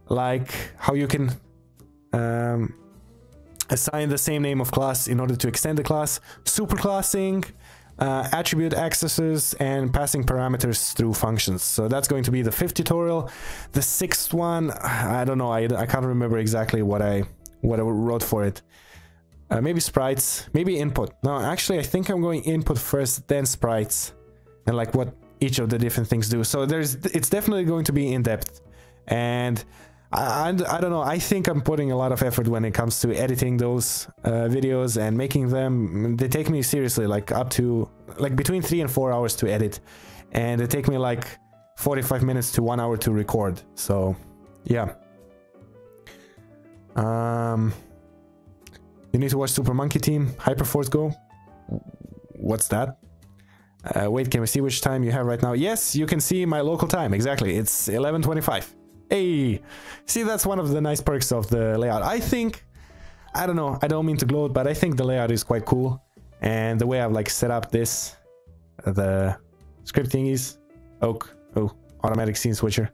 like how you can assign the same name of class in order to extend the class, superclassing, attribute accessors, and passing parameters through functions. So that's going to be the 5th tutorial. The 6th one, I don't know, I can't remember exactly what I wrote for it. Maybe sprites, maybe input. No, actually I think I'm going input first, then sprites, and like what each of the different things do. So it's definitely going to be in depth, and I don't know, I think I'm putting a lot of effort when it comes to editing those videos and making them. They take me seriously, like up to like between 3 and 4 hours to edit, and they take me like 45 minutes to 1 hour to record. So yeah. You need to watch Super Monkey Team Hyperforce Go. What's that? Wait, can we see which time you have right now? Yes, you can see my local time, exactly. It's 11:25. Hey, see, that's one of the nice perks of the layout. I think, I don't know, I don't mean to gloat, but I think the layout is quite cool. And the way I've like set up this, the script thingies. Oh, automatic scene switcher.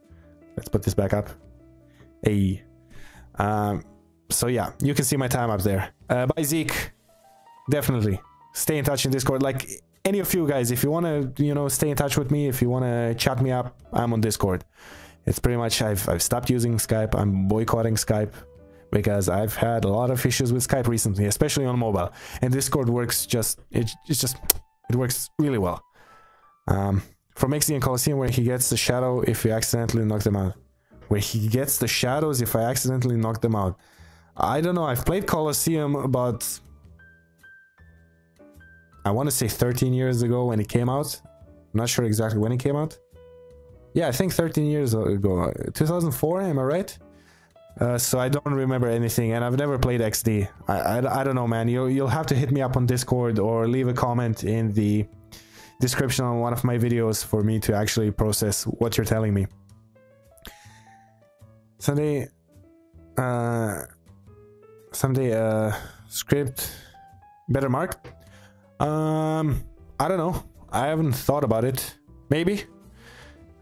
Let's put this back up. Hey. So yeah, you can see my time up there. Bye Zeke. Definitely stay in touch in Discord. Like any of you guys, if you want to, you know, stay in touch with me, if you want to chat me up, I'm on Discord. It's pretty much, I've stopped using Skype. I'm boycotting Skype because I've had a lot of issues with Skype recently, especially on mobile. And Discord works it works really well. From Mexican Coliseum, where he gets the shadow if you accidentally knock them out. Where he gets the shadows if I accidentally knock them out. I don't know, I've played Coliseum about, I want to say 13 years ago when it came out. I'm not sure exactly when it came out. Yeah, I think 13 years ago. 2004, am I right? So I don't remember anything, and I've never played XD. I don't know, man. You'll have to hit me up on Discord or leave a comment in the description on one of my videos for me to actually process what you're telling me. Someday script better marked. I don't know. I haven't thought about it. Maybe.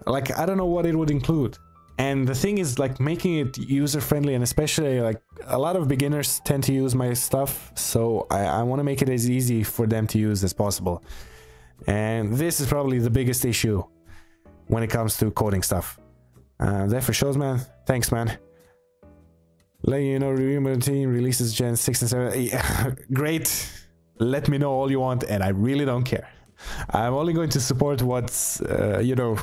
Like, I don't know what it would include. And the thing is, like, making it user-friendly, and especially, like, a lot of beginners tend to use my stuff, so I want to make it as easy for them to use as possible. And this is probably the biggest issue when it comes to coding stuff. That for shows, man. Thanks, man. Letting you know, review team releases Gen 6 and 7. Yeah, great. Let me know all you want, and I really don't care. I'm only going to support what's, you know,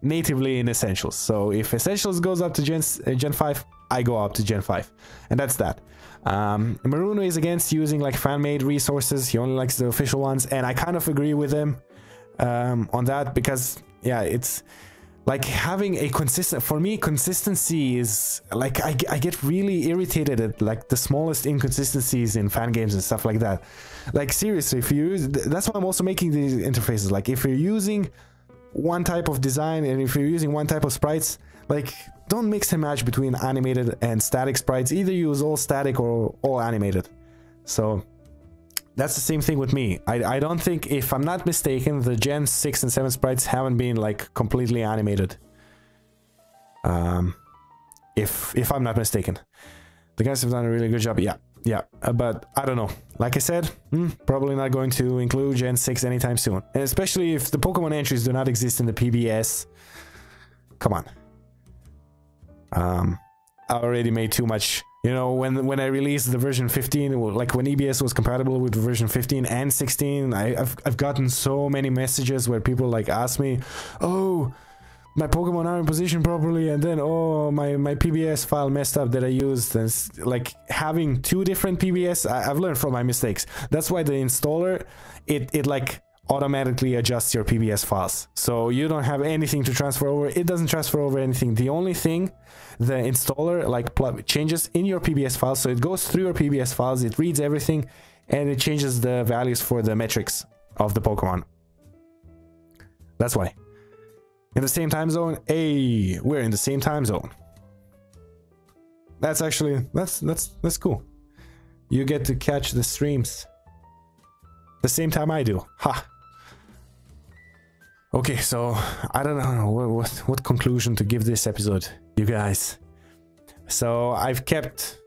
natively in Essentials. So if Essentials goes up to Gen 5, I go up to Gen 5. And that's that. Maruno is against using like fan-made resources. He only likes the official ones, and I kind of agree with him on that, because yeah, it's like having a consistent, for me, consistency is like, I get really irritated at like the smallest inconsistencies in fan games and stuff like that. Like seriously, if you use, that's why I'm also making these interfaces. Like if you're using one type of design and if you're using one type of sprites, like don't mix and match between animated and static sprites. Either use all static or all animated. So that's the same thing with me. I don't think, if I'm not mistaken, the Gen 6 and 7 sprites haven't been like completely animated. If I'm not mistaken. The guys have done a really good job. Yeah, but I don't know. Like I said, probably not going to include Gen 6 anytime soon. And especially if the Pokemon entries do not exist in the PBS. Come on. I already made too much. You know, when I released the version 15, like when EBS was compatible with version 15 and 16, I've gotten so many messages where people like ask me, oh, my Pokemon are in position properly, and then oh, my PBS file messed up that I used, and like having two different PBS, I've learned from my mistakes. That's why the installer, it like automatically adjusts your PBS files, so you don't have anything to transfer over. It doesn't transfer over anything. The only thing the installer like changes in your PBS files, so it goes through your PBS files, it reads everything, and it changes the values for the metrics of the Pokemon. That's why. In the same time zone. Hey, we're in the same time zone. That's actually that's cool. You get to catch the streams the same time I do. Ha. Okay, so I don't know what conclusion to give this episode, you guys. So I've kept,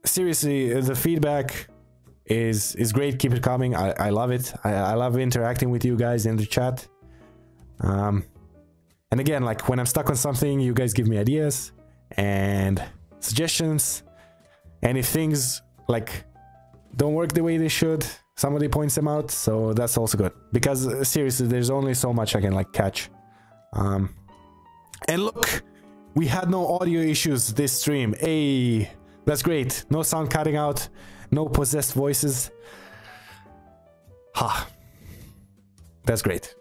seriously, the feedback is great. Keep it coming. I love it. I love interacting with you guys in the chat. And again, like when I'm stuck on something, you guys give me ideas and suggestions, and if things like don't work the way they should, somebody points them out, so that's also good, because seriously, there's only so much I can like catch. And look, we had no audio issues this stream. Hey, that's great. No sound cutting out, no possessed voices. Ha, that's great.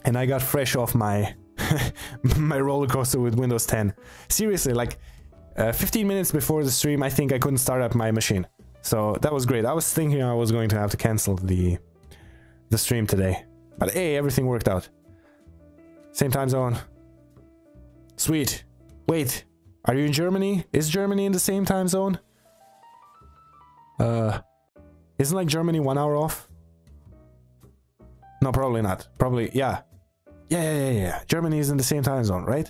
And I got fresh off my my roller coaster with Windows 10. Seriously, like 15 minutes before the stream, I think I couldn't start up my machine. So that was great. I was thinking I was going to have to cancel the stream today, but hey, everything worked out. Same time zone. Sweet. Wait, are you in Germany? Is Germany in the same time zone? Isn't like Germany 1 hour off? No, probably not. Probably, yeah. Yeah. Germany is in the same time zone, right?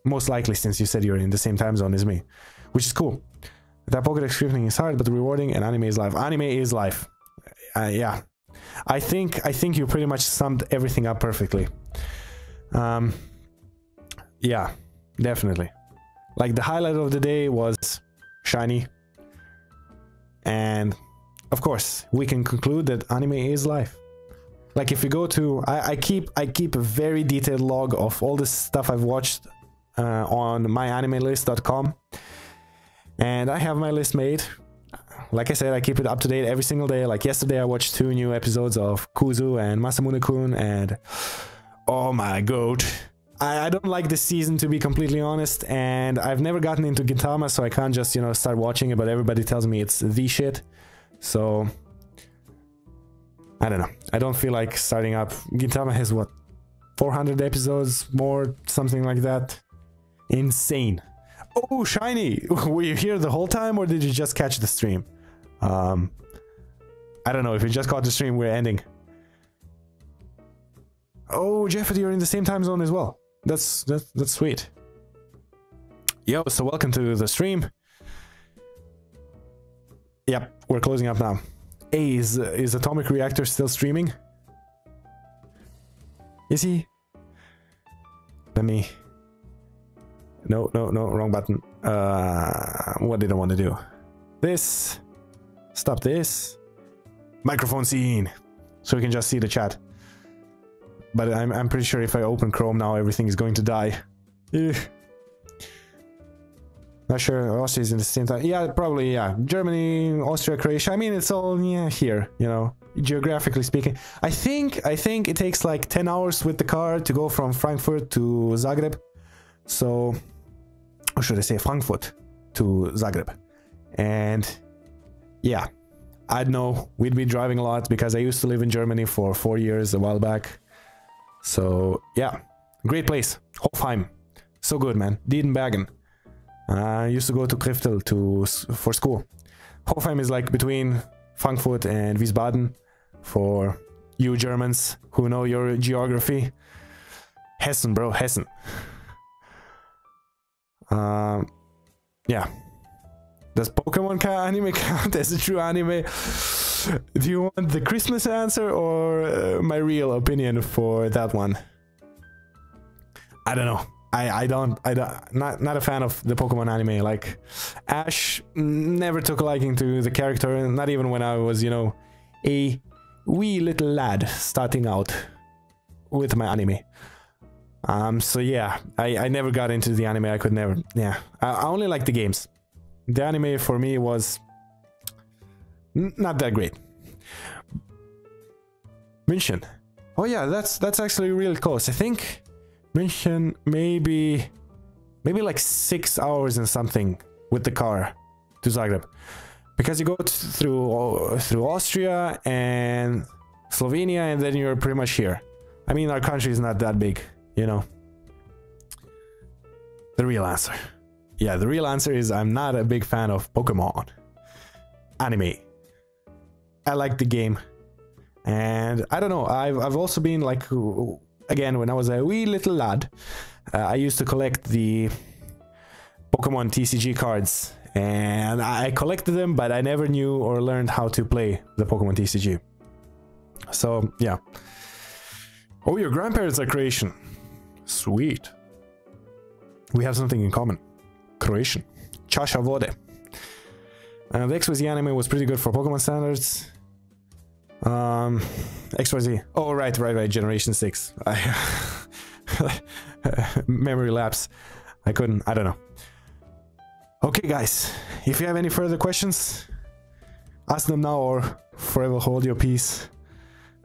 Most likely, since you said you're in the same time zone as me, which is cool. That Pokedex scripting is hard but rewarding, and anime is life. Anime is life. Yeah, I think you pretty much summed everything up perfectly. Yeah, definitely. Like the highlight of the day was shiny, and of course we can conclude that anime is life. Like if you go to, I keep a very detailed log of all this stuff I've watched on myanimelist.com, and I have my list made. Like I said, I keep it up to date every single day. Like yesterday I watched 2 new episodes of Kuzu and Masamune-kun, and oh my god, I don't like this season, to be completely honest, and I've never gotten into Gintama, so I can't just, you know, start watching it, but everybody tells me it's the shit. So I don't know. I don't feel like starting up. Gintama has what, 400 episodes more, something like that. Insane. Oh, shiny. Were you here the whole time, or did you just catch the stream? I don't know. If you just caught the stream, we're ending. Oh, Jeff, you're in the same time zone as well. That's sweet. Yo, so welcome to the stream. Yep, we're closing up now. Hey, is Atomic Reactor still streaming? Is he? Let me... No, wrong button. What did I want to do? This. Stop this. Microphone scene. So we can just see the chat. But I'm pretty sure if I open Chrome now, everything is going to die. Not sure. Austria is in the same time. Yeah, probably, yeah. Germany, Austria, Croatia. I mean, it's all, yeah, here, you know, geographically speaking. I think it takes like 10 hours with the car to go from Frankfurt to Zagreb. So, or should I say Frankfurt to Zagreb? And yeah, I know we'd be driving a lot because I used to live in Germany for 4 years a while back. So yeah, great place. Hofheim, so good, man. Diedenbergen. I used to go to Kriftel for school. Hofheim is like between Frankfurt and Wiesbaden for you Germans who know your geography. Hessen, bro, Hessen. Yeah. Does Pokemon anime count as a true anime? Do you want the Christmas answer or my real opinion for that one? I don't know. Not a fan of the Pokemon anime. Like Ash never took a liking to the character, not even when I was, you know, a wee little lad starting out with my anime. So yeah, I never got into the anime. I could never, yeah. I only like the games. The anime for me was not that great. München. Oh yeah, that's actually really close. I think München maybe like 6 hours and something with the car to Zagreb, because you go through Austria and Slovenia, and then you're pretty much here. I mean, our country is not that big, you know. The real answer. Yeah, the real answer is I'm not a big fan of Pokemon anime. I like the game. And I don't know, I've also been like, again, when I was a wee little lad, I used to collect the Pokemon TCG cards, and I collected them, but I never knew or learned how to play the Pokemon TCG. So yeah. Oh, your grandparents are Croatian. Sweet. We have something in common. Croatian. Čaša vode. The XYZ anime was pretty good for Pokemon standards. XYZ. Oh, right. Generation 6. Memory lapse. I don't know. Okay, guys. If you have any further questions, ask them now or forever hold your peace.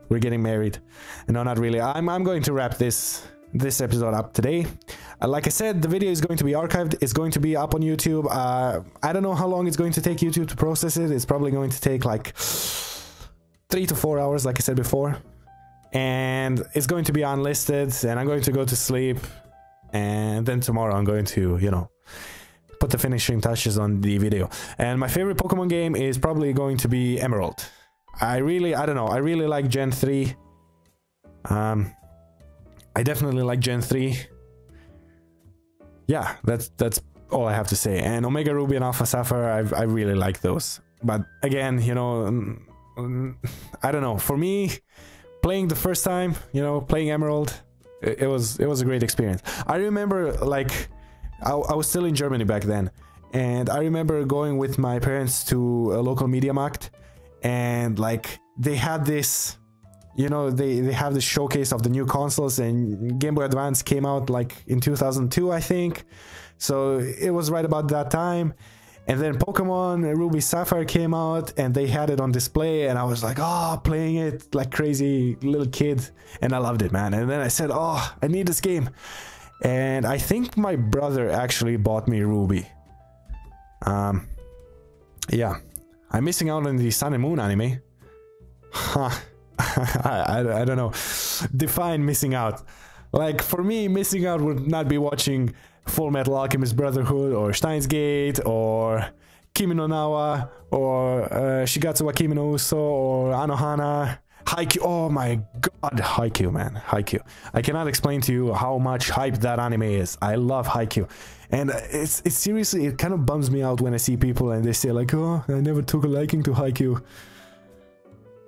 We're getting married. No, not really. I'm going to wrap this episode up today. Like I said, the video is going to be archived. It's going to be up on YouTube. I don't know how long it's going to take YouTube to process it. It's probably going to take like 3 to 4 hours, like I said before. And it's going to be unlisted, and I'm going to go to sleep. And then tomorrow I'm going to, you know, put the finishing touches on the video. And my favorite Pokemon game is probably going to be Emerald. I don't know, I really like Gen 3. I definitely like Gen 3. Yeah, that's all I have to say. And Omega Ruby and Alpha Sapphire, I really like those. But again, you know, I don't know. For me, playing the first time, you know, playing Emerald, it was a great experience. I remember, like, I was still in Germany back then, and I remember going with my parents to a local media market, and like they had this, you know, they have this showcase of the new consoles, and Game Boy Advance came out like in 2002, I think. So it was right about that time. And then Pokemon Ruby Sapphire came out, and they had it on display, and I was like, oh, playing it like crazy little kid, and I loved it, man. And then I said, oh, I need this game. And I think my brother actually bought me Ruby. Yeah, I'm missing out on the Sun and Moon anime. Huh. I don't know. Define missing out. Like, for me, missing out would not be watching Full Metal Alchemist Brotherhood, or Steins Gate, or Kimi no Nawa, or Shigatsu wa Kimi no Uso, or Anohana. Haikyuu. Oh my god, Haikyuu, man. Haikyuu. I cannot explain to you how much hype that anime is. I love Haikyuu. And it's seriously, it kind of bums me out when I see people and they say like, oh, I never took a liking to Haikyuu.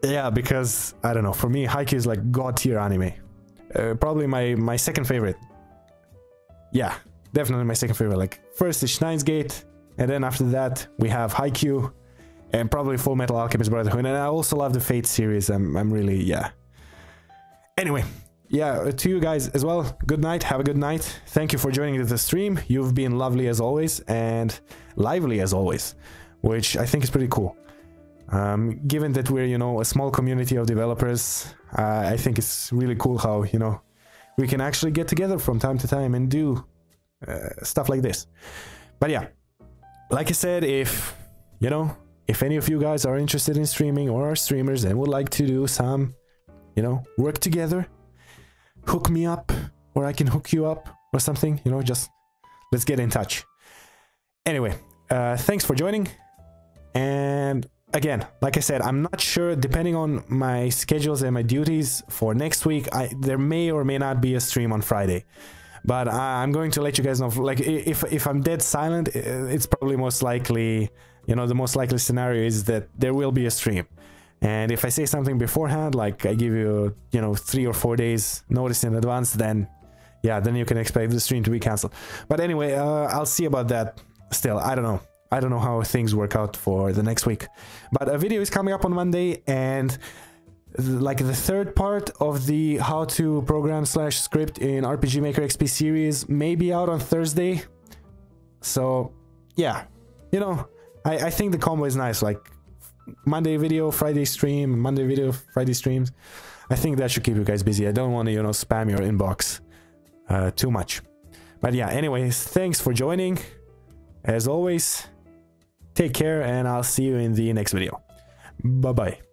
Yeah, because, I don't know, for me, Haikyuu is like god tier anime. Probably my second favorite. Yeah, definitely my second favorite. Like, first is Steins Gate, and then after that, we have Haikyuu, and probably Full Metal Alchemist Brotherhood. And I also love the Fate series. I'm really, yeah. Anyway, yeah, to you guys as well, good night, have a good night. Thank you for joining the stream. You've been lovely as always, and lively as always, which I think is pretty cool. Given that we're, you know, a small community of developers, I think it's really cool how, you know, we can actually get together from time to time and do stuff like this. But yeah, like I said, if, you know, if any of you guys are interested in streaming or are streamers and would like to do some, you know, work together, hook me up, or I can hook you up or something, you know, just let's get in touch. Anyway, thanks for joining. And again, like I said, I'm not sure, depending on my schedules and my duties for next week, there may or may not be a stream on Friday. But I'm going to let you guys know, like, if I'm dead silent, it's probably most likely, you know, the most likely scenario is that there will be a stream. And if I say something beforehand, like I give you, you know, 3 or 4 days notice in advance, then, yeah, then you can expect the stream to be cancelled. But anyway, I'll see about that still. I don't know. I don't know how things work out for the next week. But a video is coming up on Monday, and like the third part of the how to program / script in RPG Maker XP series may be out on Thursday. So yeah, you know, I think the combo is nice, like Monday video, Friday stream, Monday video, Friday streams. I think that should keep you guys busy. I don't want to, you know, spam your inbox too much. But yeah, anyways, thanks for joining. As always, take care, and I'll see you in the next video. Bye-bye.